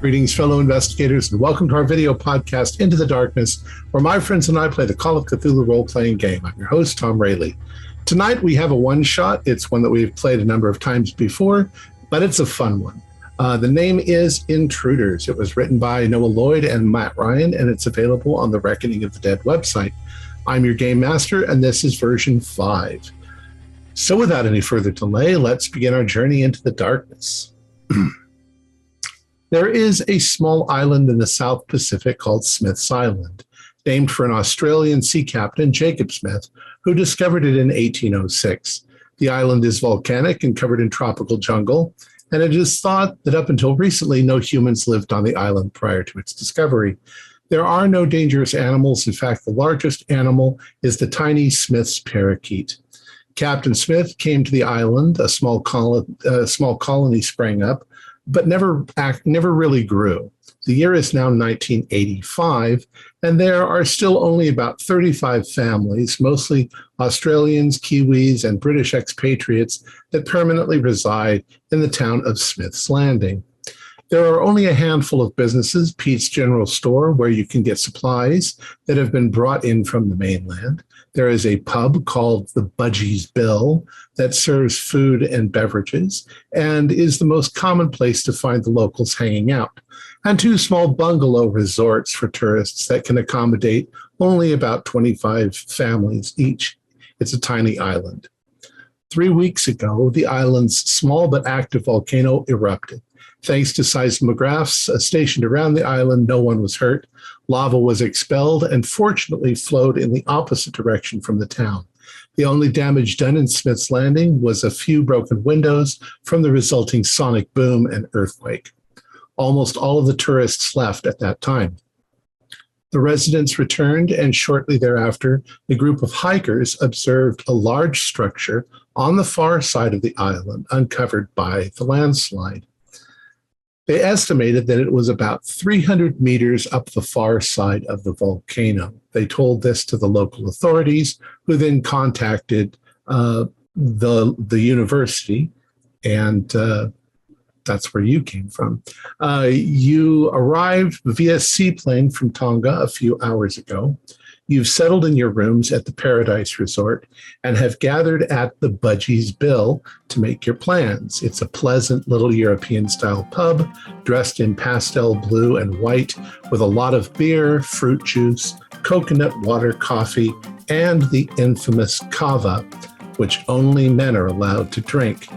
Greetings, fellow investigators, and welcome to our video podcast, Into the Darkness, where my friends and I play the Call of Cthulhu role-playing game. I'm your host, Thom Raley. Tonight, we have a one-shot. It's one that we've played a number of times before, but it's a fun one. The name is Intruders. It was written by Noah Lloyd and Matt Ryan, and it's available on the Reckoning of the Dead website. I'm your game master, and this is version 5. So without any further delay, let's begin our journey into the darkness. There is a small island in the South Pacific called Smith's Island, named for an Australian sea captain, Jacob Smith, who discovered it in 1806. The island is volcanic and covered in tropical jungle, and it is thought that up until recently, no humans lived on the island prior to its discovery. There are no dangerous animals. In fact, the largest animal is the tiny Smith's parakeet. Captain Smith came to the island, a small colony sprang up, but never really grew. The year is now 1985, and there are still only about 35 families, mostly Australians, Kiwis, and British expatriates, that permanently reside in the town of Smith's Landing. There are only a handful of businesses, Pete's General Store, where you can get supplies that have been brought in from the mainland. There is a pub called the Budgie's Bill that serves food and beverages and is the most common place to find the locals hanging out, and 2 small bungalow resorts for tourists that can accommodate only about 25 families each. It's a tiny island. 3 weeks ago, the island's small but active volcano erupted. Thanks to seismographs stationed around the island, no one was hurt. Lava was expelled and fortunately flowed in the opposite direction from the town. The only damage done in Smith's Landing was a few broken windows from the resulting sonic boom and earthquake. Almost all of the tourists left at that time. The residents returned, and shortly thereafter, a group of hikers observed a large structure on the far side of the island uncovered by the landslide. They estimated that it was about 300 meters up the far side of the volcano. They told this to the local authorities, who then contacted the university, and that's where you came from. You arrived via seaplane from Tonga a few hours ago. You've settled in your rooms at the Paradise Resort and have gathered at the Budgie's Bill to make your plans. It's a pleasant little European-style pub dressed in pastel blue and white with a lot of beer, fruit juice, coconut water, coffee, and the infamous kava, which only men are allowed to drink.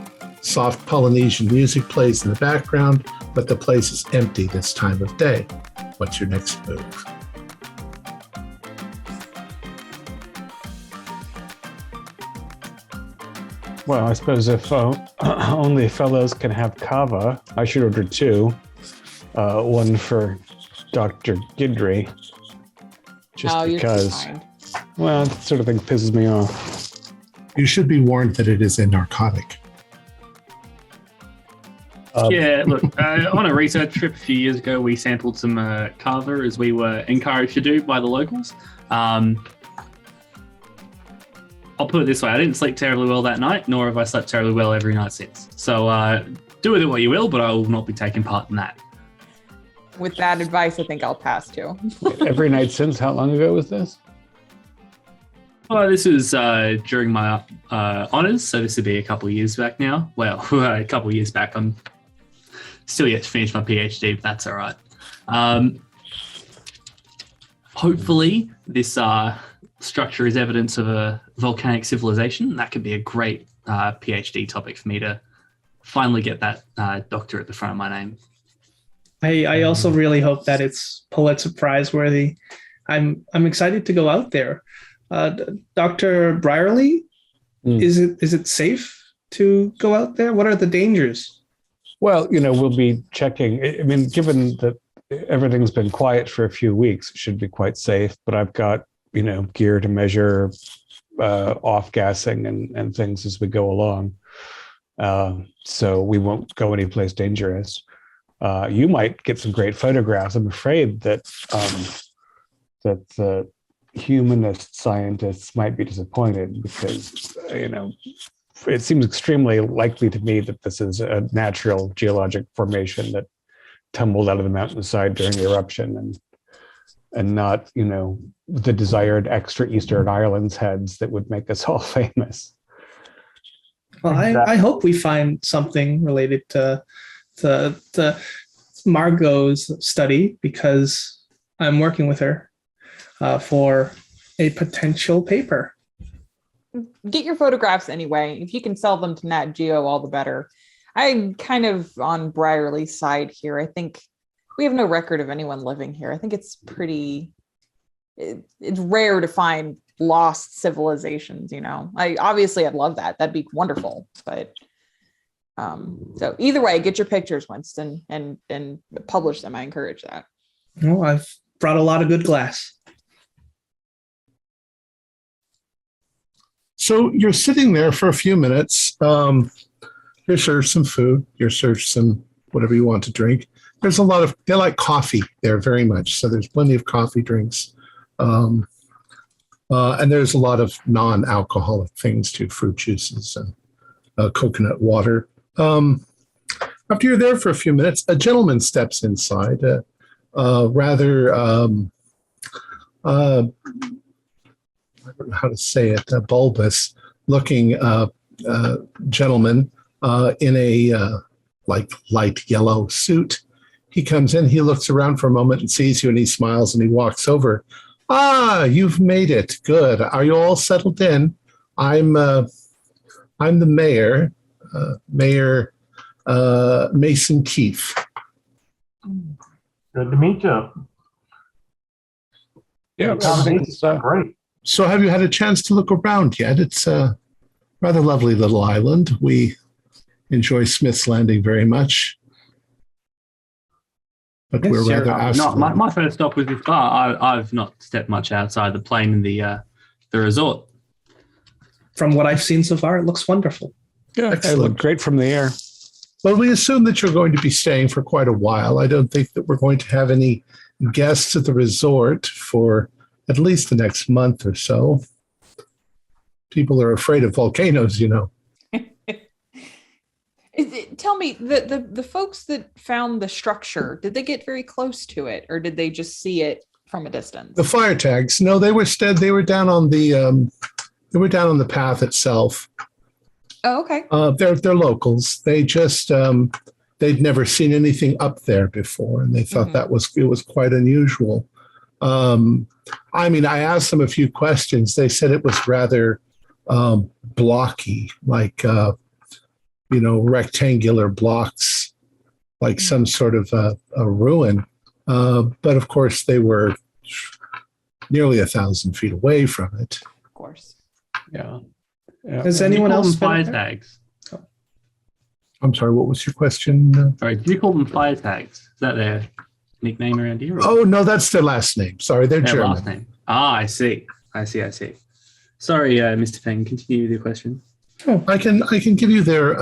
Soft Polynesian music plays in the background, but the place is empty this time of day. What's your next move? Well, I suppose if only fellows can have kava, I should order 2. One for Dr. Gidry, just because. Well, that sort of thing pisses me off. You should be warned that it is a narcotic. Yeah, look, on a research trip a few years ago, we sampled some kava, as we were encouraged to do by the locals. I'll put it this way, I didn't sleep terribly well that night, nor have I slept terribly well every night since. So do with it what you will, but I will not be taking part in that. With that advice, I think I'll pass too. Every night since? How long ago was this? Well, this was during my honours, so this would be a couple of years back now. Well, a couple of years back. I'm still yet to finish my PhD, but that's all right. Hopefully, this structure is evidence of a volcanic civilization. That could be a great PhD topic for me to finally get that doctor at the front of my name. I also really hope that it's Pulitzer Prize worthy. I'm excited to go out there. Dr. Raley, is it safe to go out there? What are the dangers? Well, we'll be checking. I mean, given that everything's been quiet for a few weeks, it should be quite safe. But I've got gear to measure off-gassing and things as we go along. So we won't go anyplace dangerous. You might get some great photographs. I'm afraid that the humanist scientists might be disappointed because, it seems extremely likely to me that this is a natural geologic formation that tumbled out of the mountainside during the eruption, and not, the desired extra Eastern Islands heads that would make us all famous. Well, I hope we find something related to Margot's study, because I'm working with her for a potential paper. Get your photographs anyway. If you can sell them to Nat Geo, all the better. I'm kind of on Brierly's side here. I think we have no record of anyone living here. I think it's it's rare to find lost civilizations, I'd love that. That'd be wonderful. But so either way, get your pictures, Winston, and publish them. I encourage that. Well, I've brought a lot of good glass. So you're sitting there for a few minutes. You're served some food. You're served some whatever you want to drink. There's they like coffee there very much. So there's plenty of coffee drinks. And there's a lot of non-alcoholic things too, fruit juices and coconut water. After you're there for a few minutes, a gentleman steps inside, rather, I don't know how to say it, bulbous looking gentleman in a light yellow suit. He comes in, he looks around for a moment and sees you, and he smiles and he walks over. Ah, you've made it. Good. Are you all settled in? I'm the mayor, Mayor Mason Keefe. Good to meet you. Yeah, Accommodations are great. So have you had a chance to look around yet? It's a rather lovely little island. We enjoy Smith's Landing very much. But Yes, we're sir. rather isolated. My first stop was this bar. I've not stepped much outside the plane in the resort. From what I've seen so far, it looks wonderful. Yeah, it Excellent. looked great from the air. Well, we assume that you're going to be staying for quite a while. I don't think that we're going to have any guests at the resort for at least the next month or so. People are afraid of volcanoes, Tell me, the folks that found the structure, did they get very close to it, or did they just see it from a distance? The fire tags, no, they were down on the path itself. Oh, okay. They're locals. They just they'd never seen anything up there before, and they thought it was quite unusual. I asked them a few questions. They said it was rather blocky, like rectangular blocks, like some sort of a ruin. But of course, they were nearly 1,000 feet away from it. Of course. Yeah. Has anyone else been fire up there? tags? I'm sorry, what was your question? Sorry, do you call them fire tags? Is that their nickname around here? Oh, no, that's their last name. Sorry, they're their German. last name. Ah, I see. Sorry, Mr. Feng, continue with your question. I can give you their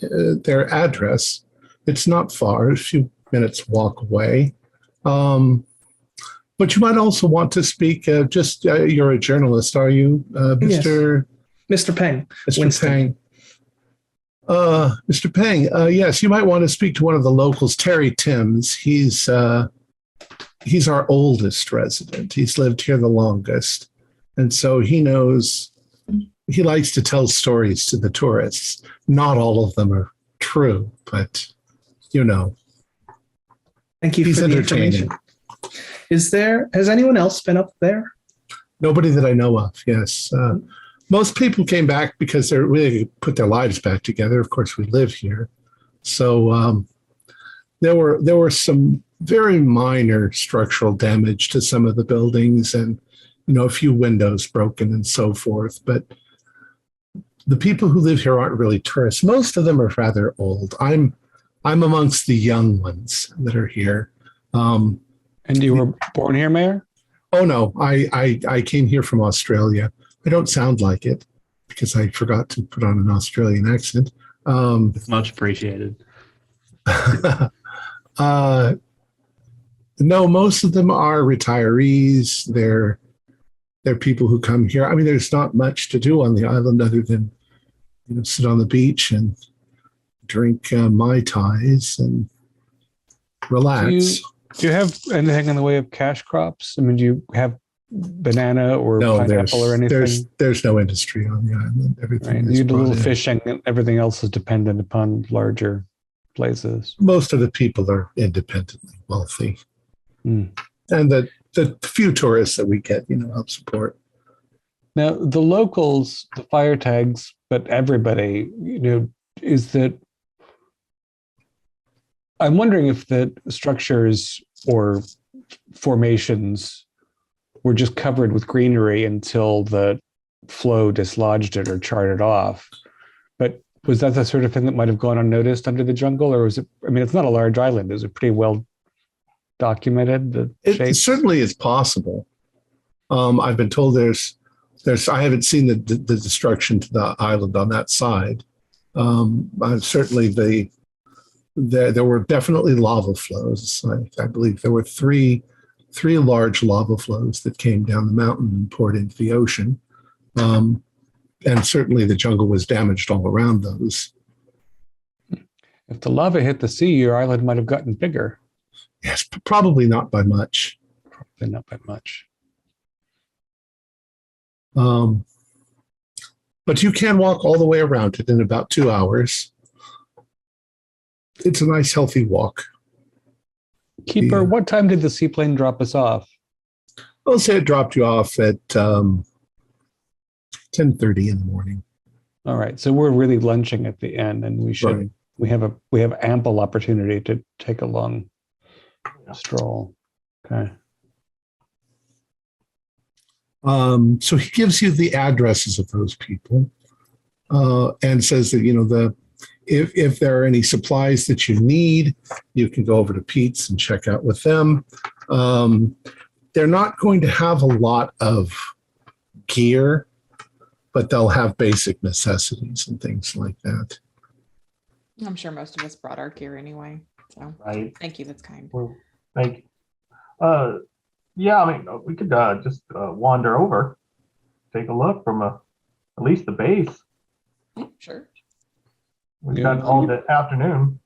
their address. It's not far, a few minutes walk away. But you might also want to speak. You're a journalist, are you, Mr. Mr. Peng. Mr. Winston. Peng? Mr. Peng, yes, you might want to speak to one of the locals, Terry Timms. He's our oldest resident. He's lived here the longest. And so he knows, he likes to tell stories to the tourists. Not all of them are true, but Thank you he's for the entertaining. information. Has anyone else been up there? Nobody that I know of, yes. Most people came back because they really put their lives back together. Of course, we live here. So there were some very minor structural damage to some of the buildings and, a few windows broken and so forth. But the people who live here aren't really tourists. Most of them are rather old. I'm amongst the young ones that are here. And you were born here, Mayor? Oh, no, I came here from Australia. I don't sound like it because I forgot to put on an Australian accent. It's much appreciated. No, most of them are retirees. They're people who come here. There's not much to do on the island other than sit on the beach and drink Mai Tais and relax. Do you have anything in the way of cash crops? I mean, do you have banana or No, pineapple or anything? there's no industry on the island. Everything Right. is You do a brought little in. fishing, and everything else is dependent upon larger places. Most of the people are independently wealthy, Hmm. and the few tourists that we get, help support. Now, the locals, the fire tags, but everybody, is that I'm wondering if the structures or formations were just covered with greenery until the flow dislodged it or charted off. But was that the sort of thing that might have gone unnoticed under the jungle? Or was it, I mean, it's not a large island. Is it pretty well documented? The It shapes? certainly is possible. I've been told there's I haven't seen the destruction to the island on that side. Certainly there were definitely lava flows. I believe there were three large lava flows that came down the mountain and poured into the ocean. And certainly the jungle was damaged all around those. If the lava hit the sea, your island might have gotten bigger. Yes, probably not by much. Probably not by much. But you can walk all the way around it in about 2 hours. It's a nice, healthy walk. Keeper, what time did the seaplane drop us off? I'll say it dropped you off at 10:30 in the morning. All right, so we're really lunching at the end, and we should Right. we have ample opportunity to take a long stroll. Okay. So he gives you the addresses of those people and says that if there are any supplies that you need, you can go over to Pete's and check out with them. They're not going to have a lot of gear, but they'll have basic necessities and things like that. I'm sure most of us brought our gear anyway. So Right. thank you. That's kind. Well, thank you. Yeah, I mean, we could just wander over, take a look from at least the base. Sure. We've Yeah. got all the afternoon.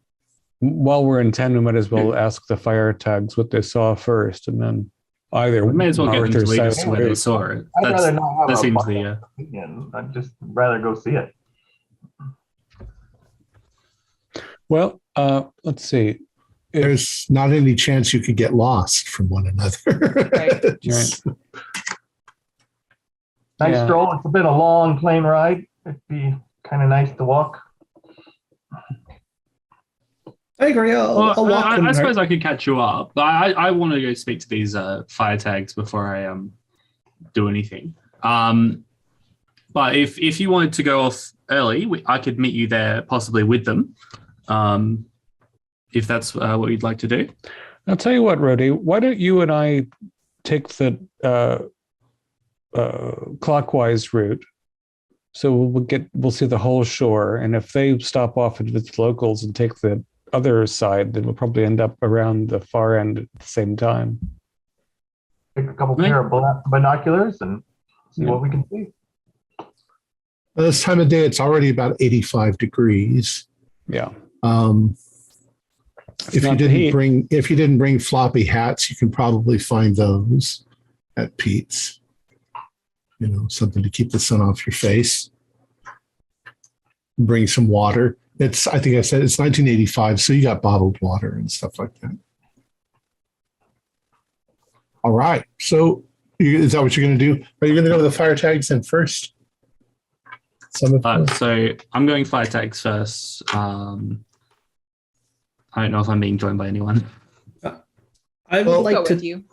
While we're in 10, we might as well ask the fire tags what they saw first, and then either We may as well get Mark them or to lead us Seth to where they or- saw it. I'd rather not have That a seems biased the opinion. I'd just rather go see it. Well, let's see. There's not any chance you could get lost from one another. Right. It's- Nice Yeah. stroll. It's been a long plane ride. It'd be kind of nice to walk. I agree. I'll walk. I wouldn't suppose hurt. I could catch you up, but I want to go speak to these fire tags before I do anything. But if you wanted to go off early, I could meet you there, possibly with them, if that's what you'd like to do. I'll tell you what, Rhodey, why don't you and I take the clockwise route? So we'll see the whole shore, and if they stop off and visit locals and take the other side, then we'll probably end up around the far end at the same time. Take a couple Right. pair of binoculars and see Yeah. what we can see. By this time of day, it's already about 85 degrees. Yeah. If not you the heat. didn't bring floppy hats, you can probably find those at Pete's. Something to keep the sun off your face. Bring some water. I think I said it's 1985, so you got bottled water and stuff like that. All right. So is that what you're going to do? Are you going to go to the fire tags then first? So I'm going fire tags first. I don't know if I'm being joined by anyone. I would Well, like Go to. with you.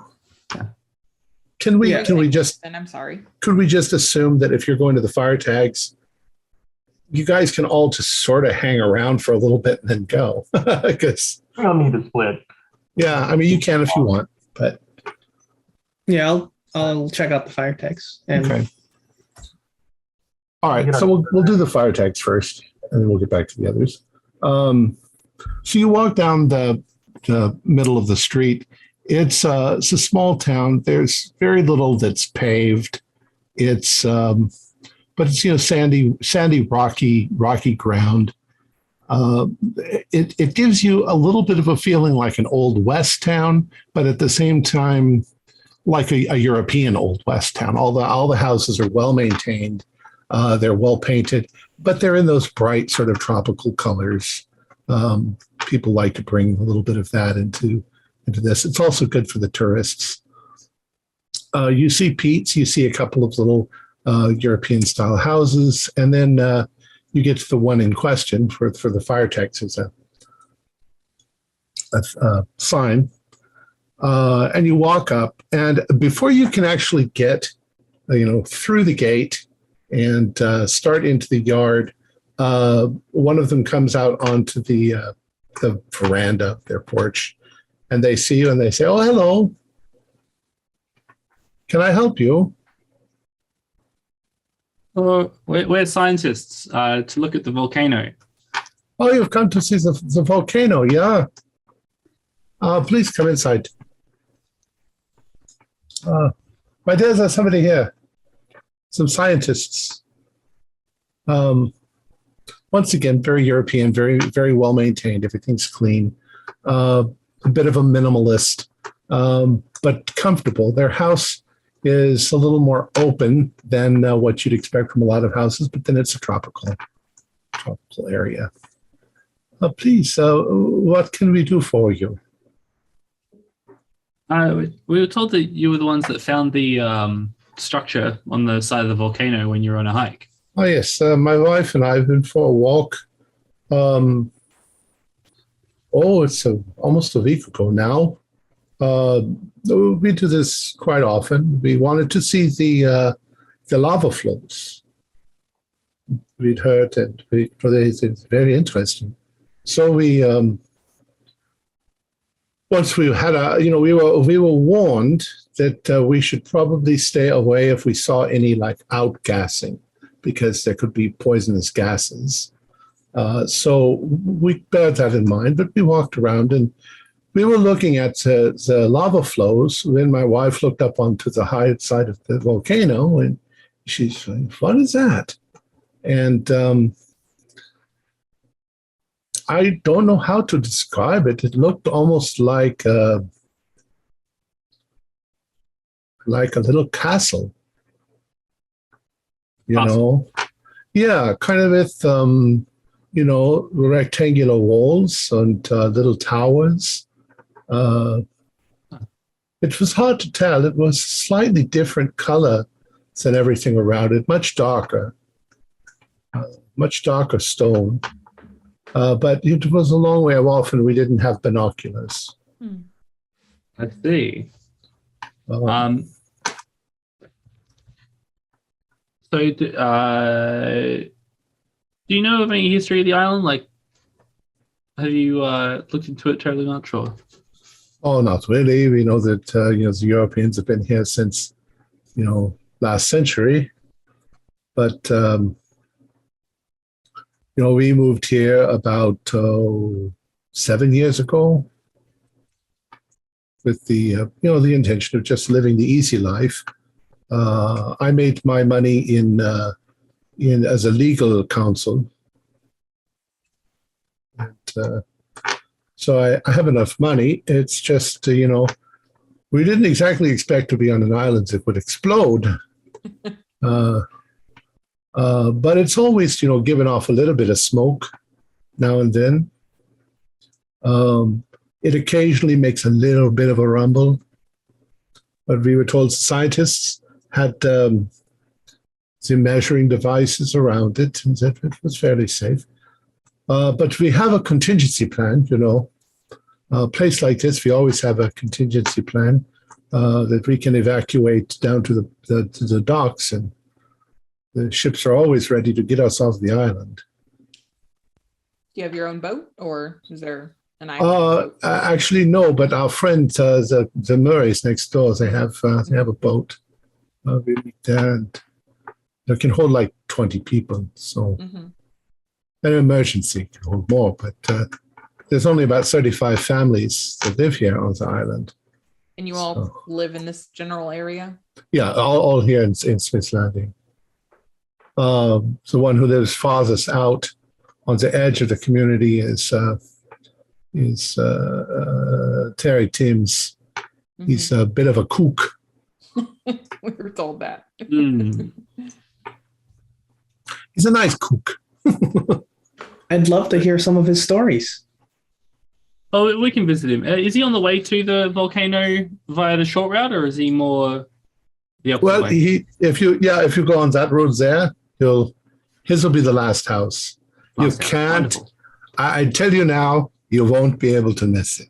Can we Yeah. just Then I'm sorry. could we just assume that if you're going to the fire tags, you guys can all just sort of hang around for a little bit and then go? Because We don't need to split. yeah, I mean you can if you want, but Yeah, I'll check out the fire tags. And okay. All right, so we'll do the fire tags first, and then we'll get back to the others. So you walk down the middle of the street. It's a small town. There's very little that's paved. But it's sandy, rocky ground. It gives you a little bit of a feeling like an Old West town, but at the same time, like a European Old West town. All the houses are well maintained, they're well painted, but they're in those bright sort of tropical colors. People like to bring a little bit of that into this. It's also good for the tourists. You see Pete's, you see a couple of little European style houses, and then you get to the one in question for the fire techs. There's a sign, and you walk up, and before you can actually get through the gate and start into the yard, one of them comes out onto the veranda, their porch, and they see you and they say, "Oh, hello. Can I help you?" We're scientists to look at the volcano. "Oh, you've come to see the volcano, yeah. Please come inside." But there's somebody here, some scientists. Once again, very European, very, very well maintained. Everything's clean. A bit of a minimalist, but comfortable. Their house is a little more open than what you'd expect from a lot of houses, but then it's a tropical area. Please, what can we do for you? We were told that you were the ones that found the structure on the side of the volcano when you were on a hike. Oh, yes. My wife and I have been for a walk. It's almost a week ago now. We do this quite often. We wanted to see the lava flows. We'd heard that it's very interesting. So we once we had we were warned that we should probably stay away if we saw any like outgassing, because there could be poisonous gases. So we bear that in mind, but we walked around and we were looking at the lava flows when my wife looked up onto the high side of the volcano, and she's like, "What is that?" And I don't know how to describe it. It looked almost like a little castle, Awesome. Yeah, kind of with rectangular walls and little towers. It was hard to tell. It was slightly different color than everything around it, much darker stone. But it was a long way off, and we didn't have binoculars. I see. So, do you know of any history of the island? Like, have you looked into it terribly much, or? Oh, not really. We know that the Europeans have been here since last century, but we moved here about 7 years ago with the intention of just living the easy life. I made my money in as a legal counsel, and so I have enough money. It's just we didn't exactly expect to be on an island that would explode. But it's always, giving off a little bit of smoke now and then. It occasionally makes a little bit of a rumble. But we were told scientists had the measuring devices around it, and that it was fairly safe. But we have a contingency plan, A place like this, we always have a contingency plan that we can evacuate down to the docks, and the ships are always ready to get us off the island. Do you have your own boat, or is there an island? Actually, no. But our friend, the Murrays next door, they have a boat. We meet there, and they can hold like 20 people. So, an emergency can hold more. But there's only about 35 families that live here on the island. And you all live in this general area? Yeah, all here in Smith's Landing. The one who lives farthest out on the edge of the community is Terry Timms. He's a bit of a kook. We were told that. He's a nice kook. I'd love to hear some of his stories. Oh, we can visit him. Is he on the way to the volcano via the short route, or is he more the opposite Well, way? if you go on that road there, his will be the last house. You Last house. can't. Wonderful. I tell you now, you won't be able to miss it.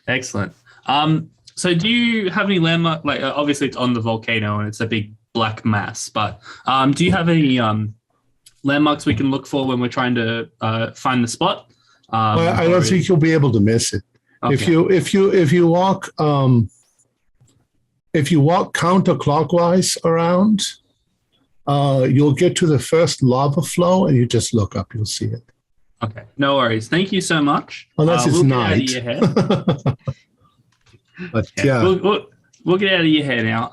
Excellent. So do you have any landmark? Like, obviously, it's on the volcano and it's a big black mass. But do you have any landmarks we can look for when we're trying to find the spot? Well, I don't think you'll be able to miss it. Okay. If you walk counterclockwise around, you'll get to the first lava flow, and you just look up. You'll see it. Okay, no worries. Thank you so much. Unless it's we'll night. Get out of your hair. But yeah. We'll get out of your hair now.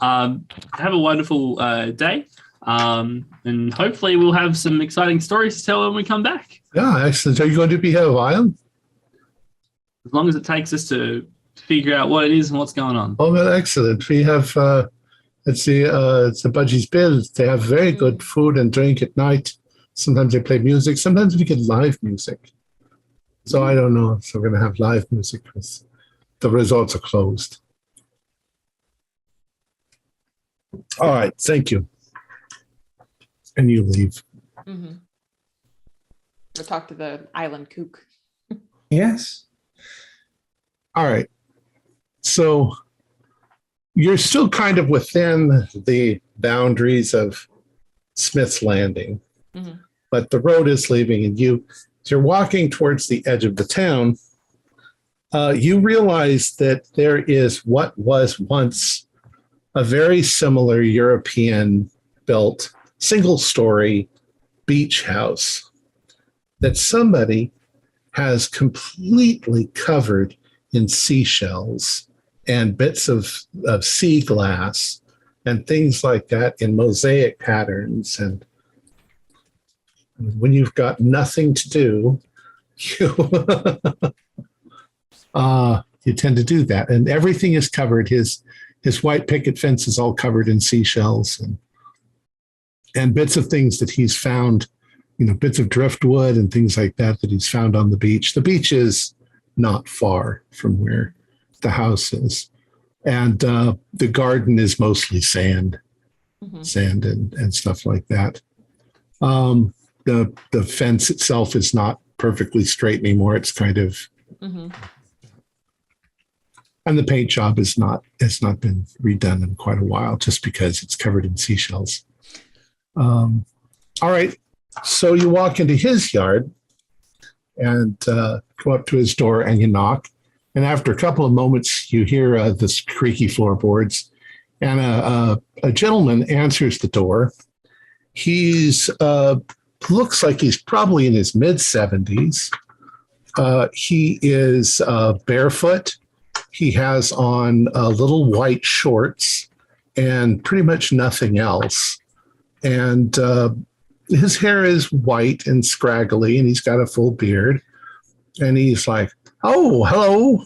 Have a wonderful day. And hopefully we'll have some exciting stories to tell when we come back. Yeah, excellent. Are you going to be here a while? As long as it takes us to figure out what it is and what's going on. Oh, well, excellent. We have, it's the Budgies Bills. They have very good food and drink at night. Sometimes they play music. Sometimes we get live music. So I don't know. So we're going to have live music because the resorts are closed. All right. Thank you. And you leave. Mm-hmm. We'll talk to the island kook. Yes. All right. So you're still kind of within the boundaries of Smith's Landing, but the road is leaving, and as you're walking towards the edge of the town, you realize that there is what was once a very similar European-built single-story beach house that somebody has completely covered in seashells and bits of sea glass and things like that in mosaic patterns. And when you've got nothing to do, you tend to do that. And everything is covered. His white picket fence is all covered in seashells and bits of things that he's found, bits of driftwood and things like that he's found on the beach. The beach is not far from where the house is. And the garden is mostly sand and stuff like that. The fence itself is not perfectly straight anymore. It's kind of, and the paint job has not been redone in quite a while, just because it's covered in seashells. All right, so you walk into his yard and go up to his door and you knock. And after a couple of moments, you hear this creaky floorboards, and a gentleman answers the door. He's looks like he's probably in his mid-70s. He is barefoot. He has on little white shorts and pretty much nothing else. And his hair is white and scraggly, and he's got a full beard. And he's like, "Oh, hello.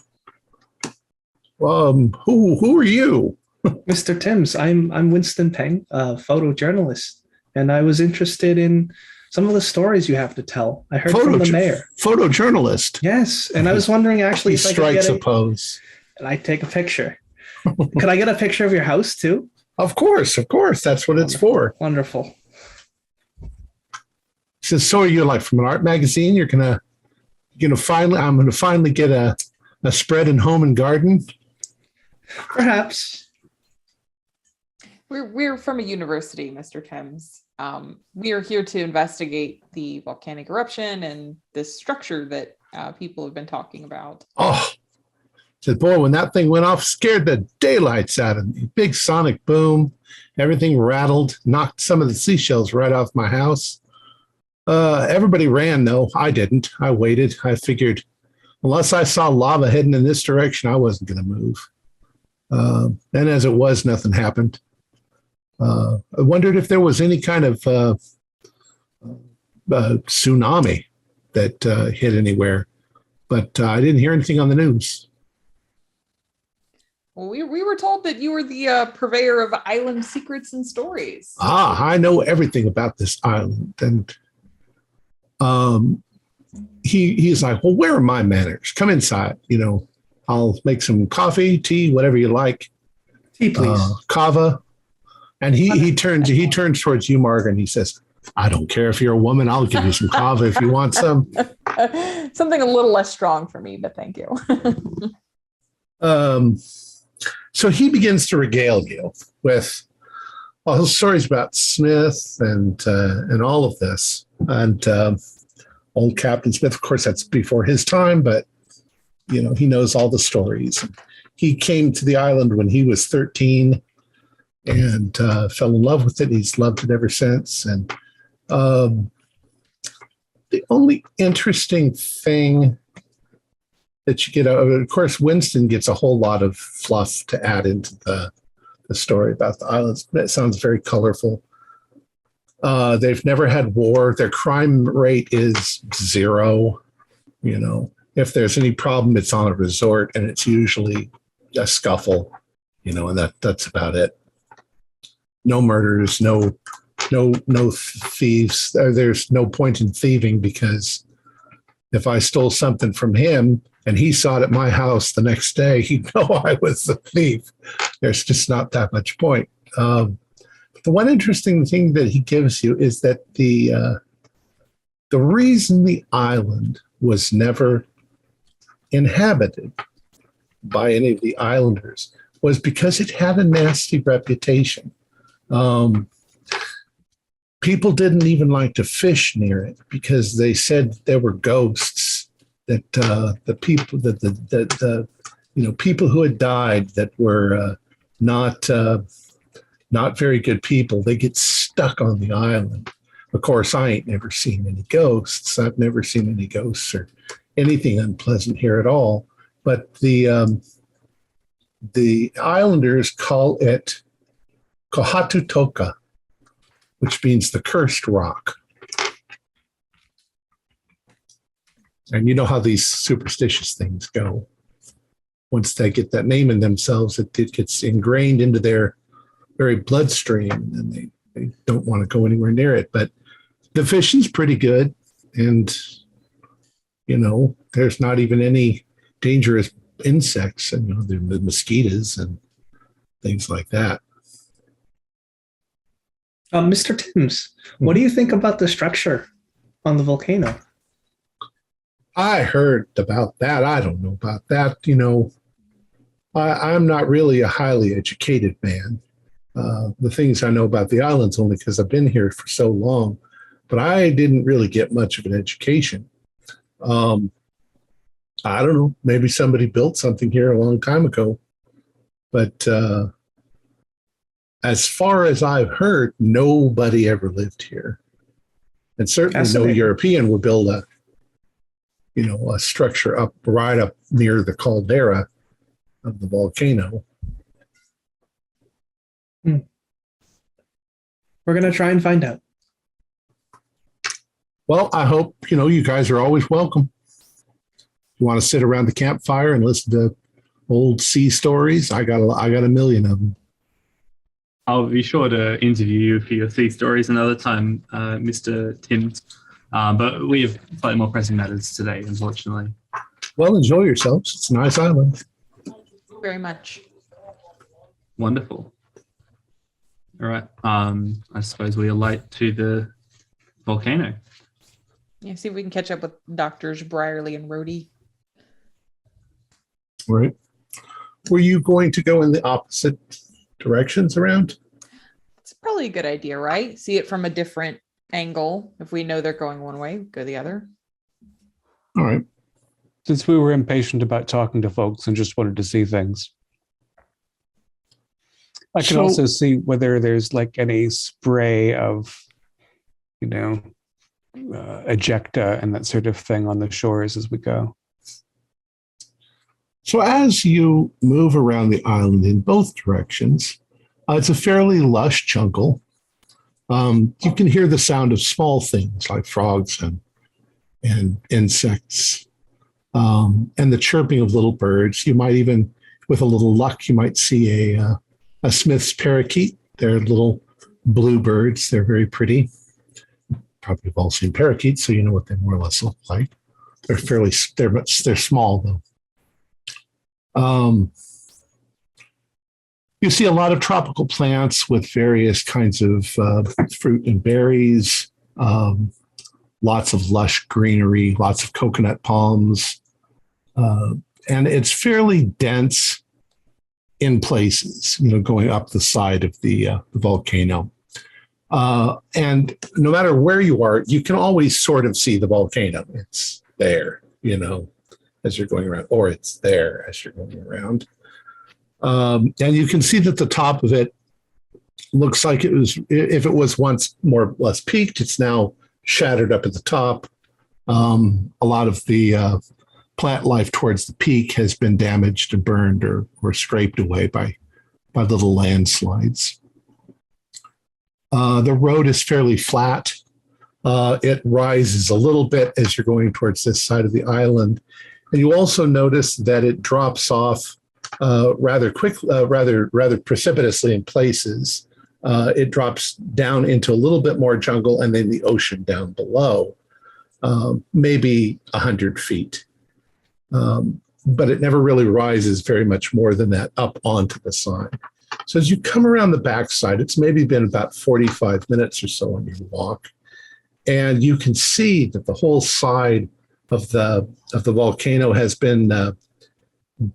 Who are you?" Mr. Timms, I'm Winston Peng, a photojournalist, and I was interested in some of the stories you have to tell. I heard from the mayor. Photojournalist. Yes, and I was wondering actually He if I could strikes get a pose. and I take a picture. Could I get a picture of your house too? Of course. That's what it's for. Wonderful. He says, "So are you like from an art magazine? I'm gonna finally get a spread in Home and Garden." Perhaps. We're from a university, Mr. Timms. We are here to investigate the volcanic eruption and this structure that people have been talking about. Oh, said, "Boy, when that thing went off, scared the daylights out of me. Big sonic boom, everything rattled, knocked some of the seashells right off my house. Everybody ran, though. I didn't. I waited. I figured unless I saw lava heading in this direction, I wasn't going to move. And as it was, nothing happened. I wondered if there was any kind of tsunami that hit anywhere, but I didn't hear anything on the news. Well, we were told that you were the purveyor of island secrets and stories. I know everything about this island. And he's like, well, where are my manners? Come inside. I'll make some coffee, tea, whatever you like. Tea, please. Kava. And he turns towards you, Margaret, and he says, I don't care if you're a woman. I'll give you some kava if you want some. Something a little less strong for me, but thank you. So he begins to regale you with all his stories about Smith and all of this. And old Captain Smith, of course, that's before his time, but he knows all the stories. He came to the island when he was 13 and fell in love with it. He's loved it ever since. And the only interesting thing that you get, of course, Winston gets a whole lot of fluff to add into the story about the islands. It sounds very colorful. They've never had war. Their crime rate is 0. If there's any problem, it's on a resort, and it's usually a scuffle, and that's about it. No murders, no thieves. There's no point in thieving, because if I stole something from him and he saw it at my house the next day, he'd know I was the thief. There's just not that much point. The one interesting thing that he gives you is that the reason the island was never inhabited by any of the islanders was because it had a nasty reputation. People didn't even like to fish near it because they said there were ghosts, that the people who had died that were not very good people, they get stuck on the island. Of course, I ain't never seen any ghosts. I've never seen any ghosts or anything unpleasant here at all. But the islanders call it Kohatutoka, which means the cursed rock. And you know how these superstitious things go. Once they get that name in themselves, it gets ingrained into their very bloodstream, and they don't want to go anywhere near it. But the fishing's pretty good, and there's not even any dangerous insects, and the mosquitoes and things like that. Mr. Timms, what do you think about the structure on the volcano? I heard about that. I don't know about that. I'm not really a highly educated man. The things I know about the islands only because I've been here for so long, but I didn't really get much of an education. I don't know. Maybe somebody built something here a long time ago, but as far as I've heard, nobody ever lived here, and certainly no European would build a structure right up near the caldera of the volcano. We're going to try and find out. Well, I hope, you guys are always welcome. You want to sit around the campfire and listen to old sea stories? I got a million of them. I'll be sure to interview you for your sea stories another time, Mr. Timms. But we have slightly more pressing matters today, unfortunately. Well, enjoy yourselves. It's a nice island. Thank you very much. Wonderful. All right. I suppose we alight to the volcano. Yeah, see if we can catch up with Doctors Brierley and Rhodey. Right. Were you going to go in the opposite directions around? It's probably a good idea, right? See it from a different angle. If we know they're going one way, go the other. All right. Since we were impatient about talking to folks and just wanted to see things, I can also see whether there's any spray of, ejecta and that sort of thing on the shores as we go. So as you move around the island in both directions, It's a fairly lush jungle. You can hear the sound of small things like frogs and insects, and the chirping of little birds. You might even, with a little luck, you might see a Smith's parakeet. They're little blue birds. They're very pretty. Probably have all seen parakeets, so you know what they more or less look like. They're small though. You see a lot of tropical plants with various kinds of fruit and berries, lots of lush greenery, lots of coconut palms, and it's fairly dense in places, going up the side of the volcano. And no matter where you are, you can always sort of see the volcano. It's there, as you're going around, or it's there as you're going around. And you can see that the top of it looks like if it was once more or less peaked, it's now shattered up at the top. A lot of the plant life towards the peak has been damaged and burned or scraped away by little landslides. The road is fairly flat. It rises a little bit as you're going towards this side of the island. And you also notice that it drops off rather precipitously in places. It drops down into a little bit more jungle and then the ocean down below, maybe 100 feet. But it never really rises very much more than that up onto the side. So as you come around the backside, it's maybe been about 45 minutes or so on your walk, and you can see that the whole side of the volcano has been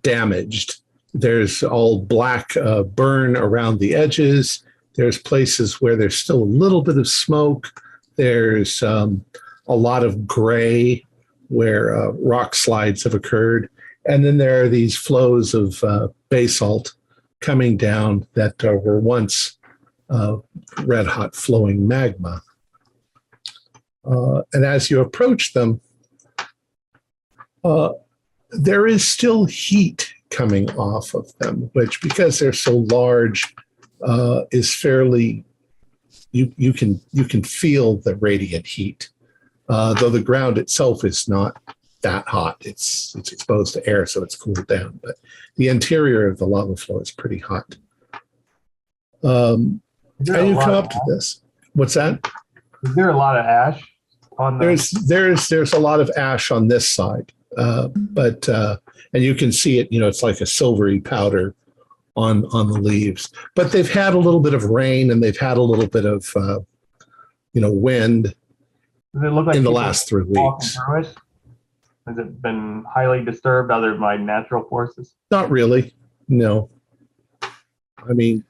damaged. There's all black burn around the edges. There's places where there's still a little bit of smoke. There's a lot of gray where rock slides have occurred. And then there are these flows of basalt coming down that were once red hot flowing magma. And as you approach them, there is still heat coming off of them, which, because they're so large, is fairly, you can feel the radiant heat, though the ground itself is not that hot. It's exposed to air, so it's cooled down, but the interior of the lava flow is pretty hot. And you come up to this. What's that? Is there a lot of ash on the... There's a lot of ash on this side, but and you can see it. It's like a silvery powder on the leaves. But they've had a little bit of rain and they've had a little bit of wind. Does it look like in the last 3 weeks? Has it been highly disturbed other by natural forces? Not really. No. I mean,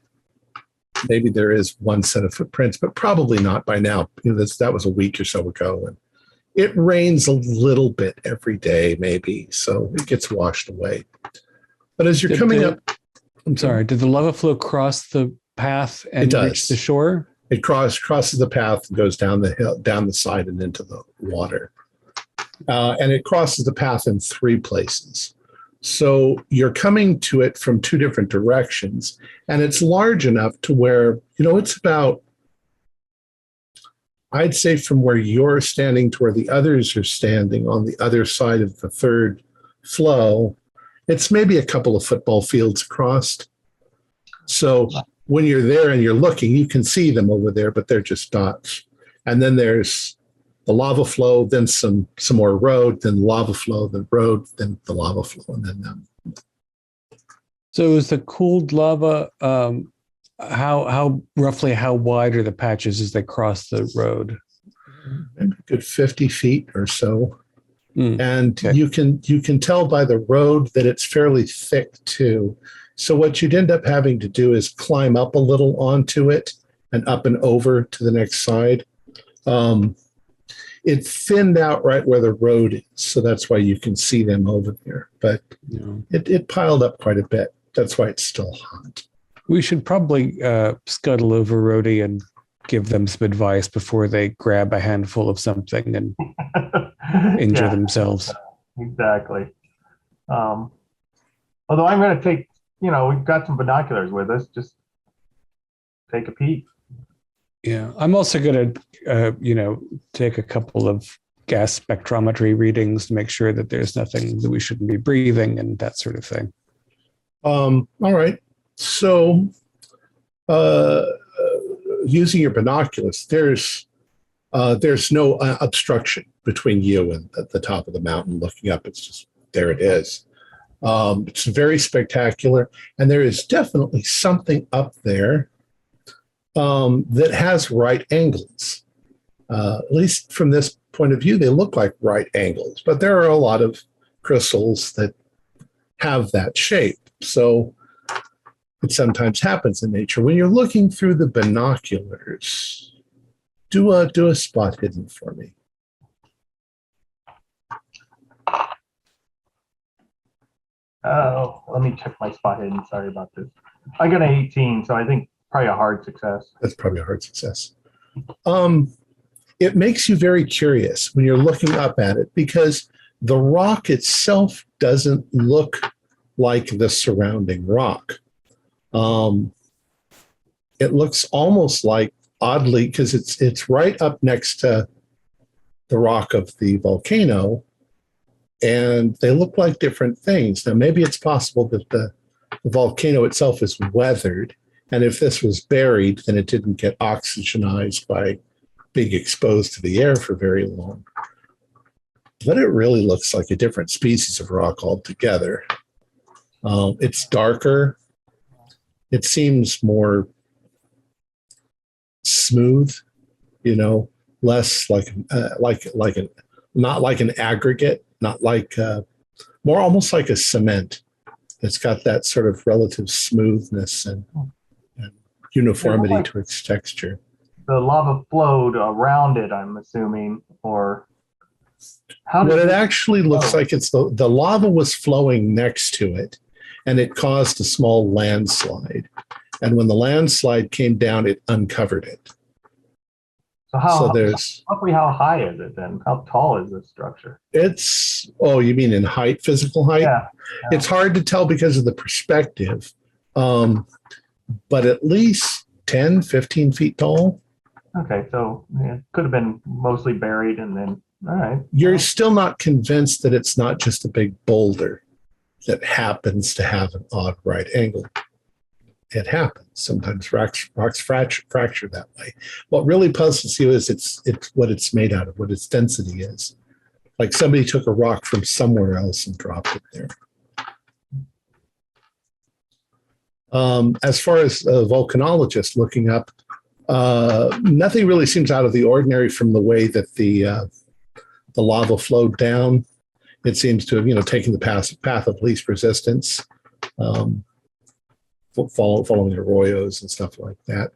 maybe there is one set of footprints, but probably not by now. That was a week or so ago. And it rains a little bit every day, maybe. So it gets washed away. But as you're coming up... I'm sorry, did the lava flow cross the path and reach the shore? It crosses the path and goes down the hill, down the side and into the water. And it crosses the path in 3 places. So you're coming to it from 2 different directions, and it's large enough to where, it's about, I'd say from where you're standing to where the others are standing on the other side of the 3rd flow, it's maybe a couple of football fields across. So when you're there and you're looking, you can see them over there, but they're just dots. And then there's the lava flow, then some more road, then lava flow, then road, then the lava flow, and then them. So is the cooled lava, how roughly how wide are the patches as they cross the road? Maybe a good 50 feet or so. And okay. you can tell by the road that it's fairly thick too. So what you'd end up having to do is climb up a little onto it and up and over to the next side. It thinned out right where the road is, so that's why you can see them over there. But it piled up quite a bit. That's why it's still hot. We should probably scuttle over Rhodey and give them some advice before they grab a handful of something and injure themselves. Exactly. Although I'm going to take, we've got some binoculars with us, just take a peek. Yeah, I'm also going to, take a couple of gas spectrometry readings to make sure that there's nothing that we shouldn't be breathing and that sort of thing. All right. So, using your binoculars, there's no obstruction between you and the top of the mountain looking up. It's just there it is. It's very spectacular, and there is definitely something up there that has right angles. At least from this point of view, they look like right angles, but there are a lot of crystals that have that shape. So it sometimes happens in nature. When you're looking through the binoculars, do a spot hidden for me. Oh, let me check my spot hidden. Sorry about this. I got an 18, so I think probably a hard success. That's probably a hard success. It makes you very curious when you're looking up at it because the rock itself doesn't look like the surrounding rock. It looks almost like, oddly, because it's right up next to the rock of the volcano, and they look like different things. Now, maybe it's possible that the volcano itself is weathered, and if this was buried, then it didn't get oxygenized by being exposed to the air for very long. But it really looks like a different species of rock altogether. It's darker. It seems more smooth, less like not like an aggregate, not like more almost like a cement. It's got that sort of relative smoothness and uniformity to its texture. The lava flowed around it, I'm assuming, or how did what it actually looks like, it's the lava was flowing next to it, and it caused a small landslide. And when the landslide came down, it uncovered it. So roughly how high is it then? How tall is this structure? You mean in height, physical height? Yeah. It's hard to tell because of the perspective, but at least 10, 15 feet tall. Okay, so it could have been mostly buried and then, all right. You're still not convinced that it's not just a big boulder that happens to have an odd right angle. It happens. Sometimes rocks fracture that way. What really puzzles you is it's what it's made out of, what its density is. Like somebody took a rock from somewhere else and dropped it there. As far as a volcanologist looking up, nothing really seems out of the ordinary from the way that the lava flowed down. It seems to have, taken the path of least resistance. Following arroyos and stuff like that.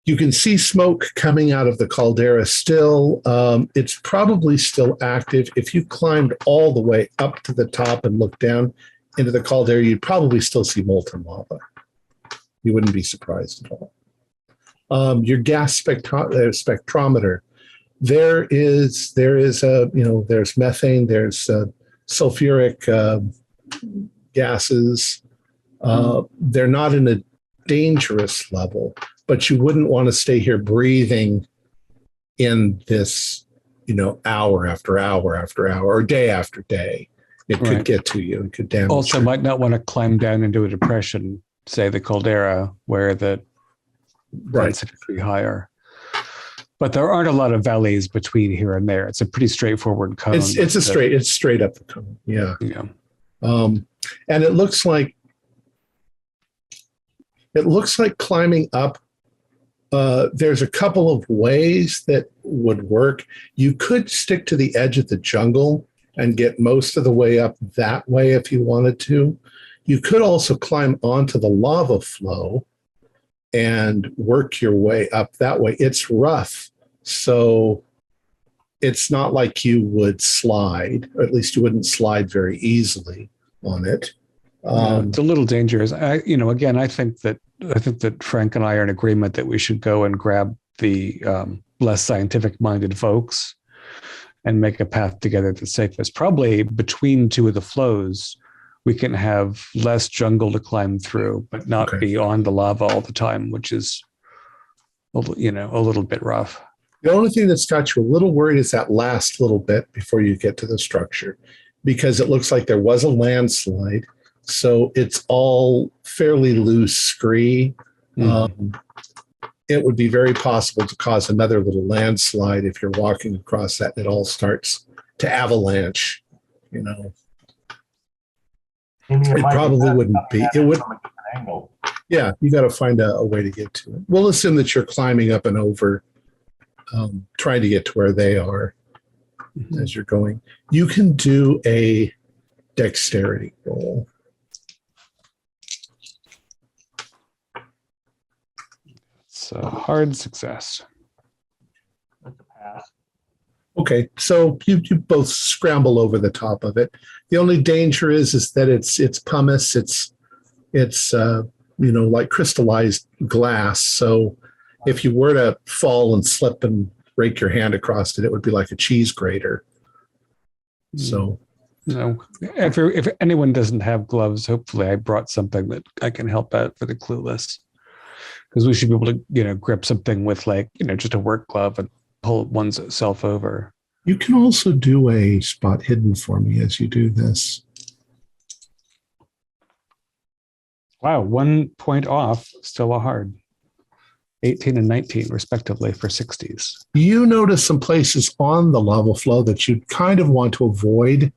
You can see smoke coming out of the caldera still. It's probably still active. If you climbed all the way up to the top and looked down into the caldera, you'd probably still see molten lava. You wouldn't be surprised at all. Your gas spectrometer, there's methane, there's sulfuric gases. They're not in a dangerous level, but you wouldn't want to stay here breathing in this, hour after hour after hour or day after day. It could get to you. It could damage. Also, might not want to climb down into a depression, say the caldera, where the density is pretty higher. But there aren't a lot of valleys between here and there. It's a pretty straightforward cone. It's straight up the cone. Yeah. Yeah. And it looks like climbing up. There's a couple of ways that would work. You could stick to the edge of the jungle and get most of the way up that way if you wanted to. You could also climb onto the lava flow and work your way up that way. It's rough, so it's not like you would slide, or at least you wouldn't slide very easily on it. It's a little dangerous. I think that Frank and I are in agreement that we should go and grab the less scientific-minded folks and make a path together that's safest. Probably between two of the flows we can have less jungle to climb through, but not Okay. be on the lava all the time, which is, a little bit rough. The only thing that's got you a little worried is that last little bit before you get to the structure, because it looks like there was a landslide. So it's all fairly loose scree. It would be very possible to cause another little landslide if you're walking across that and it all starts to avalanche. Maybe It might probably best wouldn't coming be. at It would. from a different angle. Yeah, you got to find a way to get to it. We'll assume that you're climbing up and over, trying to get to where they are as you're going. You can do a dexterity roll. It's a hard success. That's a pass. Okay, so you both scramble over the top of it. The only danger is that it's pumice. It's like crystallized glass. So if you were to fall and slip and break your hand across it, it would be like a cheese grater. So if anyone doesn't have gloves, hopefully I brought something that I can help out for the clueless, because we should be able to grip something with just a work glove and pull oneself over. you can also do a spot hidden for me as you do this. Wow, 1 point off, still a hard. 18 and 19, respectively, for 60s. You notice some places on the lava flow that you kind of want to avoid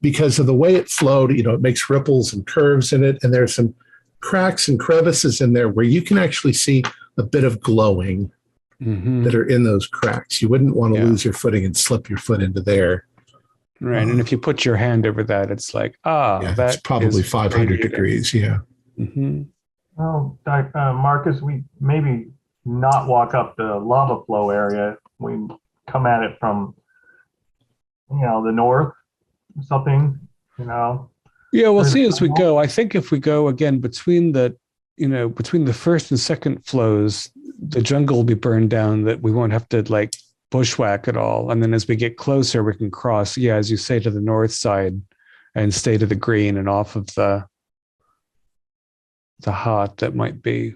because of the way it flowed. It makes ripples and curves in it, and there's some cracks and crevices in there where you can actually see a bit of glowing that are in those cracks. You wouldn't want to lose your footing and slip your foot into there. Right, and if you put your hand over that, it's like, that's probably 500 degrees. Yeah. Mm-hmm. Well, Marcus, we maybe not walk up the lava flow area. We come at it from, the north, something, Yeah, we'll see as we go. I think if we go again between the first and second flows, the jungle will be burned down, that we won't have to bushwhack at all. And then as we get closer, we can cross, as you say, to the north side and stay to the green and off of the hot that might be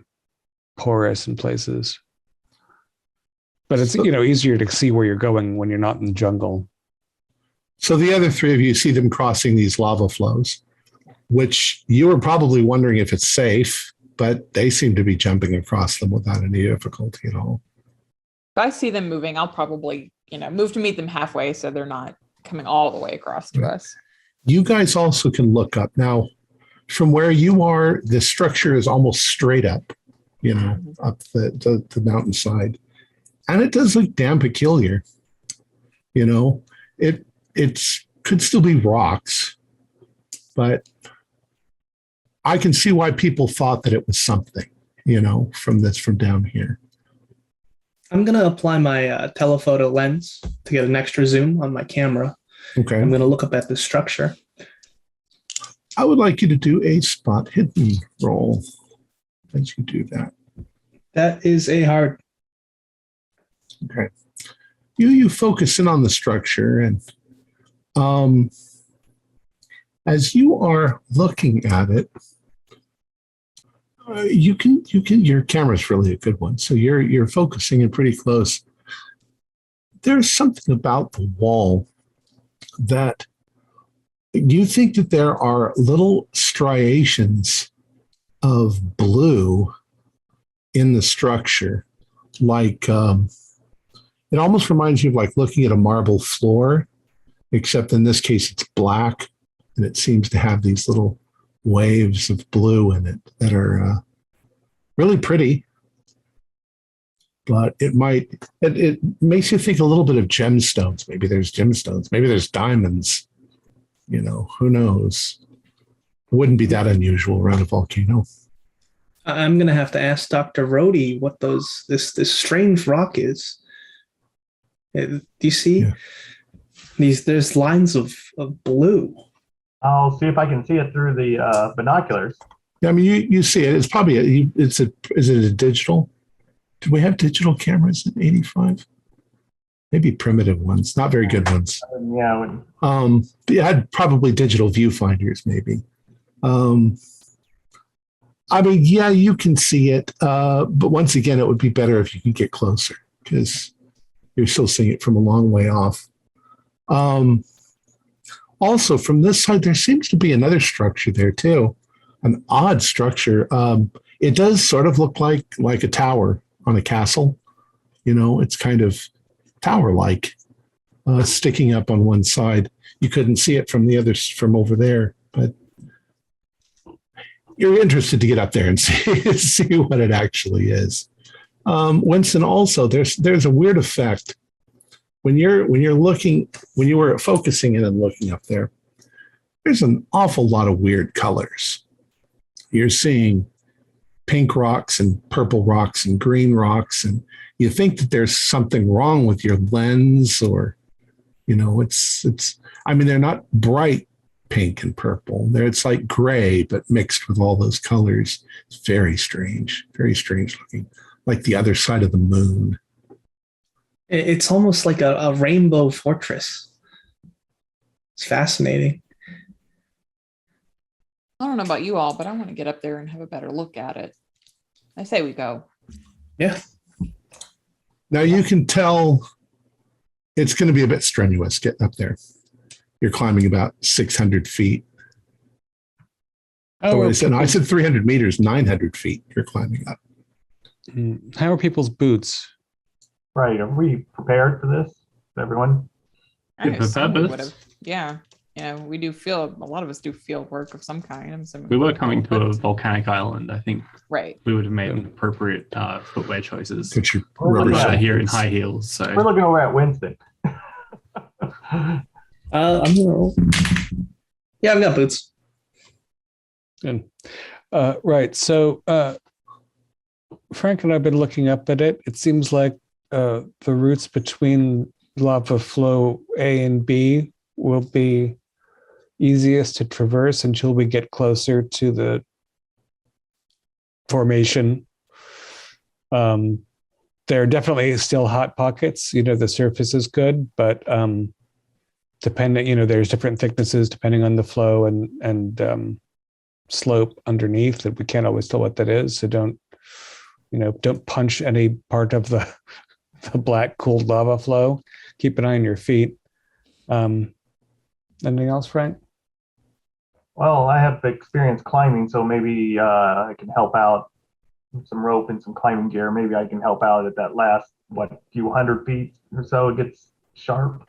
porous in places. But it's, easier to see where you're going when you're not in the jungle. So the other three of you see them crossing these lava flows, which you were probably wondering if it's safe, but they seem to be jumping across them without any difficulty at all. If I see them moving, I'll probably, move to meet them halfway so they're not coming all the way across to us. You guys also can look up. Now, from where you are, the structure is almost straight up, up the mountainside. And it does look damn peculiar. It could still be rocks, but I can see why people thought that it was something, from down here. I'm going to apply my telephoto lens to get an extra zoom on my camera. Okay. I'm going to look up at this structure. I would like you to do a spot hidden roll as you do that. That is a hard. Okay. You focus in on the structure, and as you are looking at it, you can your camera's really a good one, so you're focusing in pretty close. There's something about the wall that you think that there are little striations of blue in the structure, like it almost reminds you of looking at a marble floor, except in this case it's black, and it seems to have these little waves of blue in it that are really pretty. But it makes you think a little bit of gemstones. Maybe there's gemstones. Maybe there's diamonds. Who knows? It wouldn't be that unusual around a volcano. I'm going to have to ask Dr. Raley what this strange rock is. Do you see there's lines of blue? I'll see if I can see it through the binoculars. Yeah, I mean, you see it. It's probably is it a digital? Do we have digital cameras in 85? Maybe primitive ones, not very good ones. Yeah. You had probably digital viewfinders, maybe. I mean, yeah, you can see it, but once again, it would be better if you could get closer because you're still seeing it from a long way off. Also, from this side, there seems to be another structure there too, an odd structure. It does sort of look like a tower on a castle. You know, it's kind of tower-like, sticking up on one side. You couldn't see it from the others from over there, but you're interested to get up there and see what it actually is. Winston, also, there's a weird effect when you were focusing in and looking up there. There's an awful lot of weird colors. You're seeing pink rocks and purple rocks and green rocks, and you think that there's something wrong with your lens, or I mean, they're not bright pink and purple. It's like gray, but mixed with all those colors. It's very strange looking, like the other side of the moon. It's almost like a rainbow fortress. It's fascinating. I don't know about you all, but I want to get up there and have a better look at it. I say we go. Yeah. Now you can tell it's going to be a bit strenuous getting up there. You're climbing about 600 feet. Oh, I said 300 meters, 900 feet you're climbing up. How are people's boots? Right. Are we prepared for this, everyone? I Yeah, assume we purpose. would've- yeah. We do a lot of us do field work of some kind. I'm assuming We were coming to a volcanic island. I think right. we would have made appropriate footwear choices. Put your We're rubber looking at Here in soles. high heels. So We're looking over at Winston. I'm gonna roll. Yeah, I've got boots. Good. Right. So Frank and I have been looking up at it. It seems like the routes between lava flow A and B will be easiest to traverse until we get closer to the formation. There are definitely still hot pockets. The surface is good, but depending, there's different thicknesses depending on the flow and slope underneath that we can't always tell what that is. So don't punch any part of the black cooled lava flow. Keep an eye on your feet. Anything else, Frank? Well, I have experience climbing, so maybe I can help out with some rope and some climbing gear. Maybe I can help out at that last, few hundred feet or so. It gets sharp.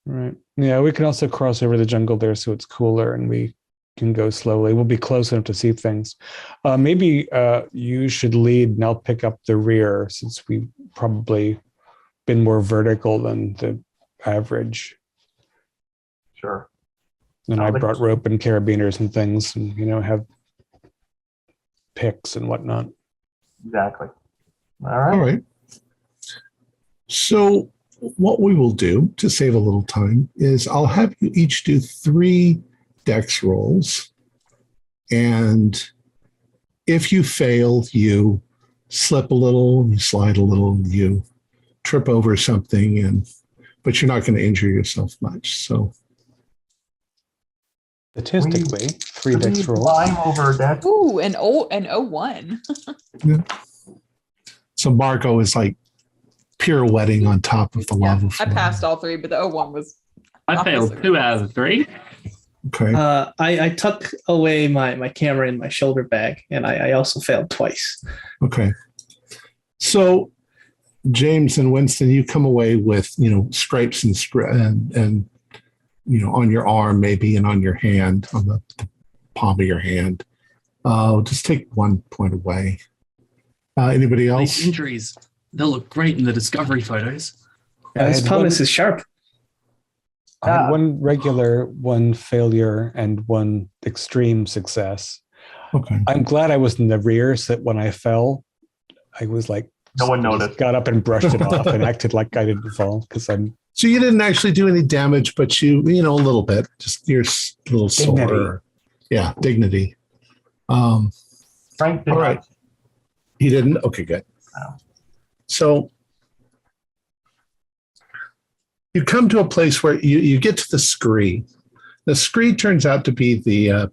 Right. Yeah, we can also cross over the jungle there so it's cooler and we can go slowly. We'll be close enough to see things. Maybe you should lead and I'll pick up the rear since we've probably been more vertical than the average. Sure. And I brought rope and carabiners and things and, have picks and whatnot. Exactly. All All right. right. So what we will do to save a little time is I'll have you each do 3 dex rolls. And if you fail, you slip a little, you slide a little, you trip over something, but you're not going to injure yourself much. So Statistically, 3 dex rolls. Climb over deck. Ooh, an 01. So Marco is like pirouetting on top of the lava flow. I passed all 3, but the 01 was. I failed 2 out of 3. Okay. I tuck away my camera in my shoulder bag, and I also failed twice. Okay. So James and Winston, you come away with, stripes and on your arm maybe and on your hand, on the palm of your hand. Just take 1 point away. Anybody else? These injuries, they'll look great in the discovery photos. This pumice is sharp. I had 1 regular, 1 failure, and 1 extreme success. Okay. I'm glad I was in the rear so that when I fell, I was like, No one just noticed. got up and brushed it off and acted like I didn't fall because I'm. So you didn't actually do any damage, but a little bit, just you're a little Dignity. sore. Yeah, dignity. Frank did All right. not. He didn't? Okay, good. No. So you come to a place where you get to the scree, The screed turns out to be the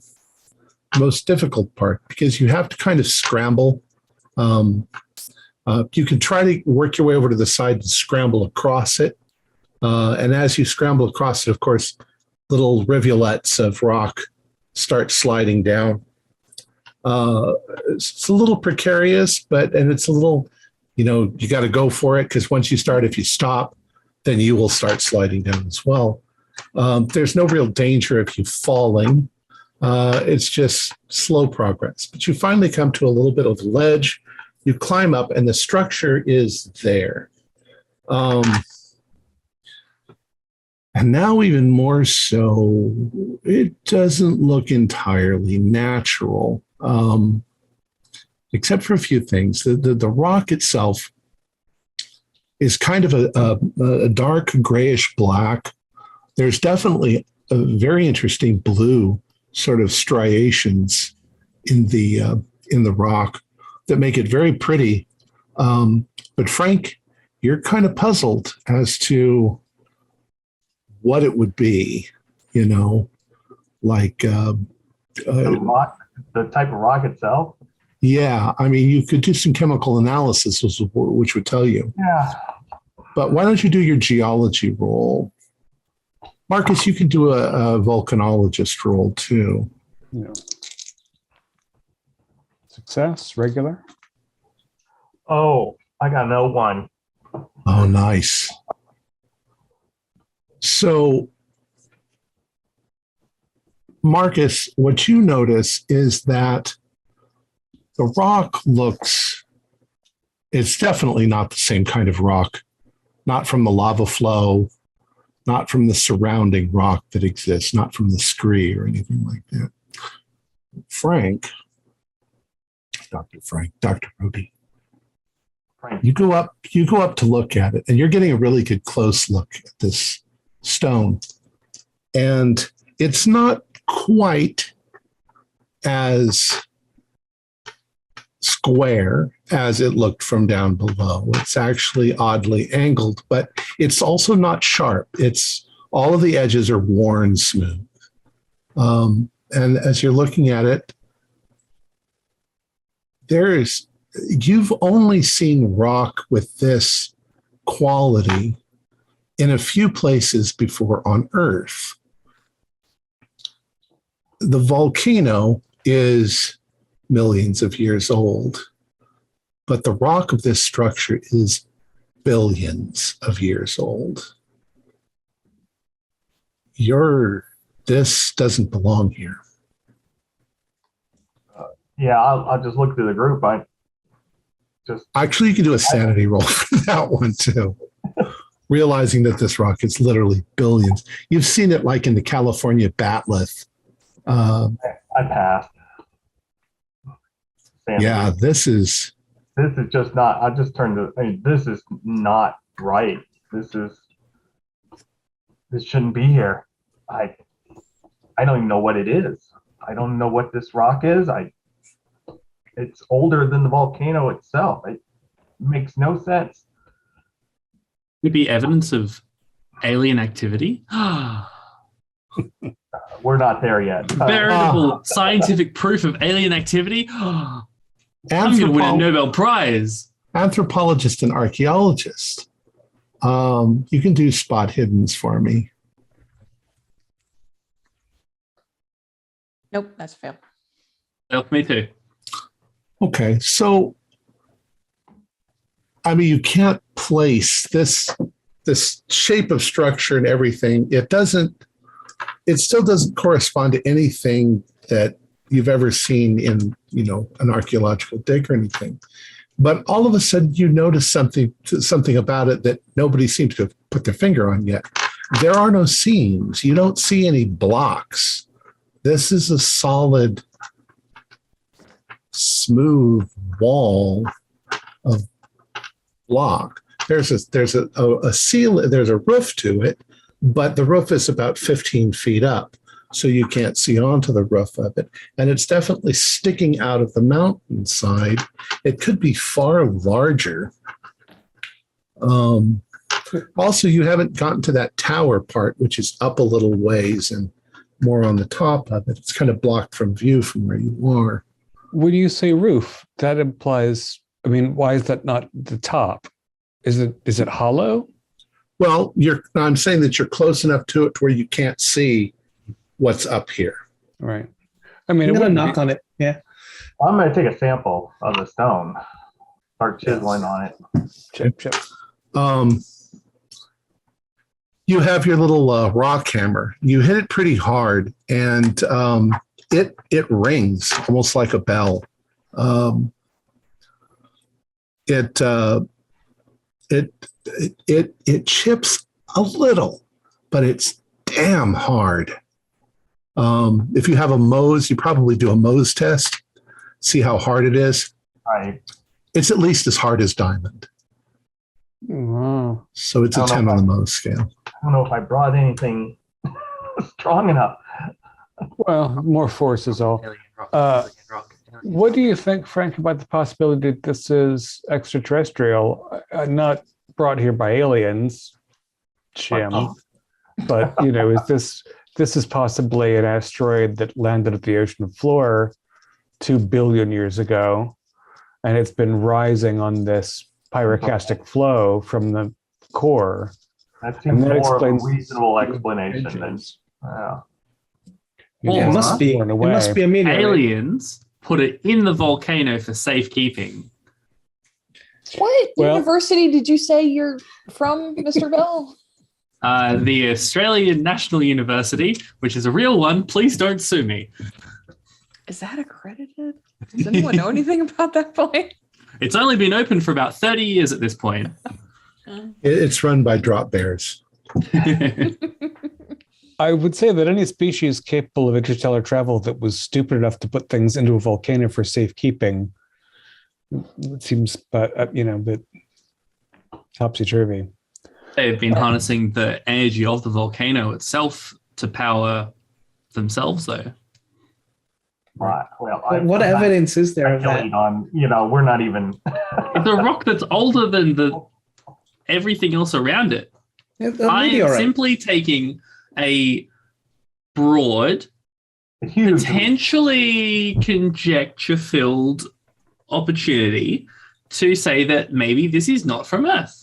most difficult part because you have to kind of scramble. You can try to work your way over to the side and scramble across it. And as you scramble across it, of course, little rivulets of rock start sliding down. It's a little precarious, and it's a little, you got to go for it because once you start, if you stop, then you will start sliding down as well. There's no real danger of you falling. It's just slow progress. But you finally come to a little bit of a ledge. You climb up, and the structure is there. And now even more so, it doesn't look entirely natural, except for a few things. The rock itself is kind of a dark grayish black. There's definitely a very interesting blue sort of striations in the rock that make it very pretty. But Frank, you're kind of puzzled as to what it would be, like the type of rock itself. Yeah, I mean, you could do some chemical analysis, which would tell you. Yeah. But why don't you do your geology roll? Marcus, you can do a volcanologist roll too. Yeah. Success, regular. Oh, I got no one. Oh, nice. So, Marcus, what you notice is that the rock it's definitely not the same kind of rock, not from the lava flow, not from the surrounding rock that exists, not from the scree or anything like that. Dr. Ruby, Frank. you go up to look at it, and you're getting a really good close look at this stone. And it's not quite as square as it looked from down below. It's actually oddly angled, but it's also not sharp. It's all of the edges are worn smooth. And as you're looking at it, you've only seen rock with this quality in a few places before on Earth. The volcano is millions of years old, but the rock of this structure is billions of years old. This doesn't belong here. Yeah, I'll just look through the group. Actually, you can do a sanity roll for that one too. Realizing that this rock is literally billions. You've seen it like in the California batlith. I passed. Sanity. Yeah, this is just not. I just turned to. This is not right. This shouldn't be here. I don't even know what it is. I don't know what this rock is. It's older than the volcano itself. It makes no sense. Could be evidence of alien activity. We're not there yet. Veritable scientific proof of alien activity. I'm going to win a Nobel Prize. Anthropologist and archaeologist. You can do spot hiddens for me. Nope, that's a fail. Well, me too. Okay, so I mean, you can't place this shape of structure and everything. It still doesn't correspond to anything that you've ever seen in, an archaeological dig or anything. But all of a sudden you notice something about it that nobody seems to have put their finger on yet. There are no seams. You don't see any blocks. This is a solid, smooth wall of block. There's a seal. There's a roof to it, but the roof is about 15 feet up, so you can't see onto the roof of it. And it's definitely sticking out of the mountainside. It could be far larger. Also, you haven't gotten to that tower part, which is up a little ways and more on the top of it. It's kind of blocked from view from where you are. When you say roof, that implies, I mean, why is that not the top? Is it hollow? Well, I'm saying that you're close enough to it to where you can't see what's up here. Right. I mean, I'm it gonna wouldn't knock be- on it. Yeah. I'm going to take a sample of the stone. Start chiseling on it. Chip. You have your little rock hammer. You hit it pretty hard, and it rings almost like a bell. It chips a little, but it's damn hard. If you have a Mohs, you probably do a Mohs test, see how hard it is. Right. It's at least as hard as diamond. Wow. So it's a I don't 10 know on the if Mohs scale. I don't know if I brought anything strong enough. Well, more force is all. Alien rock, alien rock, alien What rock. do you think, Frank, about the possibility that this is extraterrestrial, not brought here by aliens, Jim? But is this is possibly an asteroid that landed at the ocean floor 2 billion years ago, and it's been rising on this pyroclastic flow from the core. That And seems that more of a explains reasonable explanation than. engines. Yeah. Yeah, it must be. It must be a meteorite. Aliens put it in the volcano for safekeeping. What Well- university did you say you're from, Mr. Bell? The Australian National University, which is a real one. Please don't sue me. Is that accredited? Does anyone know anything about that point? It's only been open for about 30 years at this point. It's run by drop bears. I would say that any species capable of interstellar travel that was stupid enough to put things into a volcano for safekeeping, it seems, a bit topsy-turvy. They've been harnessing the energy of the volcano itself to power themselves, though. Right. Well, What evidence is there of that? speculating on, we're not even. It's a rock that's older than everything else around it. A I am meteorite. simply taking a broad, Huge. potentially conjecture-filled opportunity to say that maybe this is not from Earth.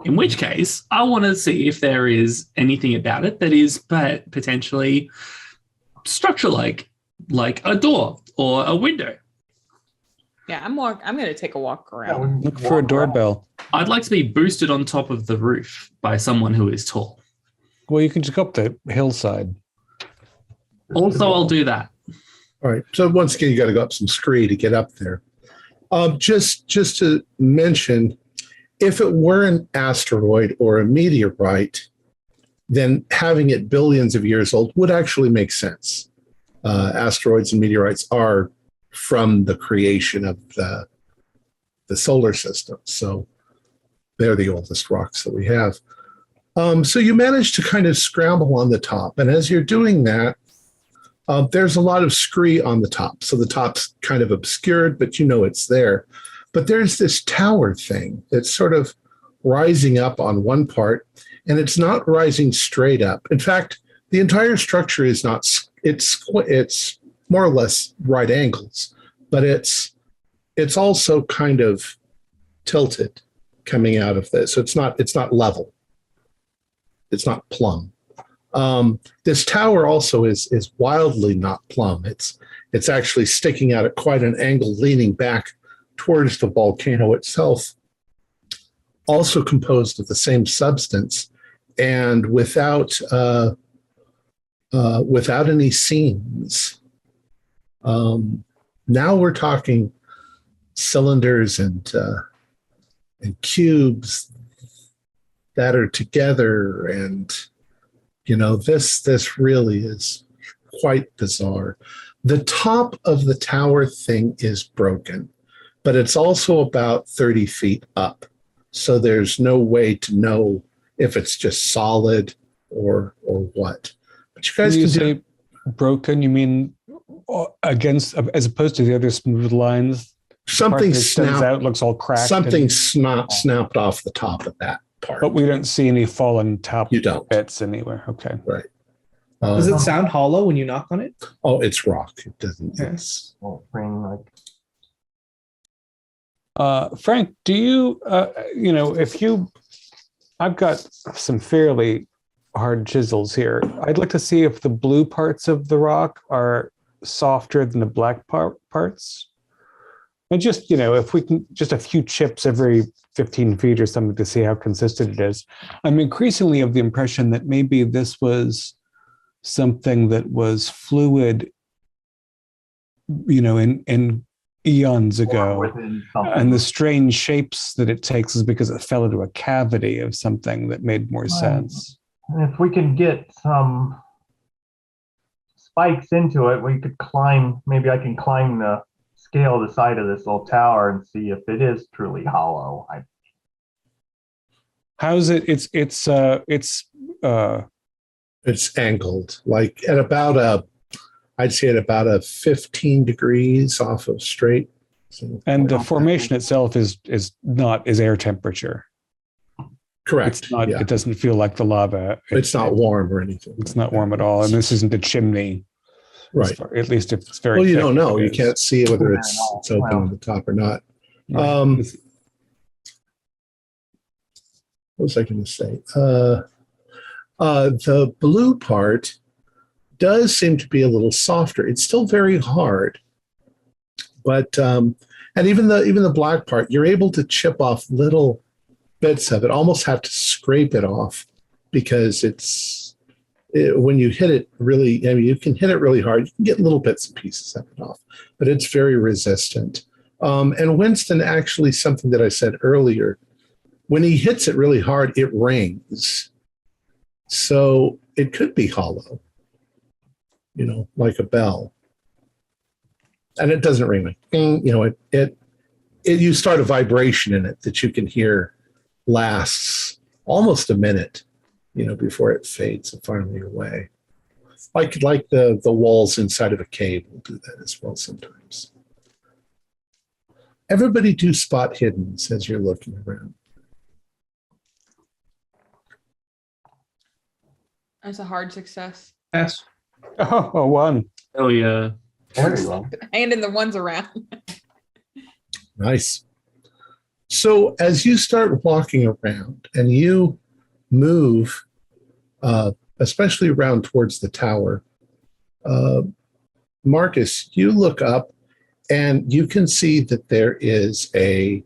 In which case, I want to see if there is anything about it that is potentially structure-like a door or a window. Yeah, I'm going to take a walk around. Look for a doorbell. I'd like to be boosted on top of the roof by someone who is tall. Well, you can just go up the hillside. Also, I'll do that. All right. So once again, you got to go up some scree to get up there. Just to mention, if it were an asteroid or a meteorite, then having it billions of years old would actually make sense. Asteroids and meteorites are from the creation of the solar system. So they're the oldest rocks that we have. So you manage to kind of scramble on the top. And as you're doing that, there's a lot of scree on the top. So the top's kind of obscured, but it's there. But there's this tower thing that's sort of rising up on one part, and it's not rising straight up. In fact, the entire structure is not, it's more or less right angles, but it's also kind of tilted coming out of this. So it's not level. It's not plumb. This tower also is wildly not plumb. It's actually sticking out at quite an angle, leaning back towards the volcano itself, also composed of the same substance and without any seams. Now we're talking cylinders and cubes that are together, and this really is quite bizarre. The top of the tower thing is broken, but it's also about 30 feet up. So there's no way to know if it's just solid or what. But you guys When you can say broken, you mean against, as opposed to the other smooth lines? something snapped. Out, looks all cracked. Something snapped off the top of that part. But we don't see any fallen top You don't. bits anywhere. Okay. Right. Does it sound hollow when you knock on it? Oh, it's rock. It doesn't. Yeah. It's, Won't ring like. Frank, do you, I've got some fairly hard chisels here. I'd like to see if the blue parts of the rock are softer than the black parts. And just, if we can, just a few chips every 15 feet or something to see how consistent it is. I'm increasingly of the impression that maybe this was something that was fluid, in eons ago. And the strange shapes that it takes is because it fell into a cavity of something that made more sense. If we can get some spikes into it, we could climb. Maybe I can climb the scale the side of this little tower and see if it is truly hollow. How's it? it's angled, like at about I'd say at about a 15 degrees off of straight. So, and the formation itself is air temperature. correct. It's not. Yeah. It doesn't feel like the lava. It's not warm or anything. It's not warm at all, and this isn't a chimney. Right. At least if it's very. Well, you thick, don't know. it You is. can't see whether it's open on the top or not. Right. What was I going to say? The blue part does seem to be a little softer. It's still very hard, but and even the black part, you're able to chip off little bits of it. Almost have to scrape it off because when you hit it really, I mean, you can hit it really hard. You can get little bits and pieces of it off, but it's very resistant. And Winston, actually, something that I said earlier, when he hits it really hard, it rings. So it could be hollow, like a bell. And it doesn't ring like ding, you start a vibration in it that you can hear lasts almost a minute, before it fades finally away. Like the walls inside of a cave will do that as well sometimes. Everybody do spot hiddens as you're looking around. That's a hard success. Yes. Oh, one. Oh yeah. There you go. Handing the ones around. Nice. So as you start walking around and you move, especially around towards the tower, Marcus, you look up and you can see that there is a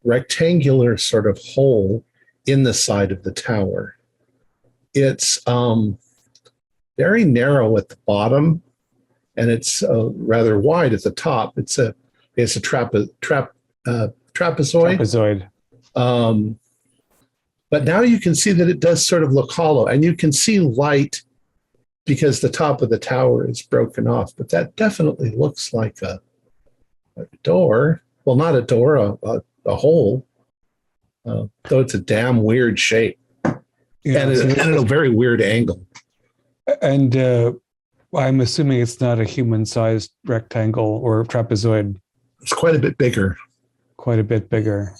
rectangular sort of hole in the side of the tower. It's very narrow at the bottom, and it's rather wide at the top. It's a trapezoid. Trapezoid. But now you can see that it does sort of look hollow, and you can see light because the top of the tower is broken off. But that definitely looks like a door. Well, not a door, a hole. Though it's a damn weird shape. Yeah, and at a very weird angle. And I'm assuming it's not a human-sized rectangle or trapezoid. It's quite a bit bigger. Quite a bit bigger.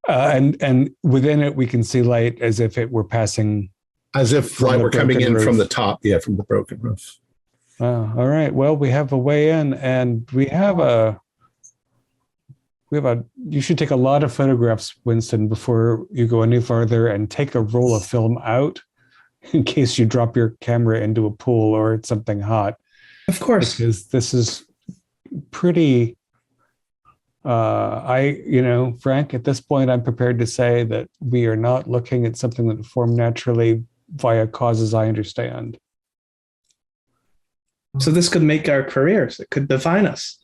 And within it, we can see light as if it were passing. As if light were coming in from the top, from the broken roof. Oh, all right. Well, we have a way in, and we have a. You should take a lot of photographs, Winston, before you go any farther, and take a roll of film out in case you drop your camera into a pool or it's something hot. Of course. Because this is pretty. Frank, at this point, I'm prepared to say that we are not looking at something that formed naturally via causes I understand. So this could make our careers. It could define us.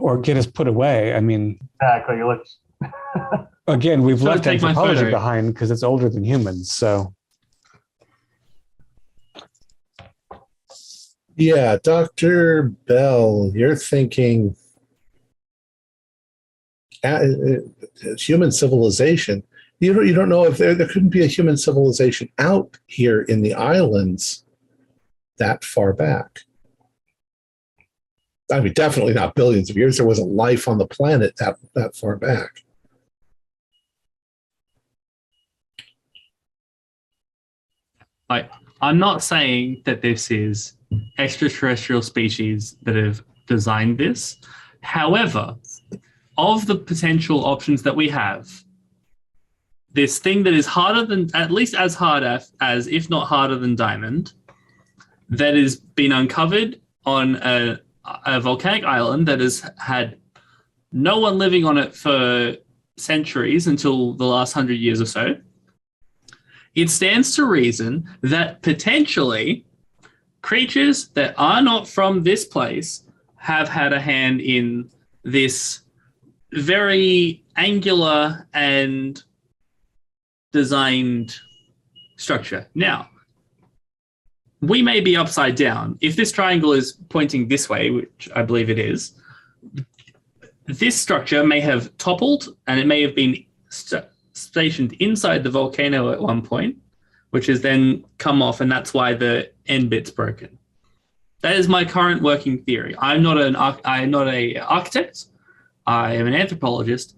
Or get us put away. I mean, Exactly. Let's. again, we've left take my anthropology photo. behind because it's older than humans. So, Yeah, Dr. Bell, you're thinking human civilization. You don't know if there couldn't be a human civilization out here in the islands that far back. I mean, definitely not billions of years. There wasn't life on the planet that far back. I'm not saying that this is extraterrestrial species that have designed this. However, of the potential options that we have, this thing that is harder than, at least as hard as if not harder than diamond, that has been uncovered on a volcanic island that has had no one living on it for centuries until the last 100 years or so. It stands to reason that potentially creatures that are not from this place have had a hand in this very angular and designed structure. Now, we may be upside down. If this triangle is pointing this way, which I believe it is, this structure may have toppled and it may have been stationed inside the volcano at one point, which has then come off, and that's why the end bit's broken. That is my current working theory. I'm not an architect. I am an anthropologist,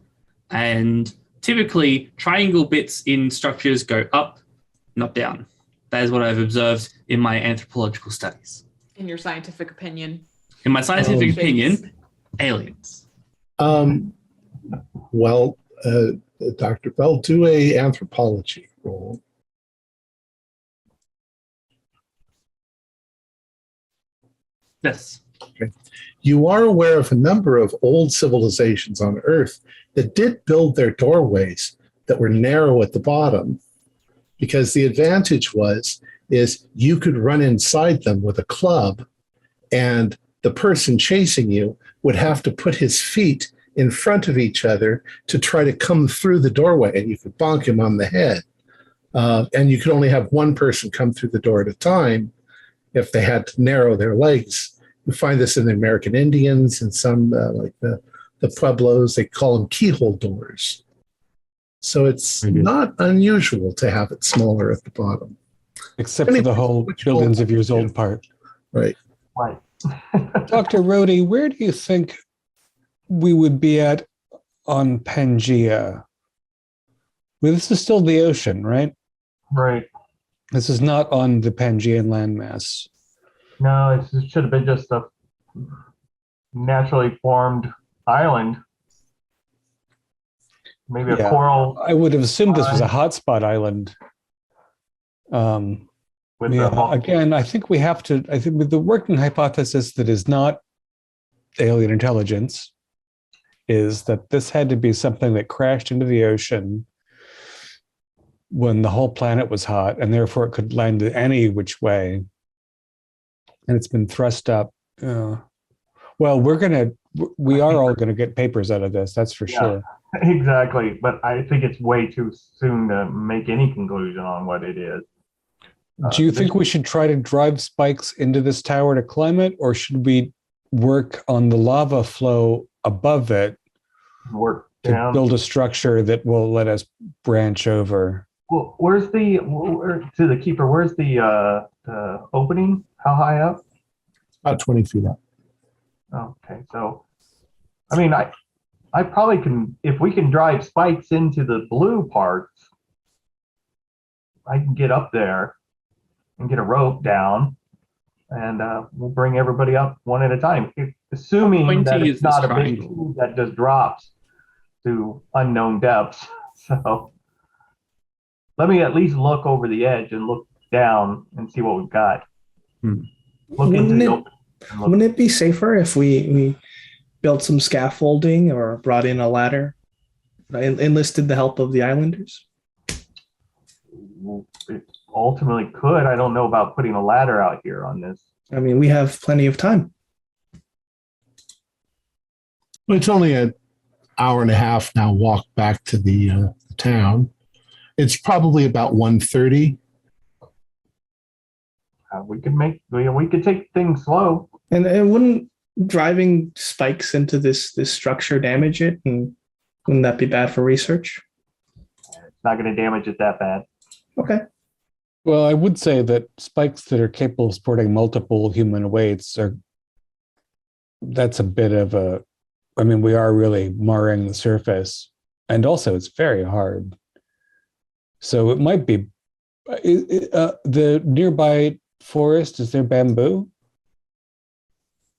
and typically triangle bits in structures go up, not down. That is what I've observed in my anthropological studies. In your scientific opinion? In my scientific opinion, aliens. Well, Dr. Bell, do a anthropology roll. Yes. Okay. You are aware of a number of old civilizations on Earth that did build their doorways that were narrow at the bottom, because the advantage is you could run inside them with a club, and the person chasing you would have to put his feet in front of each other to try to come through the doorway, and you could bonk him on the head. And you could only have one person come through the door at a time if they had to narrow their legs. You find this in the American Indians and some like the Pueblos, they call them keyhole doors. So it's not unusual to have it smaller at the bottom. Except for the whole billions of years old part. Right. Right. Dr. Raley, where do you think we would be at on Pangea? Well, this is still the ocean, right? Right. This is not on the Pangean landmass. No, it should have been just a naturally formed island. Maybe a coral. I would have assumed this was a hotspot island. Again, I think the working hypothesis that is not alien intelligence is that this had to be something that crashed into the ocean when the whole planet was hot, and therefore it could land any which way. And it's been thrust up. Well, we are all gonna get papers out of this, that's for sure. Exactly, but I think it's way too soon to make any conclusion on what it is. Do you think we should try to drive spikes into this tower to climb it, or should we work on the lava flow above it to build a structure that will let us branch over? Well, where's the opening? How high up? About 20 feet up. Okay, so I mean, I probably can, if we can drive spikes into the blue parts, I can get up there and get a rope down, and we'll bring everybody up one at a time, assuming that it's not a big tube that just drops to unknown depths. So let me at least look over the edge and look down and see what we've got. Wouldn't it be safer if we built some scaffolding or brought in a ladder, enlisted the help of the islanders? It ultimately could. I don't know about putting a ladder out here on this. I mean, we have plenty of time. Well, it's only an hour and a half now walk back to the town. It's probably about 1:30. We could take things slow. And wouldn't driving spikes into this structure damage it? And wouldn't that be bad for research? It's not going to damage it that bad. Okay. Well, I would say that spikes that are capable of supporting multiple human weights that's a bit of we are really marring the surface. And also it's very hard. So it might be The nearby forest, is there bamboo?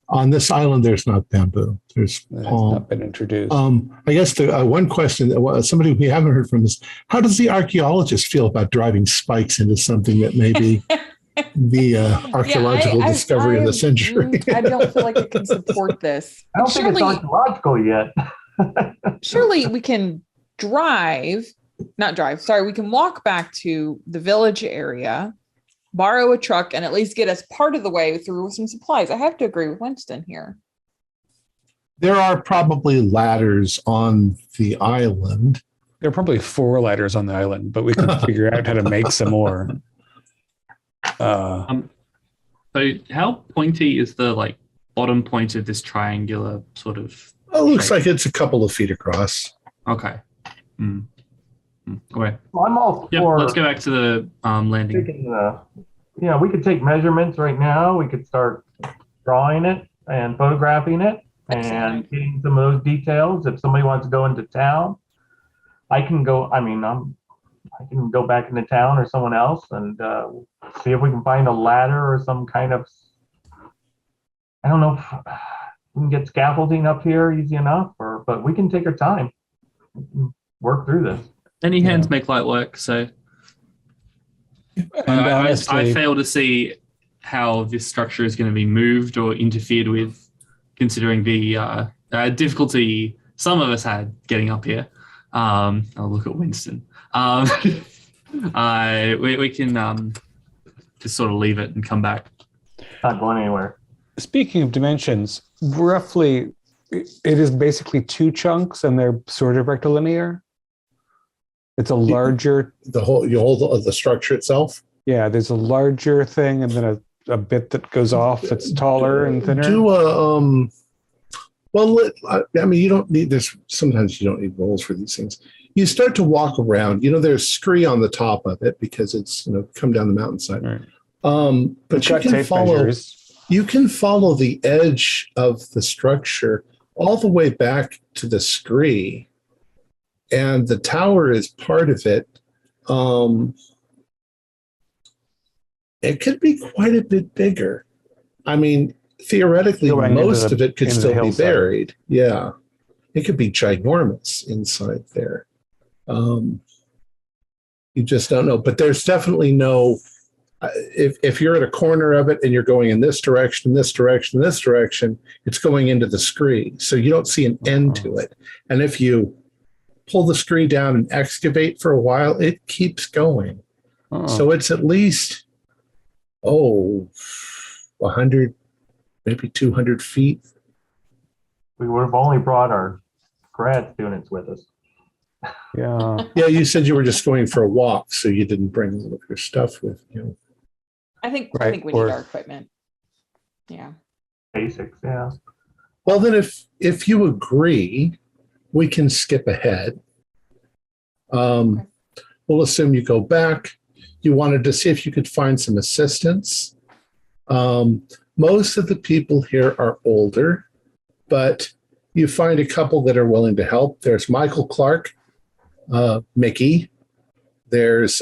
On this island, there's not bamboo. There's That has palm. not been introduced. I guess the one question that somebody we haven't heard from is, how does the archaeologist feel about driving spikes into something that may be the archaeological discovery of the century? I don't feel like it can support this. I don't think it's archaeological yet. Surely we can we can walk back to the village area, borrow a truck, and at least get us part of the way through with some supplies. I have to agree with Winston here. There are probably ladders on the island. There are probably 4 ladders on the island, but we can figure out how to make some more. So how pointy is the bottom point of this triangular sort of? It looks like it's a couple of feet across. Okay. Okay. Well, I'm all Yep, for let's go back to the landing. taking we could take measurements right now. We could start drawing it and photographing it and getting some of those details. If somebody wants to go into town, I can go. I can go back into town or someone else and see if we can find a ladder or some kind of. I don't know if we can get scaffolding up here easy enough, but we can take our time, work through this. Any hands make light work, so. And I fail to see how this structure is going to be moved or interfered with, considering the difficulty some of us had getting up here. I'll look at Winston. We can just sort of leave it and come back. Not going anywhere. Speaking of dimensions, roughly, it is basically 2 chunks, and they're sort of rectilinear. It's a larger. The whole of the structure itself. Yeah, there's a larger thing, and then a bit that goes off that's taller and thinner. Well, you don't need this. Sometimes you don't need rolls for these things. You start to walk around. There's scree on the top of it because it's come down the mountainside. Right. But you can follow. Measures. You can follow the edge of the structure all the way back to the scree, and the tower is part of it. It could be quite a bit bigger. Theoretically, most of it could still be buried. Yeah. It could be ginormous inside there. You just don't know. But there's definitely no, if you're at a corner of it and you're going in this direction, this direction, this direction, it's going into the scree. So you don't see an end to it. And if you pull the scree down and excavate for a while, it keeps going. So it's at least, 100, maybe 200 feet. We would have only brought our grad students with us. Yeah. Yeah, you said you were just going for a walk, so you didn't bring all of your stuff with you. I think we need our equipment. Yeah. Basics, yeah. Well, then if you agree, we can skip ahead. We'll assume you go back. You wanted to see if you could find some assistance. Most of the people here are older, but you find a couple that are willing to help. There's Michael Clark, Mickey. There's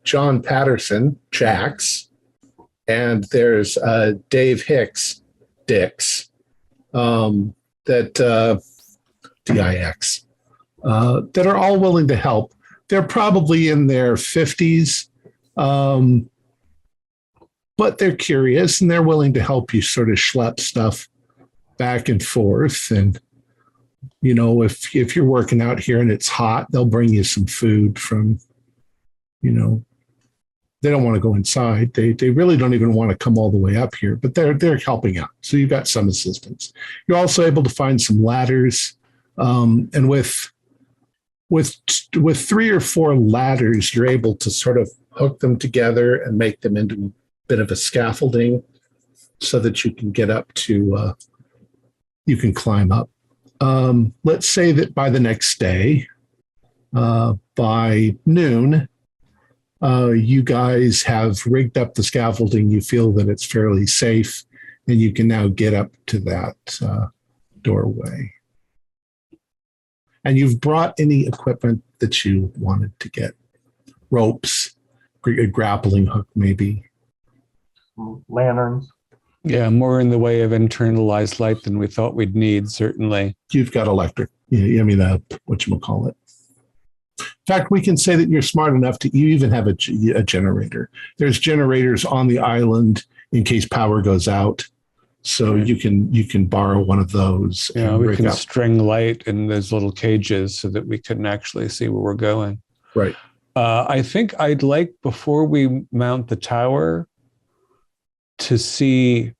John Patterson, Jax. And there's Dave Hicks, Dix, DIX, that are all willing to help. They're probably in their 50s, but they're curious and they're willing to help you sort of schlep stuff back and forth. And, if you're working out here and it's hot, they'll bring you some food from, they don't want to go inside. They really don't even want to come all the way up here, but they're helping out. So you've got some assistance. You're also able to find some ladders, and with 3 or 4 ladders, you're able to sort of hook them together and make them into a bit of a scaffolding so that you can get up to, you can climb up. Let's say that by the next day, by noon, you guys have rigged up the scaffolding. You feel that it's fairly safe, and you can now get up to that doorway. And you've brought any equipment that you wanted to get. Ropes, a grappling hook, maybe. Lanterns. Yeah, more in the way of internalized light than we thought we'd need, certainly. You've got electric. Whatchamacallit. In fact, we can say that you're smart enough to you even have a generator. There's generators on the island in case power goes out. So you can borrow one of those. Yeah, we can string light in those little cages so that we can actually see where we're going. Right. I think I'd like, before we mount the tower, to see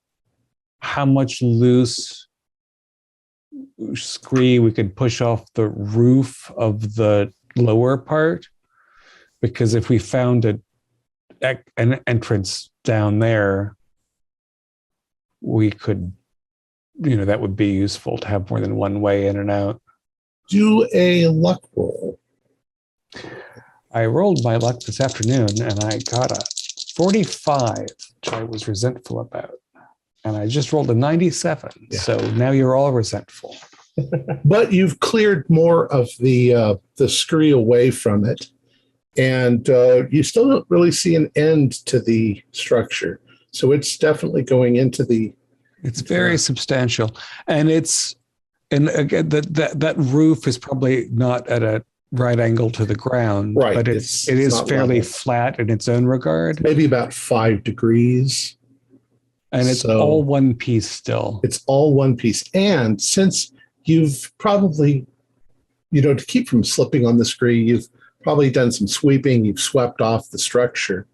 how much loose scree we could push off the roof of the lower part. Because if we found an entrance down there, we could, that would be useful to have more than one way in and out. Do a luck roll. I rolled my luck this afternoon and I got a 45, which I was resentful about. And I just rolled a 97. Yeah. So now you're all resentful. But you've cleared more of the scree away from it. And you still don't really see an end to the structure. So it's definitely going into the. It's very substantial, and again that roof is probably not at a right angle to the ground, right? But it is fairly level. Flat in its own regard. Maybe about 5 degrees, and it's all one piece still. It's all one piece, and since you've probably, to keep from slipping on the scree, you've probably done some sweeping. You've swept off the structure.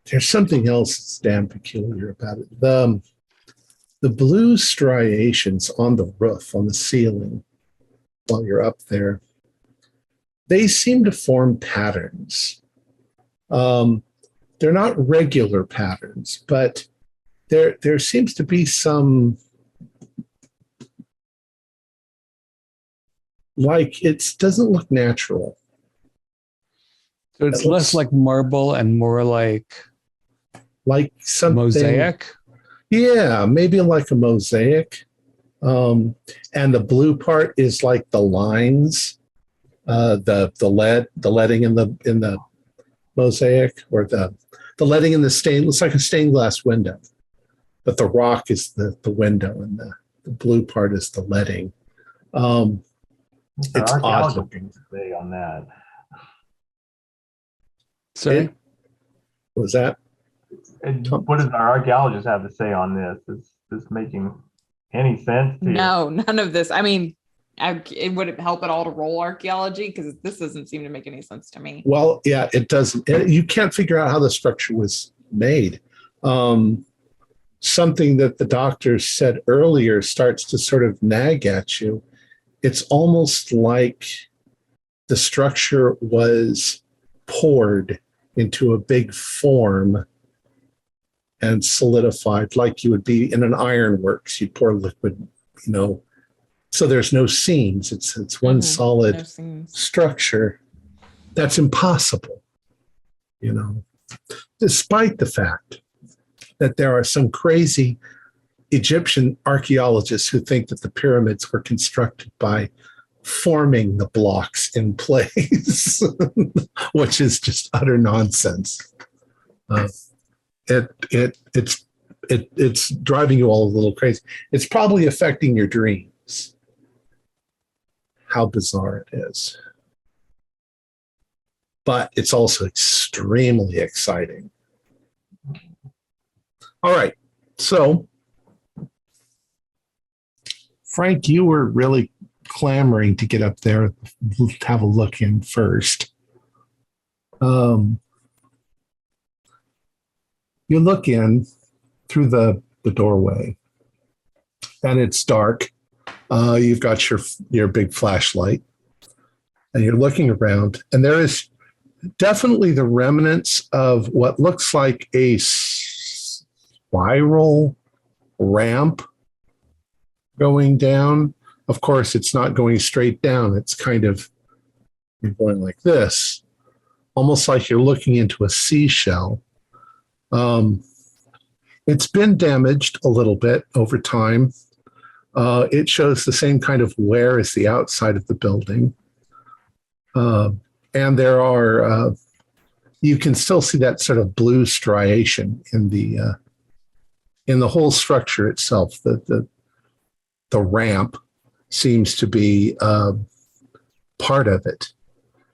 There's something else that's damn peculiar about it. The blue striations on the roof, on the ceiling, while you're up there, they seem to form patterns. They're not regular patterns, but there seems to be some, like, it doesn't look natural. So it's less like marble and more like something mosaic. Yeah, maybe like a mosaic. And the blue part is like the lines, the leading in the mosaic, or the leading in the stain. Looks like a stained glass window, but the rock is the window, and the blue part is the leading. It's odd looking. Say on that. Sorry, what was that? What does our archaeologist have to say on this? Is this making any sense to you? No, none of this. I mean, it wouldn't help at all to roll archaeology, because this doesn't seem to make any sense to me. Well, yeah, it doesn't. You can't figure out how the structure was made. Something that the doctor said earlier starts to sort of nag at you. It's almost like the structure was poured into a big form and solidified, like you would be in an ironworks. You pour liquid, so there's no seams. It's one solid structure. That's impossible, despite the fact that there are some crazy Egyptian archaeologists who think that the pyramids were constructed by forming the blocks in place, which is just utter nonsense. It's driving you all a little crazy. It's probably affecting your dreams. How bizarre it is. But it's also extremely exciting. All right. So, Frank, you were really clamoring to get up there, have a look in first. You look in through the doorway, and it's dark. You've got your big flashlight, and you're looking around, and there is definitely the remnants of what looks like a spiral ramp going down. Of course, it's not going straight down. It's kind of going like this, almost like you're looking into a seashell. It's been damaged a little bit over time. It shows the same kind of wear as the outside of the building. And there are you can still see that sort of blue striation in the whole structure itself. The ramp seems to be part of it.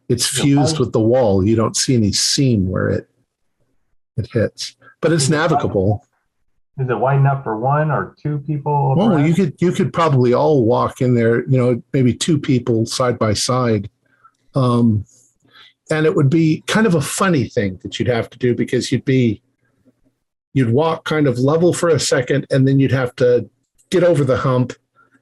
It's fused with the wall. You don't see any seam where it hits, but it's navigable. Is it wide enough for one or two people? Well, you could probably all walk in there, maybe two people side by side. And it would be kind of a funny thing that you'd have to do, because you'd walk kind of level for a second, and then you'd have to get over the hump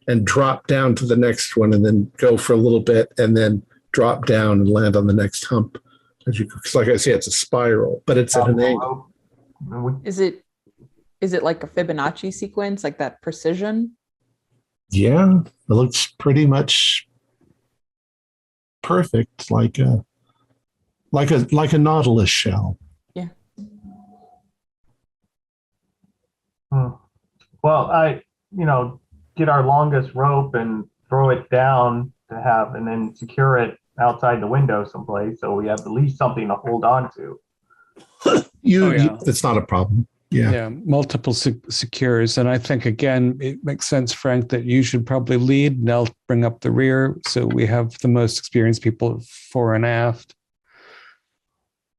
and drop down to the next one, and then go for a little bit, and then drop down and land on the next hump. Because like I say, it's a spiral, but it's at an angle. Is it like a Fibonacci sequence, like that precision? Yeah, it looks pretty much perfect, like a nautilus shell. Yeah. Well, get our longest rope and throw it down and then secure it outside the window someplace, so we have at least something to hold on to. It's not a problem. Yeah, multiple secures. And I think, again, it makes sense, Frank, that you should probably lead, and I'll bring up the rear, so we have the most experienced people fore and aft.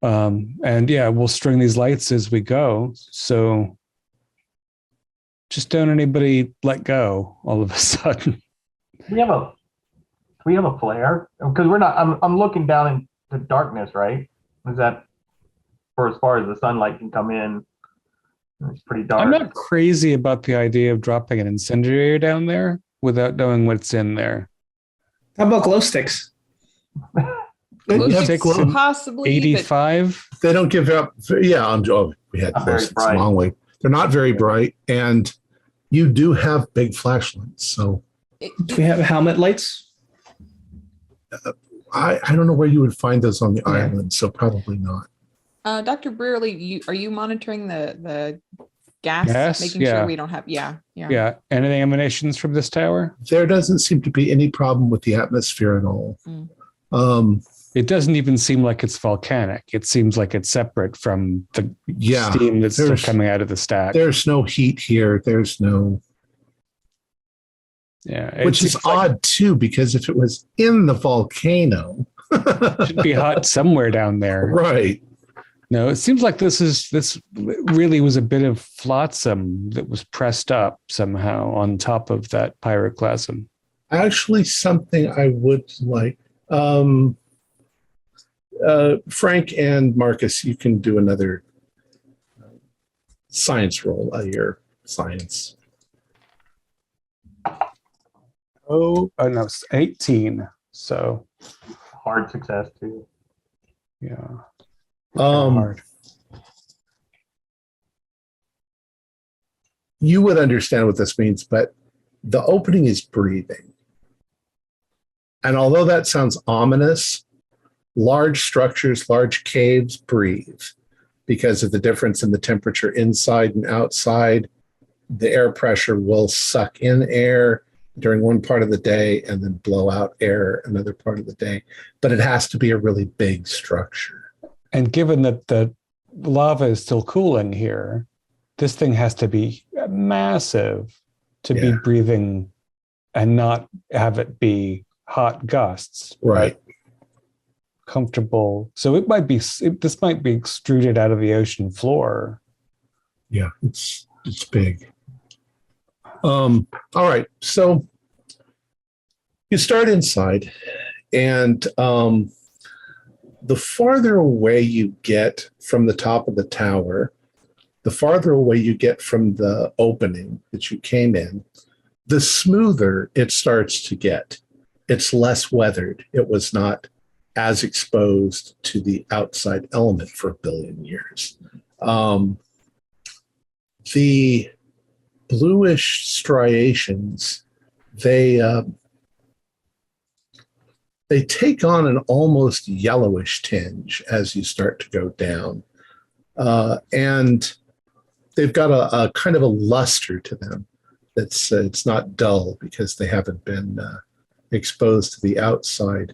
And yeah, we'll string these lights as we go. So just don't anybody let go all of a sudden. We have a flare, because we're not. I'm looking down into darkness, right? Is that for as far as the sunlight can come in? It's pretty dark. I'm not crazy about the idea of dropping an incendiary down there without knowing what's in there. How about glow sticks? Glow sticks possibly 85. They don't give up. Yeah, we had glow sticks a long way. They're not very bright, and you do have big flashlights. So, do we have helmet lights? I don't know where you would find those on the island, so probably not. Dr. Brearley, are you monitoring the gas? Making sure we don't have. Yeah. Any emanations from this tower? There doesn't seem to be any problem with the atmosphere at all. It doesn't even seem like it's volcanic. It seems like it's separate from the steam that's still coming out of the stack. There's no heat here. There's no. Yeah, which is odd too, because if it was in the volcano, it should be hot somewhere down there, right? No, it seems like this really was a bit of flotsam that was pressed up somehow on top of that pyroclasm. Actually, something I would like. Frank and Marcus, you can do another science roll. Your science. Oh no, it's 18. So hard success too. Yeah. Hard. You would understand what this means, but the opening is breathing. And although that sounds ominous, large structures, large caves breathe because of the difference in the temperature inside and outside. The air pressure will suck in air during one part of the day and then blow out air another part of the day. But it has to be a really big structure. And given that the lava is still cooling here, this thing has to be massive to be breathing and not have it be hot gusts. Right. Comfortable. So this might be extruded out of the ocean floor. Yeah, it's big. All right. So you start inside, and the farther away you get from the top of the tower, the farther away you get from the opening that you came in, the smoother it starts to get. It's less weathered. It was not as exposed to the outside element for 1 billion years. The bluish striations, they take on an almost yellowish tinge as you start to go down. And they've got a kind of a luster to them. It's not dull because they haven't been exposed to the outside.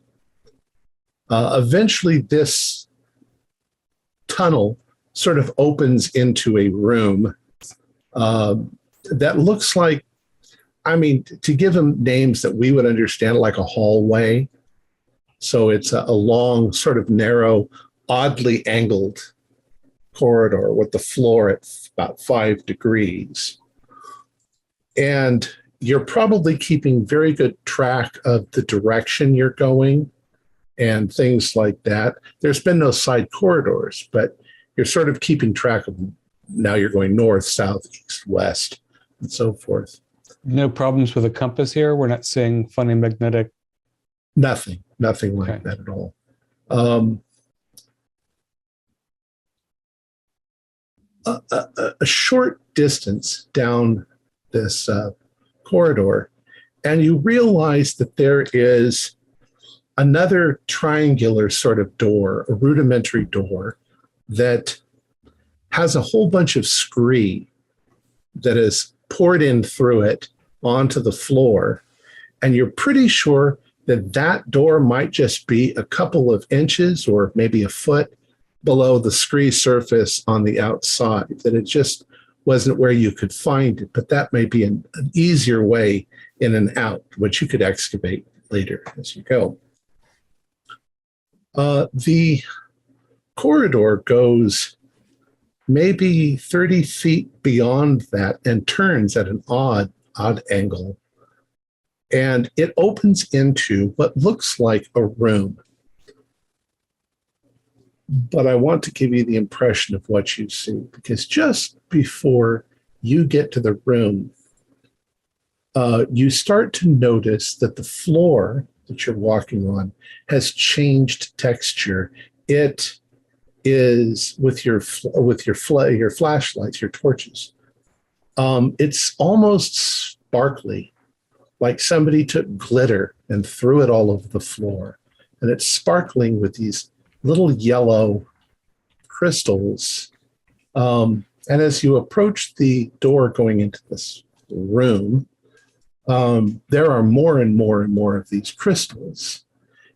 Eventually, this tunnel sort of opens into a room that looks like, I mean, to give them names that we would understand, like a hallway. So it's a long, sort of narrow, oddly angled corridor with the floor at about 5 degrees. And you're probably keeping very good track of the direction you're going and things like that. There's been no side corridors, but you're sort of keeping track of now you're going north, south, east, west, and so forth. No problems with a compass here? We're not seeing funny magnetic? Nothing like Okay. that at all. A short distance down this corridor, and you realize that there is another triangular sort of door, a rudimentary door that has a whole bunch of scree that is poured in through it onto the floor. And you're pretty sure that that door might just be a couple of inches or maybe a foot below the scree surface on the outside, that it just wasn't where you could find it. But that may be an easier way in and out, which you could excavate later as you go. The corridor goes maybe 30 feet beyond that and turns at an odd angle. And it opens into what looks like a room. But I want to give you the impression of what you see, because just before you get to the room, you start to notice that the floor that you're walking on has changed texture. It is with your flashlights, your torches. It's almost sparkly, like somebody took glitter and threw it all over the floor, and it's sparkling with these little yellow crystals. And as you approach the door going into this room, there are more and more and more of these crystals.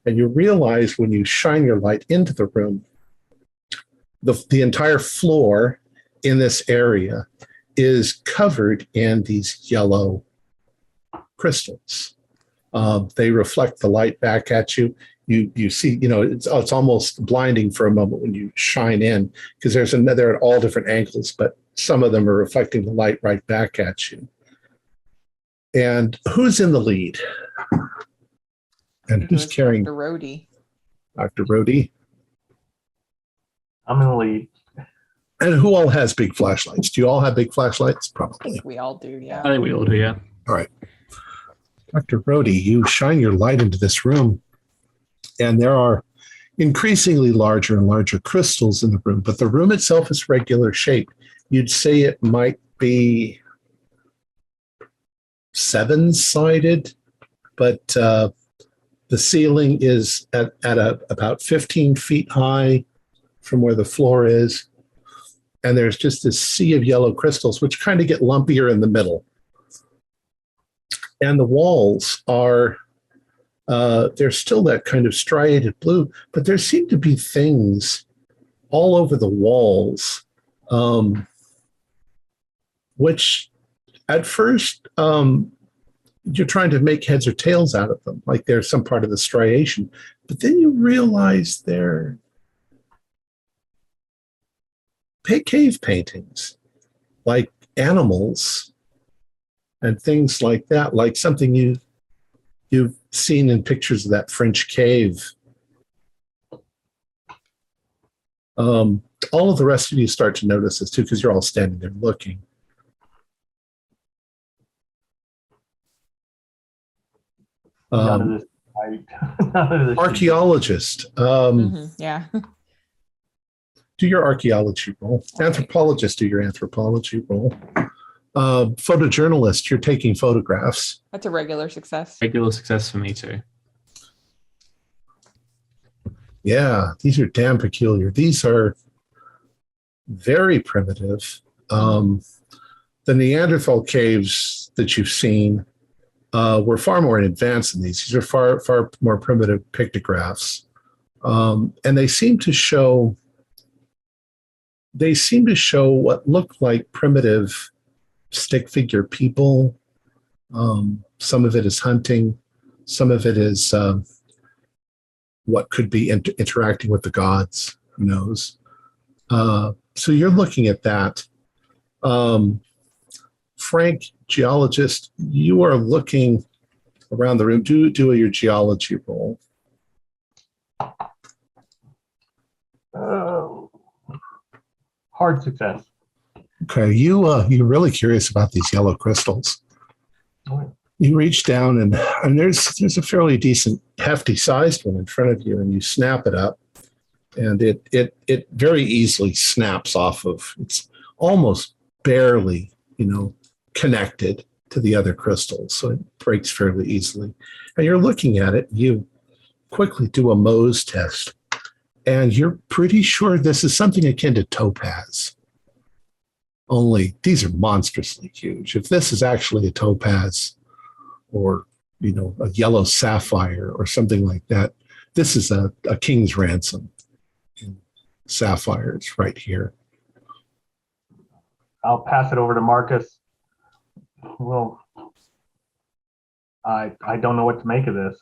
And you realize when you shine your light into the room, the entire floor in this area is covered in these yellow crystals. They reflect the light back at you. You see, it's almost blinding for a moment when you shine in, because they're at all different angles, but some of them are reflecting the light right back at you. And who's in the lead? And who's carrying? Dr. Rhodey. Dr. Rhodey. I'm in the lead. And who all has big flashlights? Do you all have big flashlights? Probably. We all do, yeah. I think we all do, yeah. All right. Dr. Rhodey, you shine your light into this room, and there are increasingly larger and larger crystals in the room, but the room itself is regular shape. You'd say it might be 7-sided, but the ceiling is at about 15 feet high from where the floor is. And there's just this sea of yellow crystals, which kind of get lumpier in the middle. And the walls are, they're still that kind of striated blue, but there seem to be things all over the walls, which at first you're trying to make heads or tails out of them, like they're some part of the striation. But then you realize they're cave paintings, like animals and things like that, like something you've seen in pictures of that French cave. All of the rest of you start to notice this too, because you're all standing there looking. None of this, none of this Archaeologist, Yeah. do your archaeology roll. Anthropologist, do your anthropology roll. Photojournalist, you're taking photographs. That's a regular success. Regular success for me too. Yeah, these are damn peculiar. These are very primitive. The Neanderthal caves that you've seen were far more in advance than these. These are far more primitive pictographs. And they seem to show they seem to show what look like primitive stick figure people. Some of it is hunting. Some of it is what could be interacting with the gods. Who knows? So you're looking at that. Frank, geologist, you are looking around the room. Do your geology roll. Hard success. Okay, you're really curious about these yellow crystals. You reach down and there's a fairly decent, hefty sized one in front of you, and you snap it up, and it very easily snaps off of. It's almost barely, connected to the other crystals, so it breaks fairly easily. And you're looking at it. You quickly do a Mohs test, and you're pretty sure this is something akin to topaz. Only these are monstrously huge. If this is actually a topaz, or a yellow sapphire or something like that, this is a king's ransom in sapphires right here. I'll pass it over to Marcus. Well, I don't know what to make of this.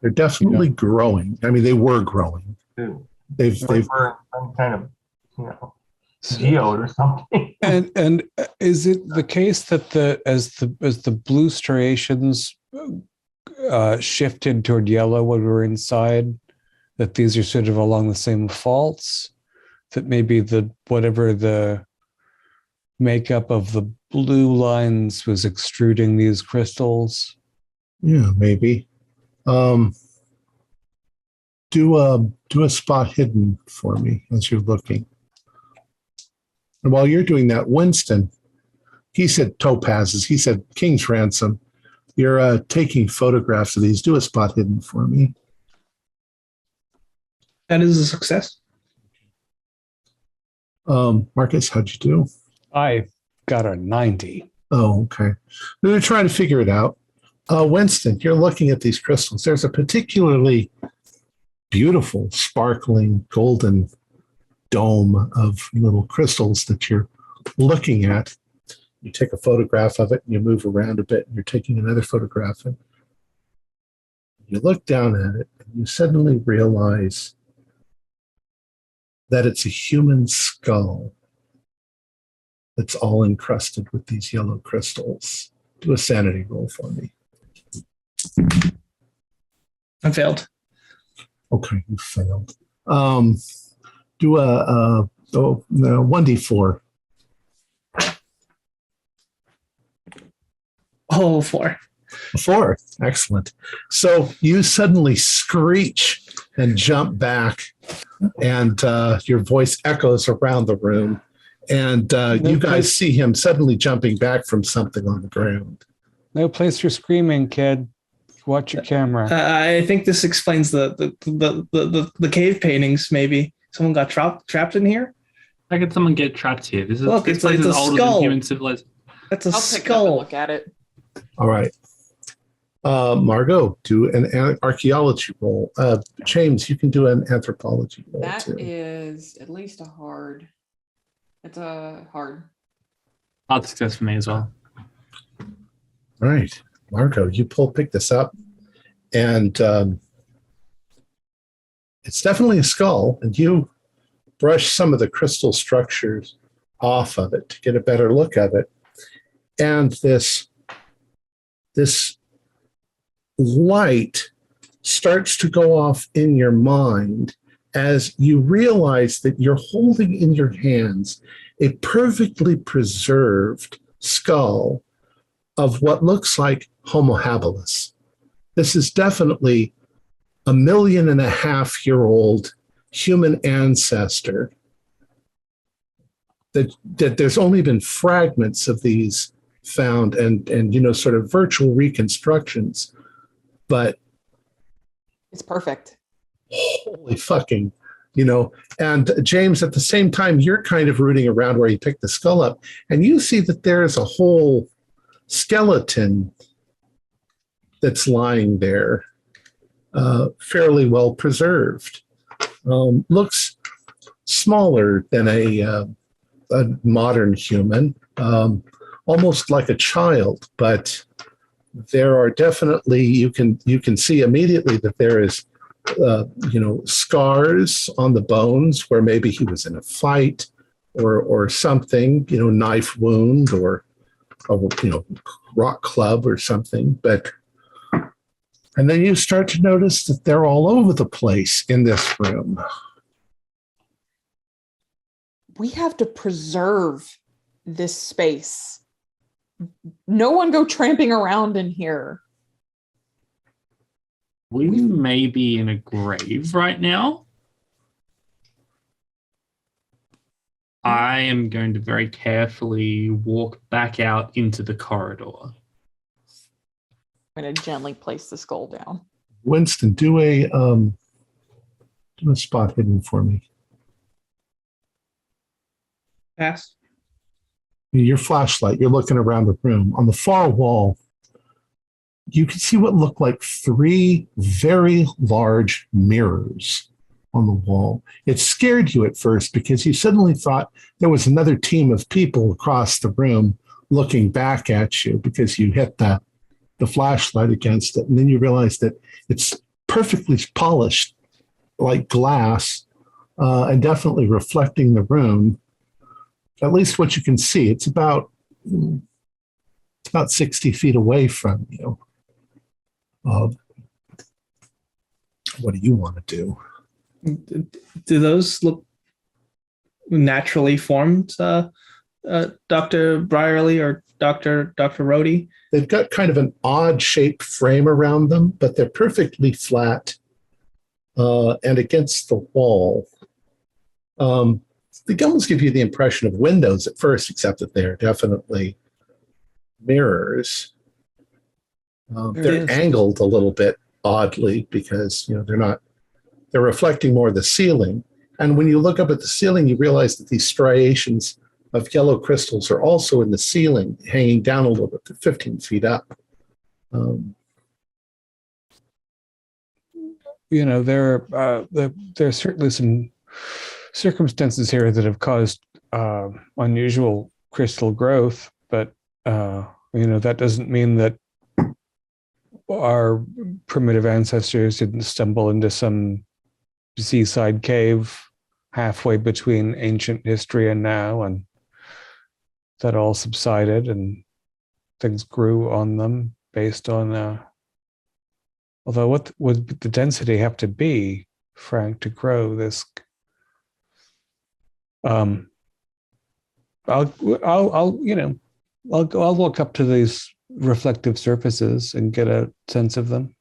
They're definitely growing. I mean, they were growing. They've some kind of geode or something. And is it the case that as the blue striations shifted toward yellow when we were inside, that these are sort of along the same faults? That maybe whatever the makeup of the blue lines was extruding these crystals? Yeah, maybe. Do a spot hidden for me as you're looking. And while you're doing that, Winston, he said topazes. He said king's ransom. You're taking photographs of these. Do a spot hidden for me. That is a success. Marcus, how'd you do? I got a 90. Oh, okay. They're trying to figure it out. Winston, you're looking at these crystals. There's a particularly beautiful, sparkling, golden dome of little crystals that you're looking at. You take a photograph of it and you move around a bit and you're taking another photograph and you look down at it and you suddenly realize that it's a human skull that's all encrusted with these yellow crystals. Do a sanity roll for me. I failed. Okay, you failed. Do a 1d4. Oh, 4. A 4. Excellent. So you suddenly screech and jump back, and your voice echoes around the room. And you guys see him suddenly jumping back from something on the ground. No place for screaming, kid. Watch your camera. I think this explains the cave paintings. Maybe someone got trapped in here. How could someone get trapped here? This It's place is a older skull. than human civilization. That's a I'll pick it up and skull. look at it. All right. Margot, do an archaeology roll. James, you can do an anthropology roll That too. is at least a hard. It's a hard. Hard success for me as well. All right. Margot, you pick this up, and it's definitely a skull, and you brush some of the crystal structures off of it to get a better look of it. And this light starts to go off in your mind as you realize that you're holding in your hands a perfectly preserved skull of what looks like Homo habilis. This is definitely 1.5 million human ancestor that there's only been fragments of these found and sort of virtual reconstructions, but It's perfect. holy fucking, and James, at the same time, you're kind of rooting around where you picked the skull up, and you see that there's a whole skeleton that's lying there, fairly well preserved. Looks smaller than a modern human, almost like a child. But there are definitely, you can see immediately that there is, scars on the bones where maybe he was in a fight or something, knife wound or rock club or something. But and then you start to notice that they're all over the place in this room. We have to preserve this space. No one go tramping around in here. We may be in a grave right now. I am going to very carefully walk back out into the corridor. I'm going to gently place the skull down. Winston, do a spot hidden for me. Pass. Your flashlight, you're looking around the room. On the far wall, you can see what looked like 3 very large mirrors on the wall. It scared you at first because you suddenly thought there was another team of people across the room looking back at you because you hit the flashlight against it. And then you realize that it's perfectly polished like glass and definitely reflecting the room. At least what you can see. It's about 60 feet away from you. What do you want to do? Do those look naturally formed, Dr. Brierly or Dr. Rhodey? They've got kind of an odd shaped frame around them, but they're perfectly flat and against the wall. They almost give you the impression of windows at first, except that they're definitely mirrors. They're angled a little bit oddly because they're reflecting more of the ceiling. And when you look up at the ceiling, you realize that these striations of yellow crystals are also in the ceiling, hanging down a little bit, 15 feet up. There are certainly some circumstances here that have caused unusual crystal growth, but that doesn't mean that our primitive ancestors didn't stumble into some seaside cave halfway between ancient history and now, and that all subsided and things grew on them based on although what would the density have to be, Frank, to grow this? I'll look up to these reflective surfaces and get a sense of them.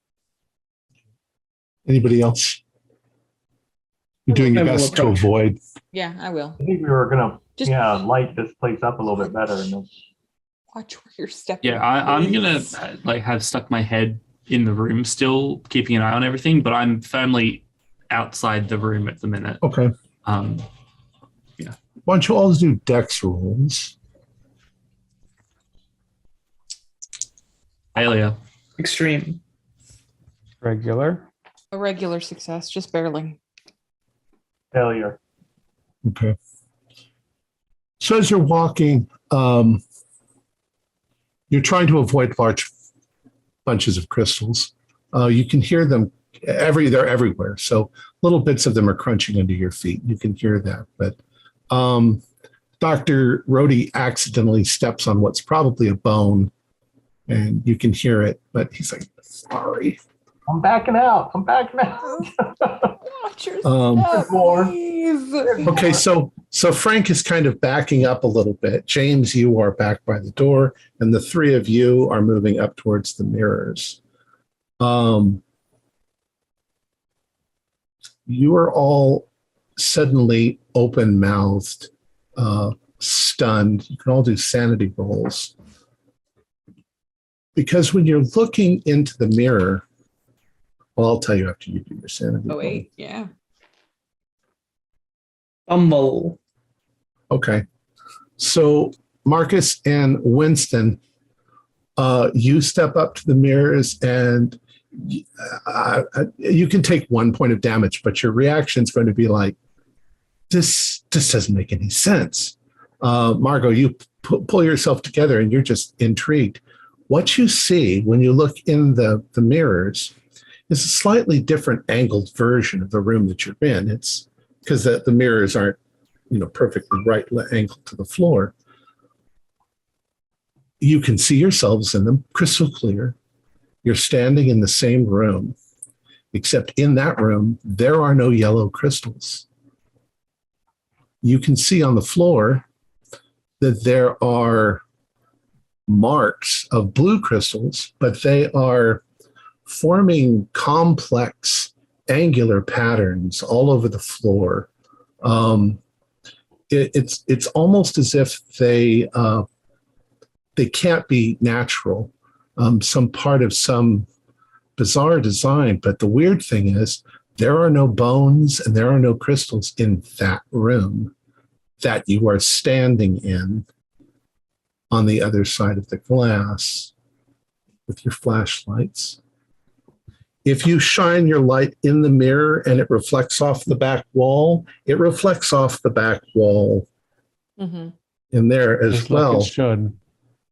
Anybody else? You're doing your best to avoid. Yeah, I will. I think we were gonna light this place up a little bit better. And watch where you're stepping. Yeah, I'm gonna have stuck my head in the room still, keeping an eye on everything, but I'm firmly outside the room at the minute. Okay. Yeah. Why don't you all do dex rolls? Failure. Extreme. Regular. A regular success, just barely. failure. Okay. So as you're walking, you're trying to avoid large bunches of crystals. You can hear them they're everywhere. So little bits of them are crunching under your feet. You can hear that. But Dr. Rhodey accidentally steps on what's probably a bone, and you can hear it, but he's like, sorry. I'm backing out. Watch your step, please. Okay, so Frank is kind of backing up a little bit. James, you are back by the door, and the three of you are moving up towards the mirrors. You are all suddenly open-mouthed, stunned. You can all do sanity rolls. Because when you're looking into the mirror, well, I'll tell you after you do your sanity roll. 8, yeah. Fumble. Okay. So Marcus and Winston, you step up to the mirrors and you can take 1 point of damage, but your reaction is going to be like, this doesn't make any sense. Margot, you pull yourself together and you're just intrigued. What you see when you look in the mirrors is a slightly different angled version of the room that you're in. It's because the mirrors aren't, perfectly right angled to the floor. You can see yourselves in them crystal clear. You're standing in the same room, except in that room, there are no yellow crystals. You can see on the floor that there are marks of blue crystals, but they are forming complex angular patterns all over the floor. It's almost as if they can't be natural, some part of some bizarre design. But the weird thing is there are no bones and there are no crystals in that room that you are standing in on the other side of the glass with your flashlights. If you shine your light in the mirror and it reflects off the back wall, it reflects off the back wall in there as Just well. like it should.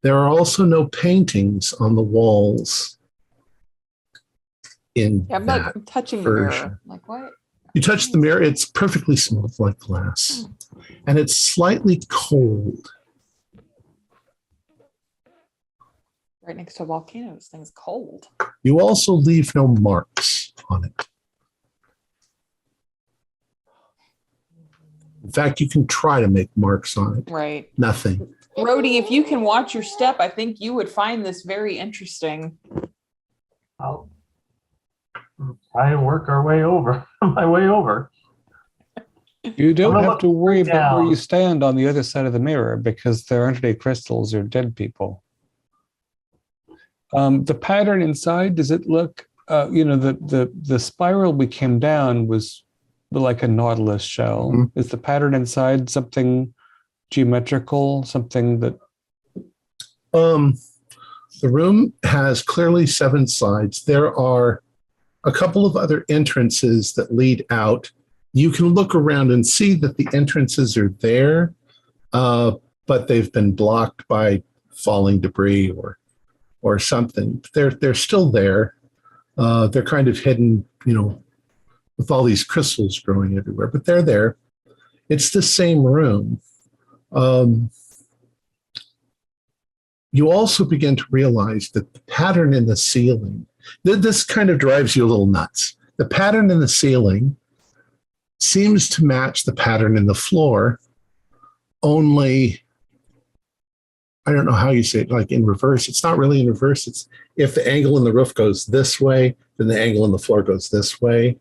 There are also no paintings on the walls in I'm that not touching version. the mirror. Like what? You touch the mirror, it's perfectly smooth like glass. And it's slightly cold. Right next to a volcano. This thing's cold. You also leave no marks on it. In fact, you can try to make marks on it. Right. Nothing. Rhodey, if you can watch your step, I think you would find this very interesting. I'll try to work our way over. My way over. You don't I'm gonna have to worry look about where down. you stand on the other side of the mirror because there aren't any crystals or dead people. The pattern inside, does it look, the spiral we came down was like a nautilus shell. Mm-hmm. Is the pattern inside something geometrical, something that... The room has clearly 7 sides. There are a couple of other entrances that lead out. You can look around and see that the entrances are there, but they've been blocked by falling debris or something. They're still there. They're kind of hidden, with all these crystals growing everywhere, but they're there. It's the same room. You also begin to realize that the pattern in the ceiling, this kind of drives you a little nuts. The pattern in the ceiling seems to match the pattern in the floor, only, I don't know how you say it, like in reverse. It's not really in reverse. It's if the angle in the roof goes this way, then the angle in the floor goes this way,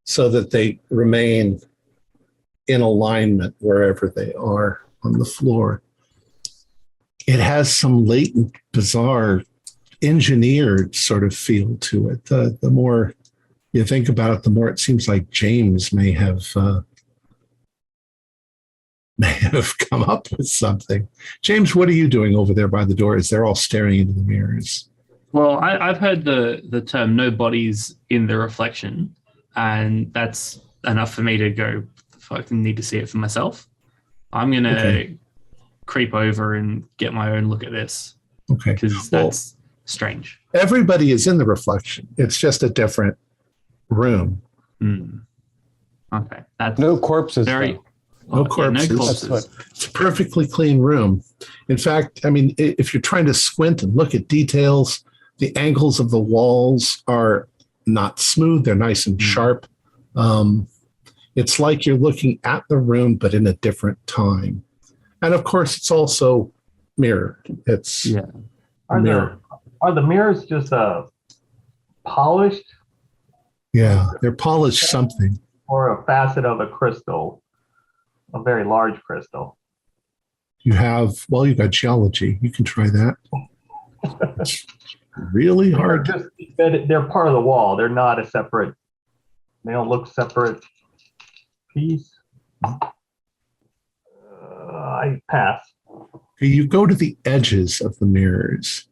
so that they remain in alignment wherever they are on the floor. It has some latent, bizarre, engineered sort of feel to it. The more you think about it, the more it seems like James may have come up with something. James, what are you doing over there by the door as they're all staring into the mirrors? Well, I've heard the term "no bodies in the reflection," and that's enough for me to go, fuck, I need to see it for myself. I'm going to creep over and get my own look at this. Okay. Because that's strange. Everybody is in the reflection. It's just a different room. Okay. That's No corpses. very... though. No corpses. no corpses. That's It's a perfectly clean room. In fact, I mean, if you're trying to squint and look at details, the angles of the walls are not smooth. They're nice and sharp. It's like you're looking at the room, but in a different time. And of course, it's also mirrored. It's Are the mirrors just polished yeah, they're polished something. or a facet of a crystal, a very large crystal? You've got geology. You can try that. It's really hard. They're part of the wall. They're not a separate. They don't look separate piece. I pass. You go to the edges of the mirrors,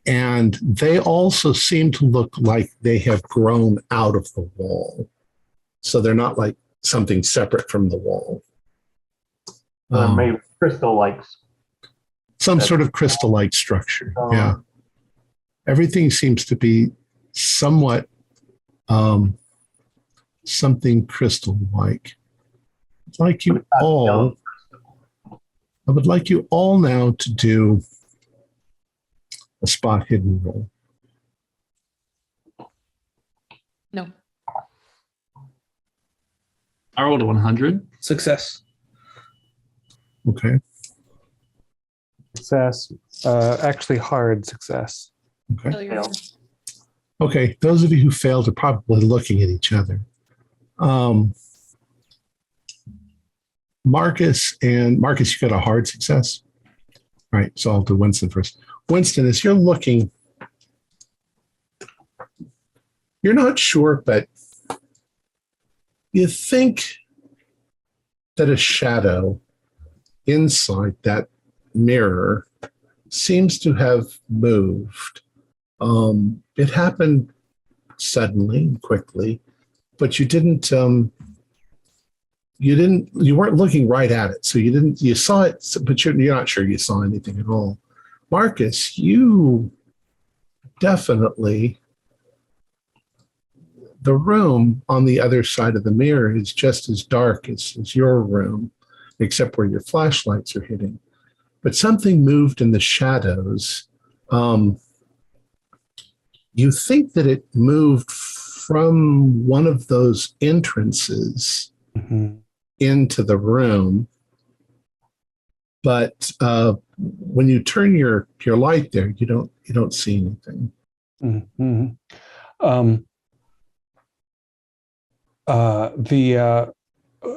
and they also seem to look like they have grown out of the wall. So they're not like something separate from the wall. Maybe crystal-like. Some sort of crystal-like structure. Yeah. Everything seems to be somewhat something crystal-like. I would like you all now to do a spot hidden roll. No. I rolled a 100. Success. Okay. Success. Actually, hard success. Okay. Failure. Okay. Those of you who failed are probably looking at each other. Marcus, you got a hard success. All right. So I'll do Winston first. Winston, as you're looking, you're not sure, but you think that a shadow inside that mirror seems to have moved. It happened suddenly and quickly, but you weren't looking right at it. So you saw it, but you're not sure you saw anything at all. Marcus, you definitely, the room on the other side of the mirror is just as dark as your room, except where your flashlights are hitting. But something moved in the shadows. You think that it moved from one of those entrances into the room. But when you turn your light there, you don't see anything.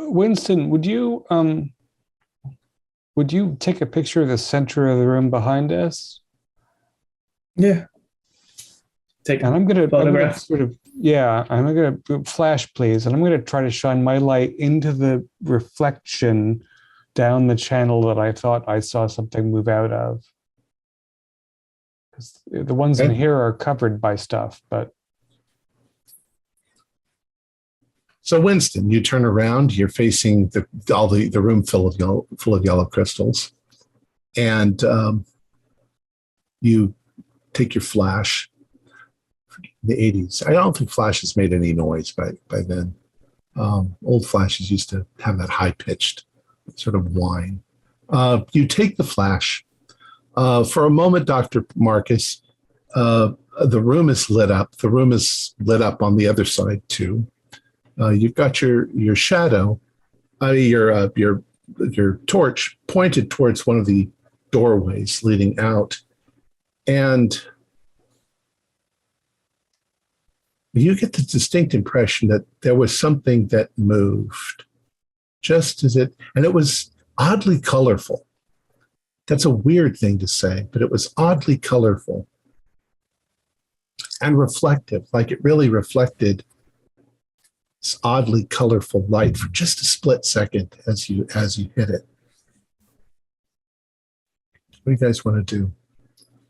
Winston, would you take a picture of the center of the room behind us? Yeah. Take And I'm gonna photograph. I'm gonna flash, please, and I'm gonna try to shine my light into the reflection down the channel that I thought I saw something move out of. Because the ones in here are covered by stuff, but. So Winston, you turn around, you're facing the room full of yellow crystals, and you take your flash. In the 80s, I don't think flashes made any noise by then. Old flashes used to have that high-pitched sort of whine. You take the flash. For a moment, Dr. Marcus, the room is lit up. The room is lit up on the other side too. You've got your shadow, your torch pointed towards one of the doorways leading out, and you get the distinct impression that there was something that moved, and it was oddly colorful. That's a weird thing to say, but it was oddly colorful and reflective, like it really reflected this oddly colorful light for just a split second as you hit it. What do you guys want to do?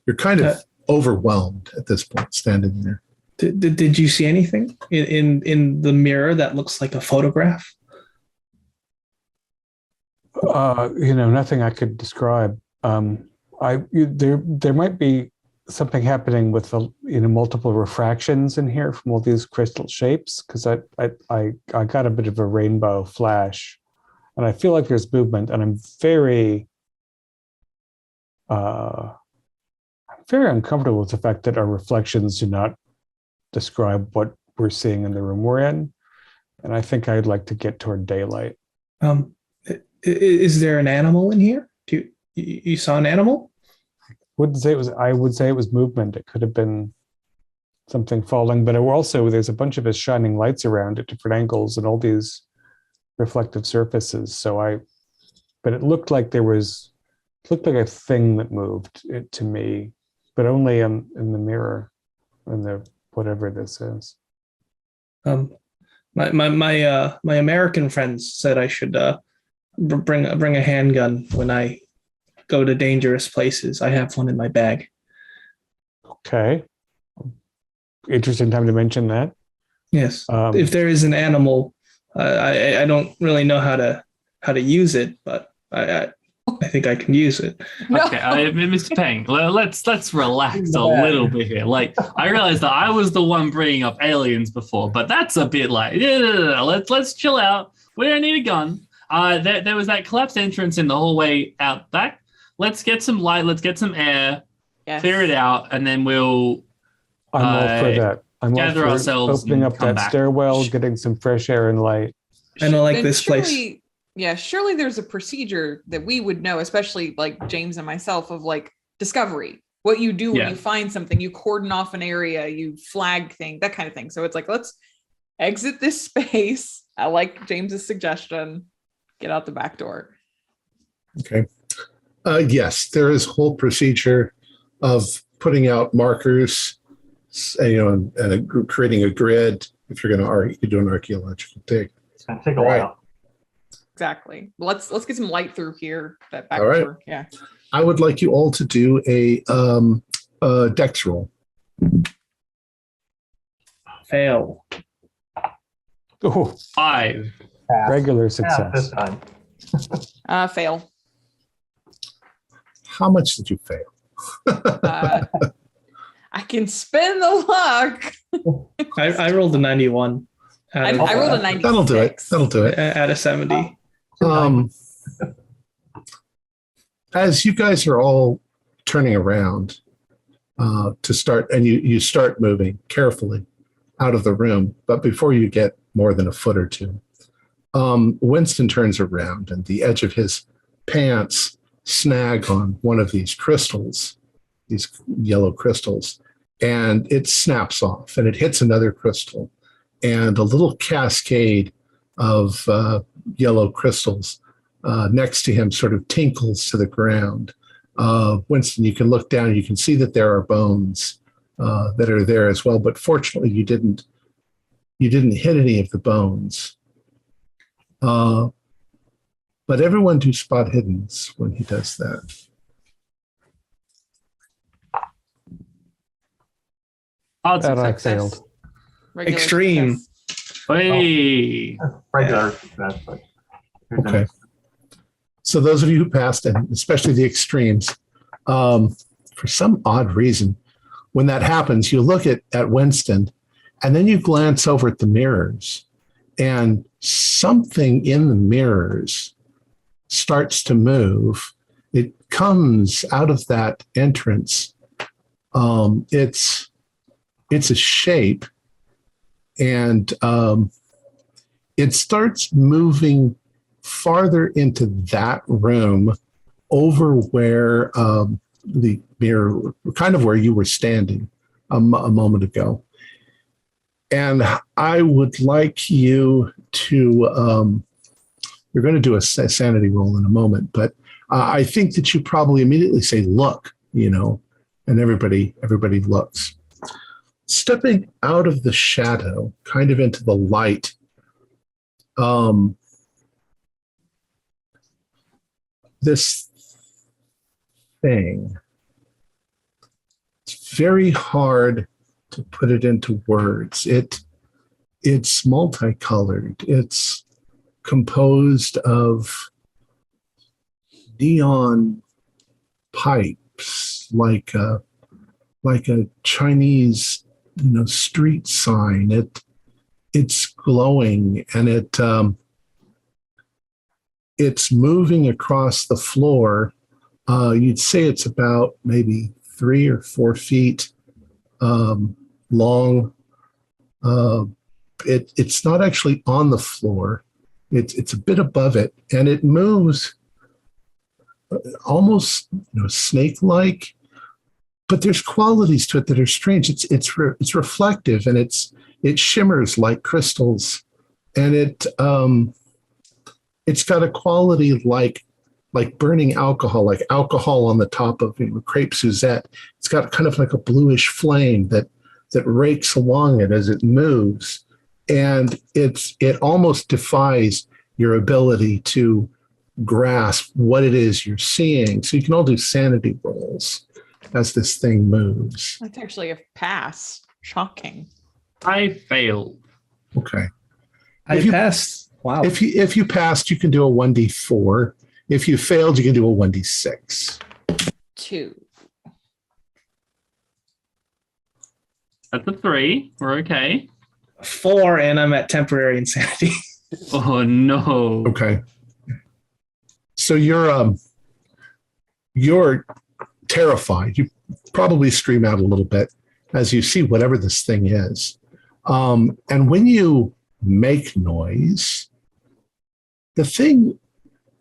You're kind of overwhelmed at this point, standing there. Did you see anything in the mirror that looks like a photograph? Nothing I could describe. There might be something happening with multiple refractions in here from all these crystal shapes, because I got a bit of a rainbow flash, and I feel like there's movement, and I'm very uncomfortable with the fact that our reflections do not describe what we're seeing in the room we're in, and I think I'd like to get toward daylight. Is there an animal in here? You saw an animal? I would say it was movement. It could have been something falling, but there's a bunch of us shining lights around at different angles and all these reflective surfaces. But it looked like a thing that moved it to me, but only in the mirror, in the whatever this is. My American friends said I should bring a handgun when I go to dangerous places. I have one in my bag. Okay. Interesting time to mention that. Yes. If there is an animal I don't really know how to use it, but I think I can use it. No. Okay, Mr. Peng, let's relax a little bit here. Like, I realized that I was the one bringing up aliens before, but that's a bit like, let's chill out. We don't need a gun. There was that collapsed entrance in the hallway out back. Let's get some light. Let's get some air. Yes. Clear it out, and then we'll. I'm all for that. I'm all gather for ourselves opening and up come that back. stairwell, getting some fresh air and light. I don't like And this place. surely there's a procedure that we would know, especially like James and myself, of like discovery. What you do when Yeah. you find something, you cordon off an area, you flag thing, that kind of thing. So it's like, let's exit this space. I like James's suggestion. Get out the back door. Okay. Yes, there is a whole procedure of putting out markers, and creating a grid. If you're going to do an archaeological dig. It's gonna take a Right. while. Exactly. Let's get some light through here. That back All right. door. Yeah. I would like you all to do a dex roll. Fail. Oh, 5. Pass. regular Pass this success. time. Fail. How much did you fail? I can spin the luck. I rolled a 91 I out of, rolled a 96. That'll do it. That'll do it. out of 70. As you guys are all turning around to start, and you start moving carefully out of the room, but before you get more than a foot or two, Winston turns around and the edge of his pants snag on one of these crystals, these yellow crystals, and it snaps off and it hits another crystal, and a little cascade of yellow crystals next to him sort of tinkles to the ground. Winston, you can look down, you can see that there are bones that are there as well, but fortunately you didn't hit any of the bones. But everyone do spot hiddens when he does that. Odds That I Success. failed. Regular Extreme. success. Hey. Regular success, but here's an Okay. So those of you who passed, and especially the extremes, for some odd reason, when that happens, you look at Winston, and then you glance over at the mirrors, and something in the mirrors starts to move. It comes out of that entrance. It's a shape, and it starts moving farther into that room, over where the mirror, kind of where you were standing a moment ago. And I would like you to, you're going to do a sanity roll in a moment, but I think that you probably immediately say, look, and everybody looks. Stepping out of the shadow, kind of into the light, this thing, it's very hard to put it into words. It's multicolored. It's composed of neon pipes, like a Chinese, street sign. It's glowing, and it's moving across the floor. You'd say it's about maybe 3 or 4 feet long. It's not actually on the floor. It's a bit above it, and it moves almost snake-like. But there's qualities to it that are strange. It's reflective, and it shimmers like crystals, and it's got a quality like burning alcohol, like alcohol on the top of crepe Suzette. It's got kind of like a bluish flame that rakes along it as it moves, and it almost defies your ability to grasp what it is you're seeing. So you can all do sanity rolls as this thing moves. That's actually a pass. Shocking. I failed. Okay. I If you- passed. Wow. If you passed, you can do a 1d4. If you failed, you can do a 1d6. 2. That's a 3. We're okay. 4, and I'm at temporary insanity. Oh no. Okay. So you're terrified. You probably scream out a little bit as you see whatever this thing is. And when you make noise, the thing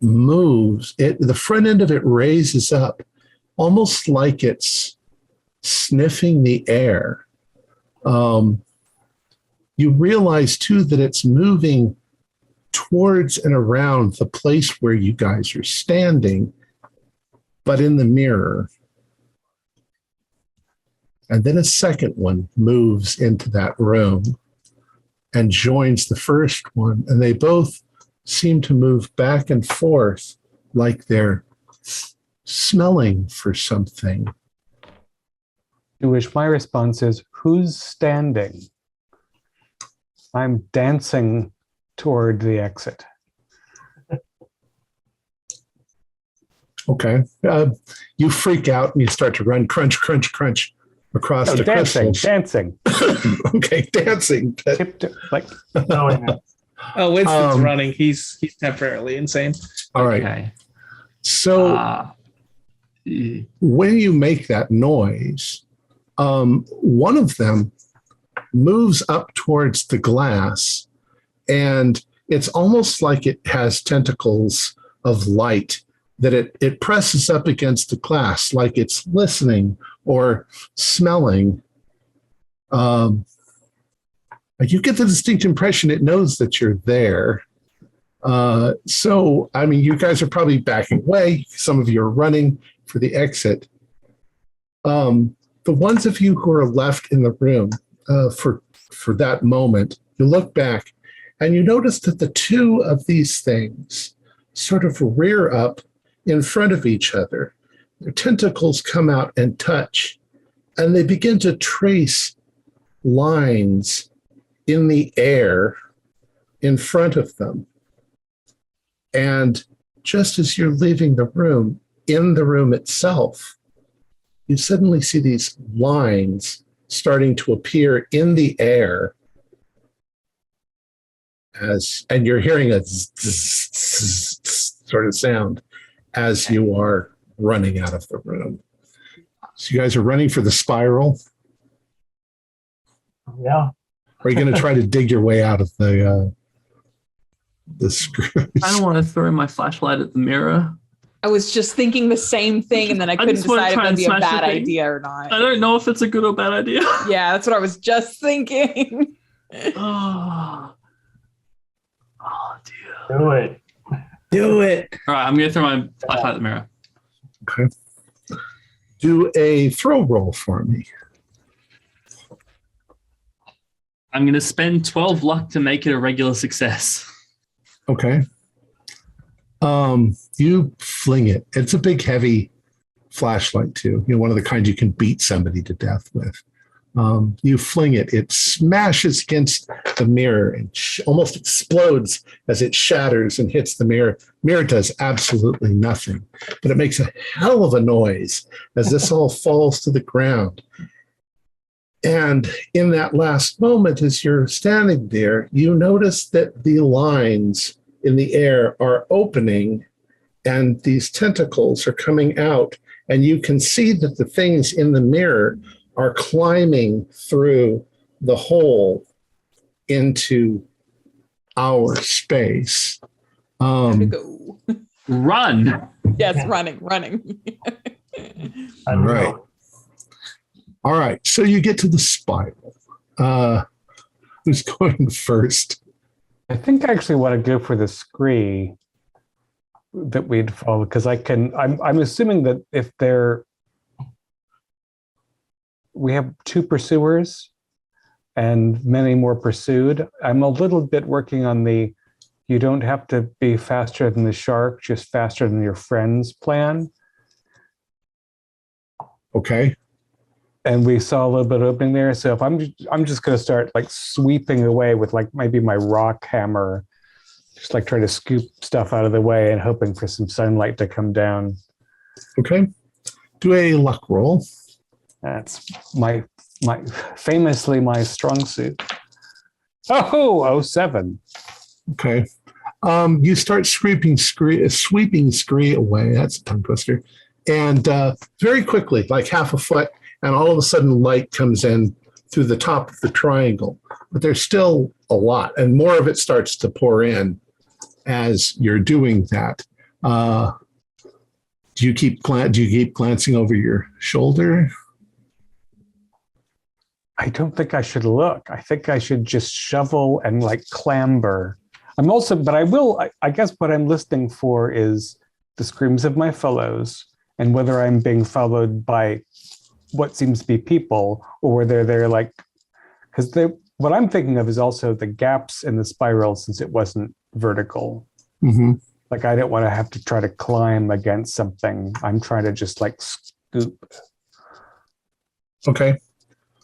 moves. The front end of it raises up, almost like it's sniffing the air. You realize too that it's moving towards and around the place where you guys are standing, but in the mirror. And then a second one moves into that room and joins the first one. And they both seem to move back and forth like they're smelling for something. To which my response is, who's standing? I'm dancing toward the exit. Okay. You freak out and you start to run crunch, crunch, crunch across the crystals. Dancing. Okay, dancing. Like, Oh, Winston's running. He's temporarily insane. All right. Okay. So when you make that noise, one of them moves up towards the glass, and it's almost like it has tentacles of light that it presses up against the glass like it's listening or smelling. You get the distinct impression it knows that you're there. So, I mean, you guys are probably backing away. Some of you are running for the exit. The ones of you who are left in the room for that moment, you look back and you notice that the two of these things sort of rear up in front of each other. Their tentacles come out and touch, and they begin to trace lines in the air in front of them. And just as you're leaving the room, in the room itself, you suddenly see these lines starting to appear in the air and you're hearing a sort of sound as you are running out of the room. So you guys are running for the spiral. Yeah. Are you going to try to dig your way out of the screws? I don't want to throw my flashlight at the mirror. I was just thinking the same thing, and then I couldn't just wanna decide if try that'd and be a smash the bad thing. idea or not. I don't know if it's a good or bad idea. Yeah, that's what I was just thinking. Oh dear. Do it. Do it. All right, I'm going to throw my flashlight at the mirror. Okay. Do a throw roll for me. I'm going to spend 12 luck to make it a regular success. Okay. You fling it. It's a big, heavy flashlight too. You know, one of the kinds you can beat somebody to death with. You fling it. It smashes against the mirror and almost explodes as it shatters and hits the mirror. Mirror does absolutely nothing, but it makes a hell of a noise as this all falls to the ground. And in that last moment, as you're standing there, you notice that the lines in the air are opening and these tentacles are coming out. And you can see that the things in the mirror are climbing through the hole into our space. Time to go. Run! Yes, running. I don't Right. know. All right, so you get to the spiral. Who's going first? I think I actually want to go for the scree that we'd follow, because I'm assuming that if we have two pursuers and many more pursued. I'm a little bit working on you don't have to be faster than the shark, just faster than your friends plan. Okay. And we saw a little bit of opening there. So if I'm just going to start like sweeping away with like maybe my rock hammer Just like try to scoop stuff out of the way and hoping for some sunlight to come down. Okay. Do a luck roll. That's my famously my strong suit. Oh, 07. Okay. You start sweeping scree away. That's a tongue twister. And very quickly, like half a foot, and all of a sudden light comes in through the top of the triangle. But there's still a lot, and more of it starts to pour in as you're doing that. Do you keep glancing over your shoulder? I don't think I should look. I think I should just shovel and like clamber. I guess what I'm listening for is the screams of my fellows and whether I'm being followed by what seems to be people or whether they're like, because what I'm thinking of is also the gaps in the spiral since it wasn't vertical. Mm-hmm. Like I don't want to have to try to climb against something. I'm trying to just like scoop. Okay.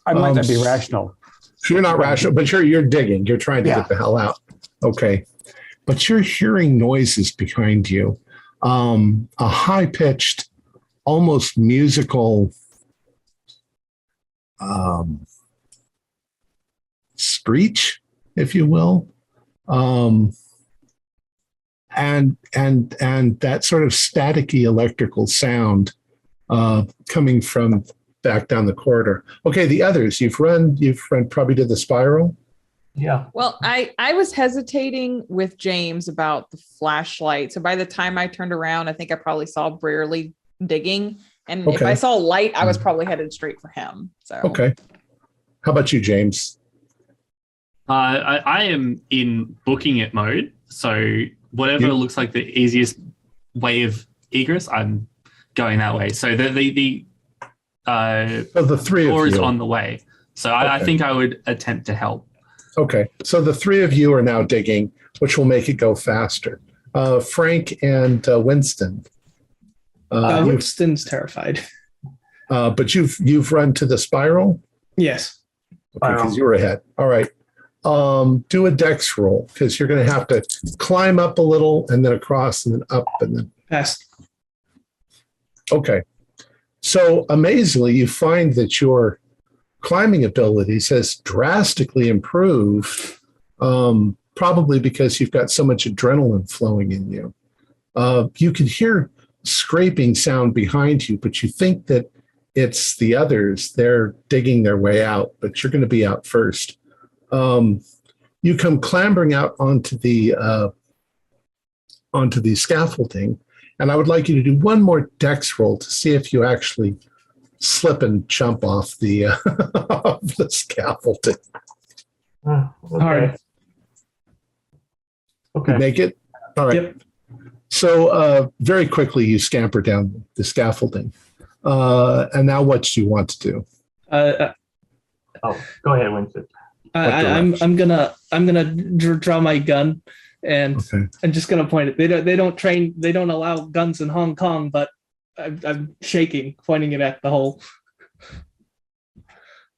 I might not be rational. So you're not rational, but you're digging. You're trying to get the hell out. Okay. But you're hearing noises behind you. A high-pitched, almost musical screech, if you will. And that sort of staticky electrical sound coming from back down the corridor. Okay, the others, you've run probably to the spiral. Yeah. Well, I was hesitating with James about the flashlight. So by the time I turned around, I think I probably saw Brierley digging. And if I saw light, I was probably headed straight for him. So okay. How about you, James? I am in booking it mode. So whatever looks like the easiest way of egress, I'm going that way. So the three door of is you on the way. So I think I would attempt to help. Okay. So the three of you are now digging, which will make it go faster. Frank and Winston. Winston's terrified. But you've run to the spiral? Yes. Okay, because you were ahead. All right. Do a dex roll because you're going to have to climb up a little and then across and then up and then. Passed. Okay. So amazingly, you find that your climbing abilities has drastically improved, probably because you've got so much adrenaline flowing in you. You can hear scraping sound behind you, but you think that it's the others. They're digging their way out, but you're going to be out first. You come clambering out onto the scaffolding, and I would like you to do one more dex roll to see if you actually slip and jump off the off the scaffolding. Okay. All right. Okay. You make it? All right. Yep. So very quickly you scamper down the scaffolding. And now what do you want to do? Go ahead, Winston. I'm gonna draw my gun and I'm just gonna point it. They don't allow guns in Hong Kong, but I'm shaking, pointing it at the hole.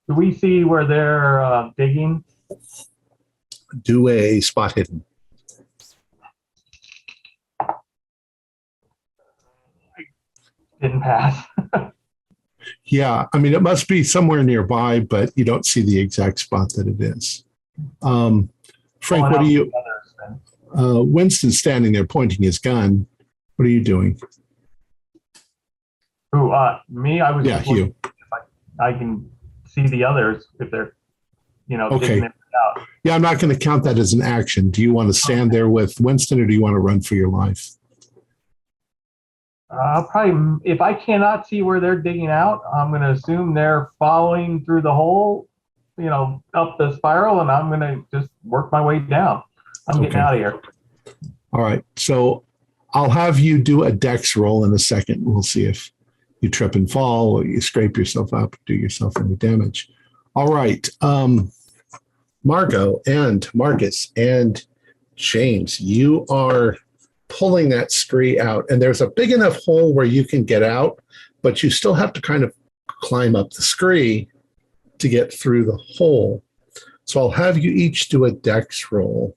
Do we see where they're digging? Do a spot hidden. Didn't pass. Yeah, I mean, it must be somewhere nearby, but you don't see the exact spot that it is. Frank, what are you? Winston's standing there pointing his gun. What are you doing? Who? Me? I was. Yeah, you. If I can see the others if they're, Okay. digging it out. Yeah, I'm not going to count that as an action. Do you want to stand there with Winston, or do you want to run for your life? Probably, if I cannot see where they're digging out, I'm going to assume they're following through the hole, up the spiral, and I'm going to just work my way down. I'm getting out of here. All right. So I'll have you do a dex roll in a second. We'll see if you trip and fall or you scrape yourself up, do yourself any damage. All right. Margot and Marcus and James, you are pulling that scree out, and there's a big enough hole where you can get out, but you still have to kind of climb up the scree to get through the hole. So I'll have you each do a dex roll.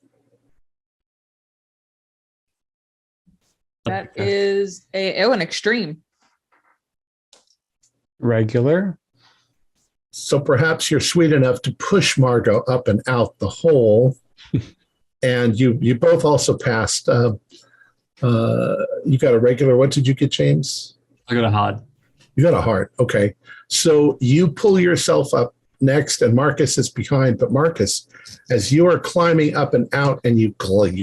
That is an extreme. Regular. So perhaps you're sweet enough to push Margot up and out the hole. And you both also passed. You got a regular. What did you get, James? I got a hard. You got a hard. Okay. So you pull yourself up next, and Marcus is behind. But Marcus, as you are climbing up and out, and you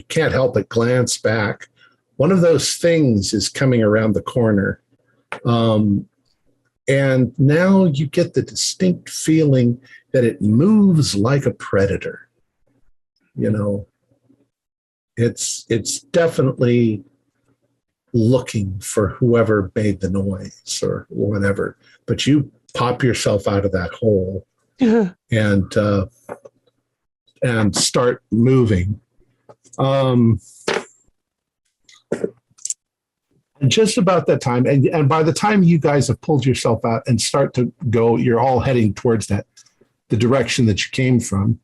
can't help but glance back, one of those things is coming around the corner. And now you get the distinct feeling that it moves like a predator. You know, it's definitely looking for whoever made the noise or whatever. But you pop yourself out of that hole and start moving. And just about that time, and by the time you guys have pulled yourself out and start to go, you're all heading towards the direction that you came from.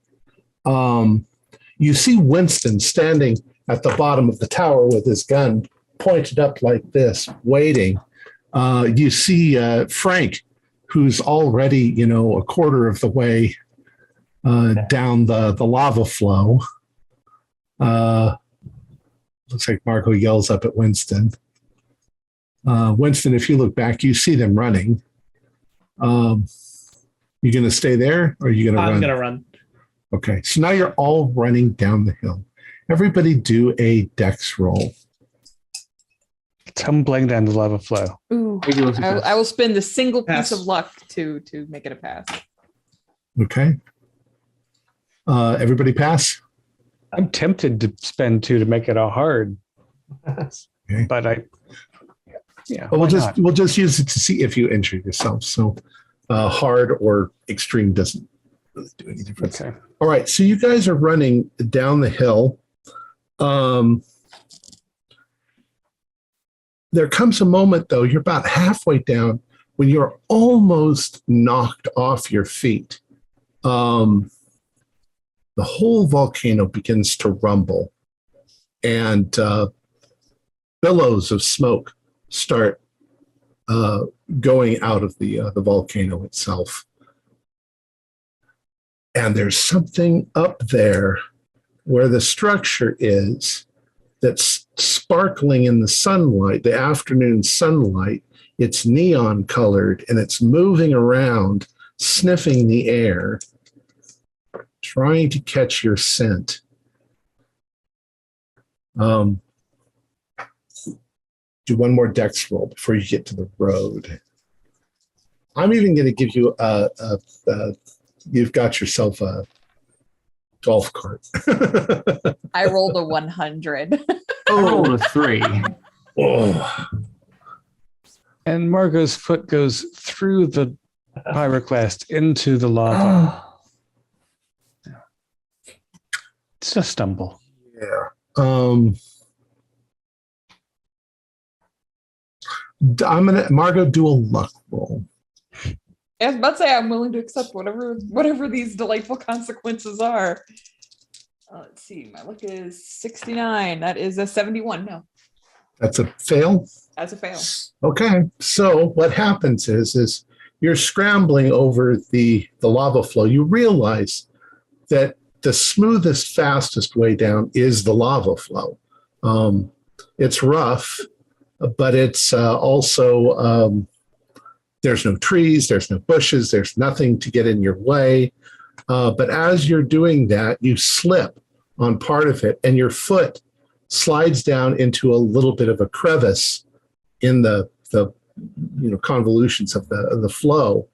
You see Winston standing at the bottom of the tower with his gun pointed up like this, waiting. You see Frank, who's already, a quarter of the way down the lava flow. Looks like Marco yells up at Winston. Winston, if you look back, you see them running. You going to stay there, or are you going to run? I'm going to run. Okay, so now you're all running down the hill. Everybody do a dex roll. Tumbling down the lava flow. Ooh, I will spend the single piece of luck to make it a pass. Okay. Everybody pass? I'm tempted to spend 2 to make it a hard. Okay. But we'll just use it to see if you injure yourself. So hard or extreme doesn't really do any difference. Okay. All right. So you guys are running down the hill. There comes a moment, though, you're about halfway down when you're almost knocked off your feet. The whole volcano begins to rumble, and billows of smoke start going out of the volcano itself. And there's something up there where the structure is that's sparkling in the sunlight, the afternoon sunlight. It's neon colored, and it's moving around, sniffing the air, trying to catch your scent. Do one more dex roll before you get to the road. I'm even going to give you you've got yourself a golf cart. I rolled a 100. I rolled a 3. Oh. And Margot's foot goes through the pyroclast into the lava. It's a stumble. Yeah. I'm gonna Margot do a luck roll. I was about to say I'm willing to accept whatever these delightful consequences are. Let's see, my luck is 69. That is a 71. No, That's a fail. that's a fail. Okay. So what happens is you're scrambling over the lava flow. You realize that the smoothest, fastest way down is the lava flow. It's rough, but it's also there's no trees, there's no bushes, there's nothing to get in your way. But as you're doing that, you slip on part of it, and your foot slides down into a little bit of a crevice in the convolutions of the flow,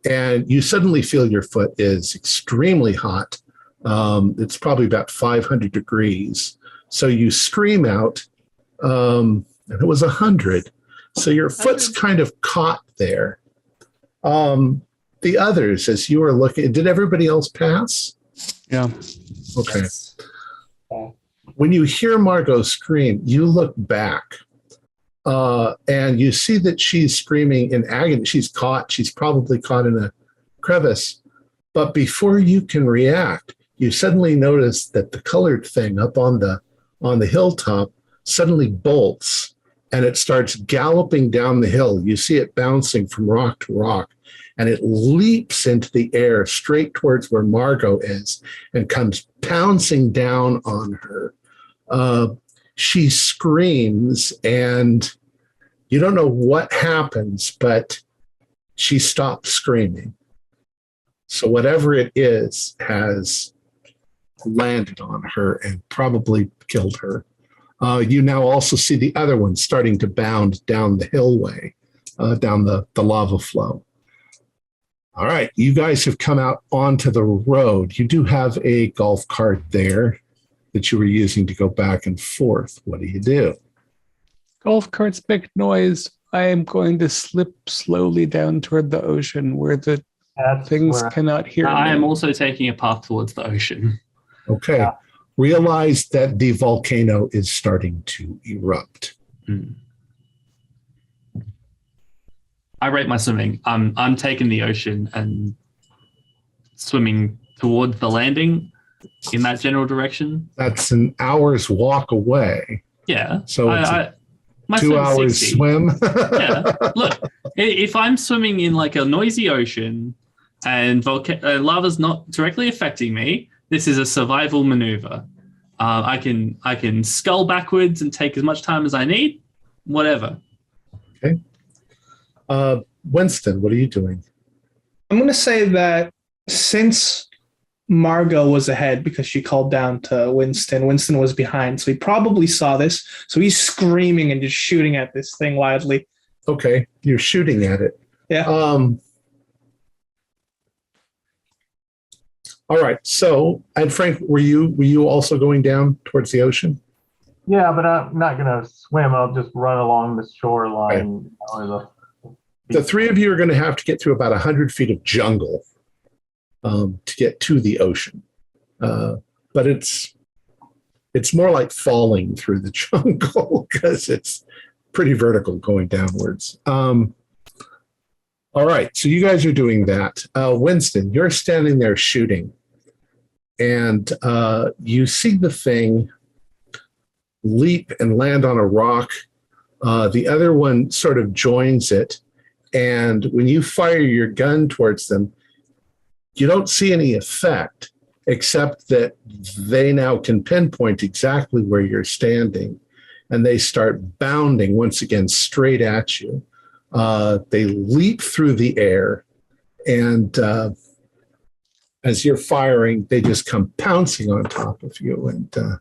and you suddenly feel your foot is extremely hot. It's probably about 500 degrees. So you scream out, and it was 100. So your foot's kind of caught there. The others, as you were looking, did everybody else pass? Yeah. Okay. When you hear Margot scream, you look back, and you see that she's screaming in agony. She's probably caught in a crevice. But before you can react, you suddenly notice that the colored thing up on the hilltop suddenly bolts, and it starts galloping down the hill. You see it bouncing from rock to rock, and it leaps into the air straight towards where Margot is and comes pouncing down on her. She screams, and you don't know what happens, but she stops screaming. So whatever it is has landed on her and probably killed her. You now also see the other one starting to bound down the hillway, down the lava flow. All right, you guys have come out onto the road. You do have a golf cart there that you were using to go back and forth. What do? Golf carts make noise. I am going to slip slowly down toward the ocean where the things cannot hear me. I am also taking a path towards the ocean. Okay. Yeah. Realize that the volcano is starting to erupt. I rate my swimming. I'm taking the ocean and swimming towards the landing in that general direction. That's an hour's walk away. Yeah. So it's my 2 hours 60. swim. Yeah. Look, if I'm swimming in like a noisy ocean and lava's not directly affecting me, this is a survival maneuver. I can scull backwards and take as much time as I need. Whatever. Okay. Winston, what are you doing? I'm going to say that since Margot was ahead because she called down to Winston was behind, so he probably saw this. So he's screaming and just shooting at this thing wildly. Okay, you're shooting at it. Yeah. All right. So, and Frank, were you also going down towards the ocean? Yeah, but I'm not going to swim. I'll just run along the shoreline. Okay. The three of you are going to have to get through about 100 feet of jungle to get to the ocean. But it's more like falling through the jungle because it's pretty vertical going downwards. All right, so you guys are doing that. Winston, you're standing there shooting, and you see the thing leap and land on a rock. The other one sort of joins it, and when you fire your gun towards them, you don't see any effect, except that they now can pinpoint exactly where you're standing, and they start bounding once again straight at you. They leap through the air, and as you're firing, they just come pouncing on top of you, and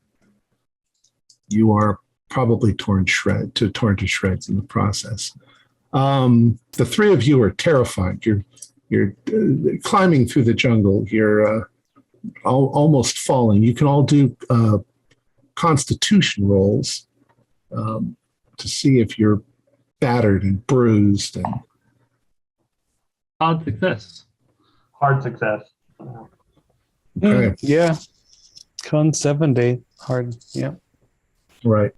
you are probably torn to shreds in the process. The three of you are terrified. You're climbing through the jungle. You're almost falling. You can all do constitution rolls to see if you're battered and bruised. And hard success. Hard success. Okay. Yeah. Con 70. Hard. Yeah. Right.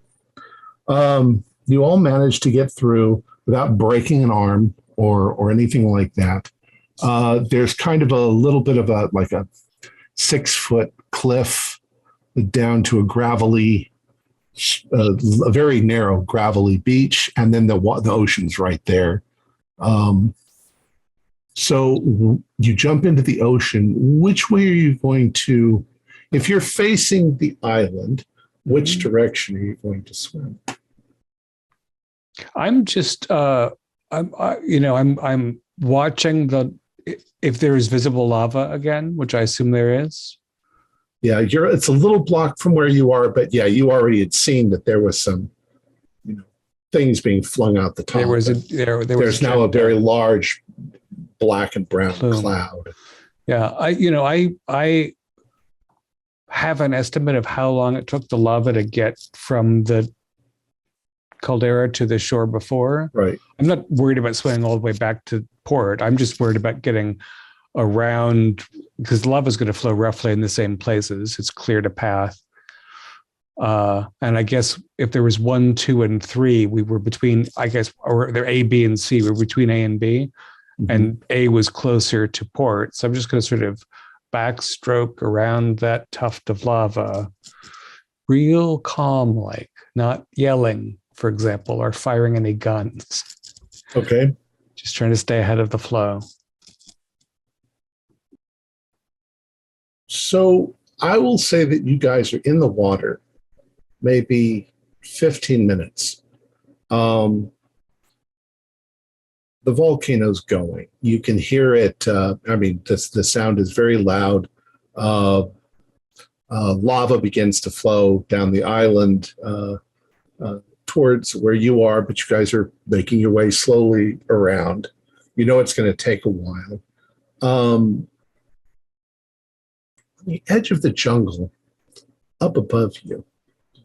You all managed to get through without breaking an arm or anything like that. There's kind of a little bit of a 6-foot cliff down to a very narrow gravelly beach, and then the ocean's right there. So you jump into the ocean. Which way are you going to, if you're facing the island, which direction are you going to swim? I'm just I'm watching if there is visible lava again, which I assume there is. Yeah, it's a little block from where you are, but yeah, you already had seen that there was some, things being flung out the top. There's now a very large black and brown cloud. Yeah, I have an estimate of how long it took the lava to get from the caldera to the shore before. Right. I'm not worried about swimming all the way back to port. I'm just worried about getting around, because lava is going to flow roughly in the same places. It's cleared a path. And I guess if there was 1, 2, and 3, we were between, or they're A, B, and C. We were between A and B, and A was closer to port. So I'm just going to sort of backstroke around that tuft of lava, real calm, like not yelling for example, or firing any guns. Okay. Just trying to stay ahead of the flow. So I will say that you guys are in the water, maybe 15 minutes. The volcano's going. You can hear it. The sound is very loud. Lava begins to flow down the island towards where you are, but you guys are making your way slowly around. You know it's going to take a while. On the edge of the jungle, up above you,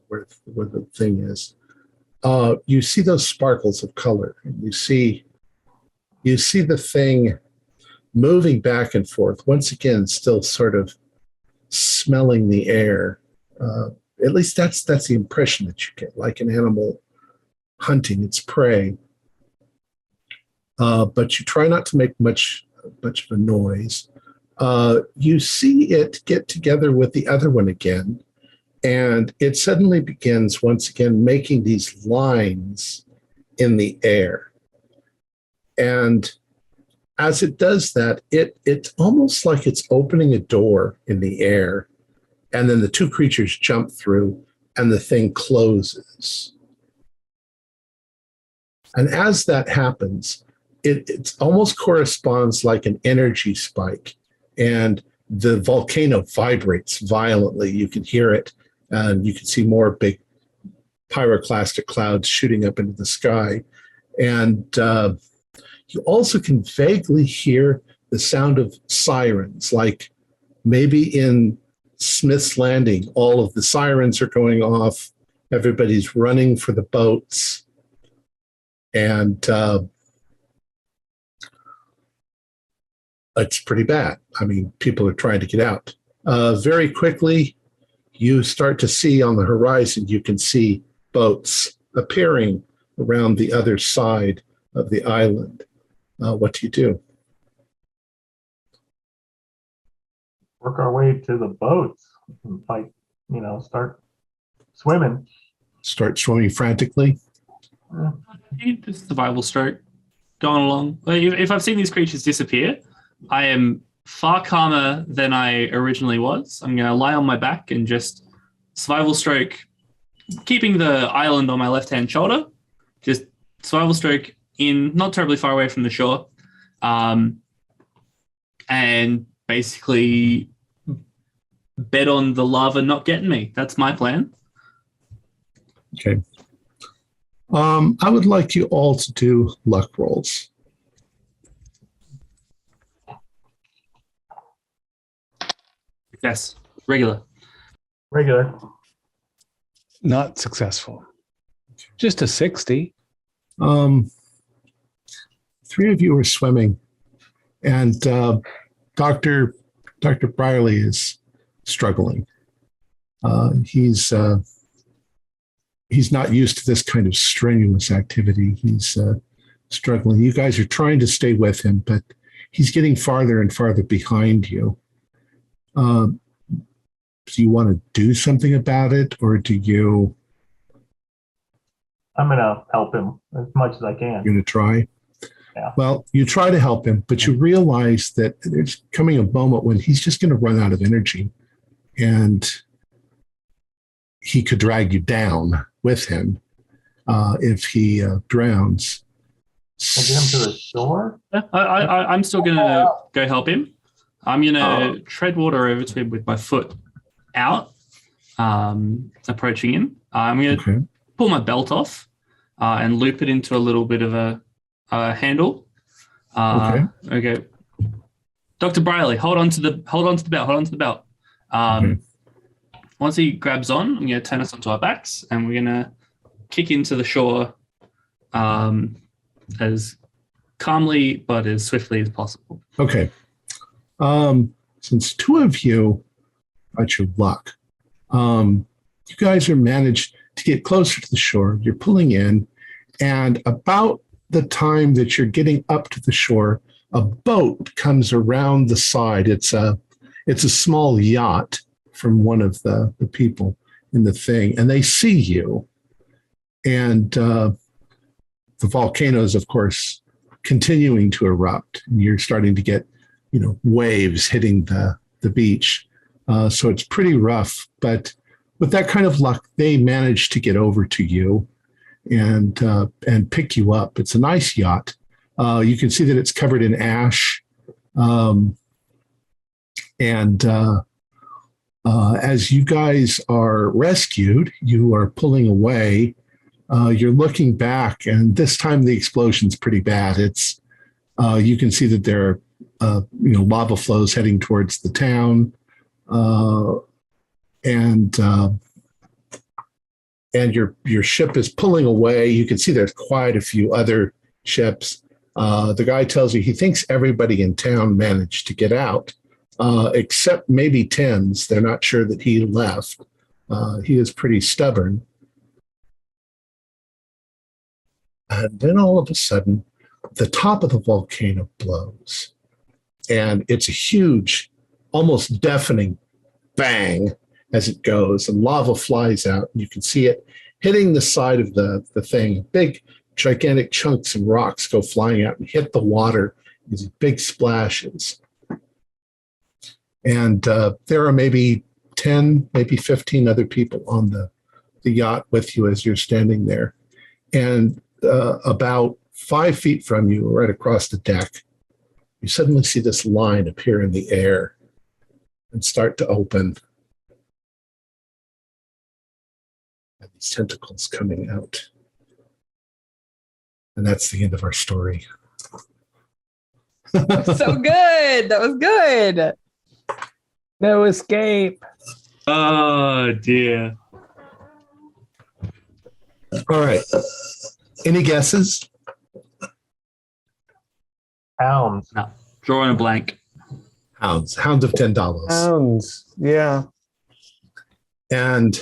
where the thing is, you see those sparkles of color. And you see the thing moving back and forth, once again, still sort of smelling the air. At least that's the impression that you get, like an animal hunting its prey. But you try not to make much of a noise. You see it get together with the other one again, and it suddenly begins once again making these lines in the air. And as it does that, it's almost like it's opening a door in the air, and then the two creatures jump through, and the thing closes. And as that happens, it almost corresponds like an energy spike, and the volcano vibrates violently. You can hear it, and you can see more big pyroclastic clouds shooting up into the sky. And you also can vaguely hear the sound of sirens, like maybe in Smith's Landing, all of the sirens are going off. Everybody's running for the boats. And it's pretty bad. I mean, people are trying to get out. Very quickly, you start to see on the horizon, you can see boats appearing around the other side of the island. What do you do? Work our way to the boats and start swimming. Start swimming frantically? Survival stroke. Going along. If I've seen these creatures disappear, I am far calmer than I originally was. I'm going to lie on my back and just survival stroke, keeping the island on my left-hand shoulder. Just survival stroke in, not terribly far away from the shore. And basically bet on the lava not getting me. That's my plan. Okay. I would like you all to do luck rolls. Yes. Regular. Not successful. Just a 60. Three of you are swimming, and Dr. Brierley is struggling. He's not used to this kind of strenuous activity. He's struggling. You guys are trying to stay with him, but he's getting farther and farther behind you. Do you want to do something about it, or do you? I'm going to help him as much as I can. You're going to try? Yeah. Well, you try to help him, but you realize that there's coming a moment when he's just going to run out of energy, and he could drag you down with him if he drowns. We'll get him to the shore? Yeah, I'm still going to go help him. I'm going to tread water over to him with my foot out, approaching him. I'm going to pull my belt off and loop it into a little bit of a handle. Okay. Dr. Brierley, hold on to the belt. Once he grabs on, I'm going to turn us onto our backs, and we're going to kick into the shore as calmly but as swiftly as possible. Okay. Since two of you got your luck, you guys are managed to get closer to the shore. You're pulling in, and about the time that you're getting up to the shore, a boat comes around the side. It's a small yacht from one of the people in the thing, and they see you, And the volcanoes, of course, continuing to erupt. And you're starting to get, waves hitting the beach. So it's pretty rough. But with that kind of luck, they managed to get over to you and pick you up. It's a nice yacht. You can see that it's covered in ash. As you guys are rescued, you are pulling away. You're looking back, and this time the explosion's pretty bad. It's you can see that there are lava flows heading towards the town, and your ship is pulling away. You can see there's quite a few other ships. The guy tells you he thinks everybody in town managed to get out, except maybe Tens. They're not sure that he left. He is pretty stubborn. And then all of a sudden, the top of the volcano blows. And it's a huge, almost deafening bang as it goes. And lava flies out. And you can see it hitting the side of the thing. Big, gigantic chunks and rocks go flying out and hit the water. These big splashes. And there are maybe 10, maybe 15 other people on the yacht with you as you're standing there. And about 5 feet from you, right across the deck, you suddenly see this line appear in the air and start to open. And these tentacles coming out. And that's the end of our story. So good. That was good. No escape. Oh dear. All right. Any guesses? Hounds. No. Drawing a blank. Hounds of $10. Sounds, yeah. And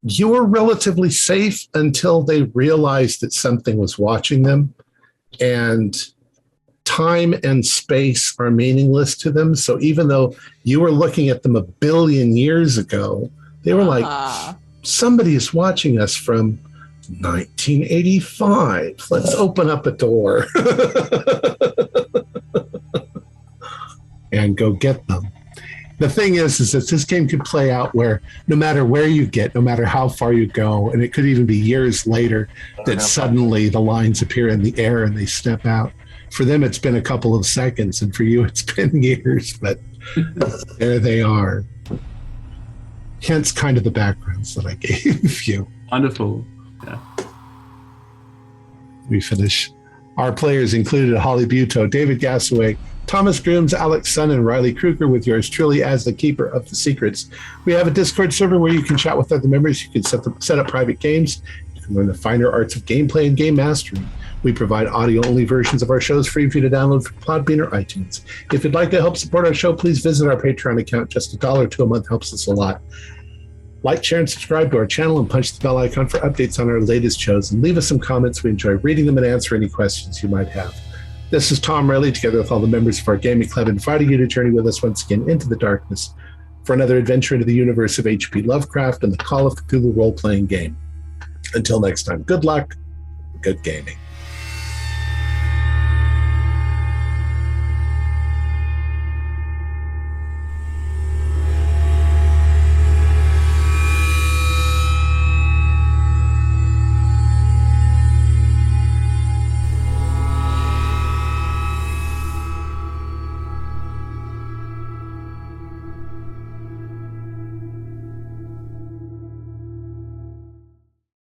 you were relatively safe until they realized that something was watching them. And time and space are meaningless to them. So even though you were looking at them a billion years ago, they were like, somebody is watching us from 1985. Let's open up a door and go get them. The thing is that this game could play out where no matter where you get, no matter how far you go, and it could even be years later that suddenly the lines appear in the air and they step out. For them, it's been a couple of seconds, and for you, it's been years, but there they are. Hence kind of the backgrounds that I gave you. Wonderful. Yeah. We finish. Our players included Holly Buto, David Gassaway, Thomas Grooms, Alex Sun, and Riley Kruger, with yours truly as the keeper of the secrets. We have a Discord server where you can chat with other members. You can set up private games. You can learn the finer arts of gameplay and game mastery. We provide audio-only versions of our shows free for you to download from Podbean or iTunes. If you'd like to help support our show, please visit our Patreon account. Just $1 or $2 a month helps us a lot. Like, share, and subscribe to our channel and punch the bell icon for updates on our latest shows. And leave us some comments. We enjoy reading them and answer any questions you might have. This is Thom Raley, together with all the members of our gaming club, inviting you to journey with us once again into the darkness for another adventure into the universe of H.P. Lovecraft and the Call of Cthulhu role-playing game. Until next time, good luck, good gaming.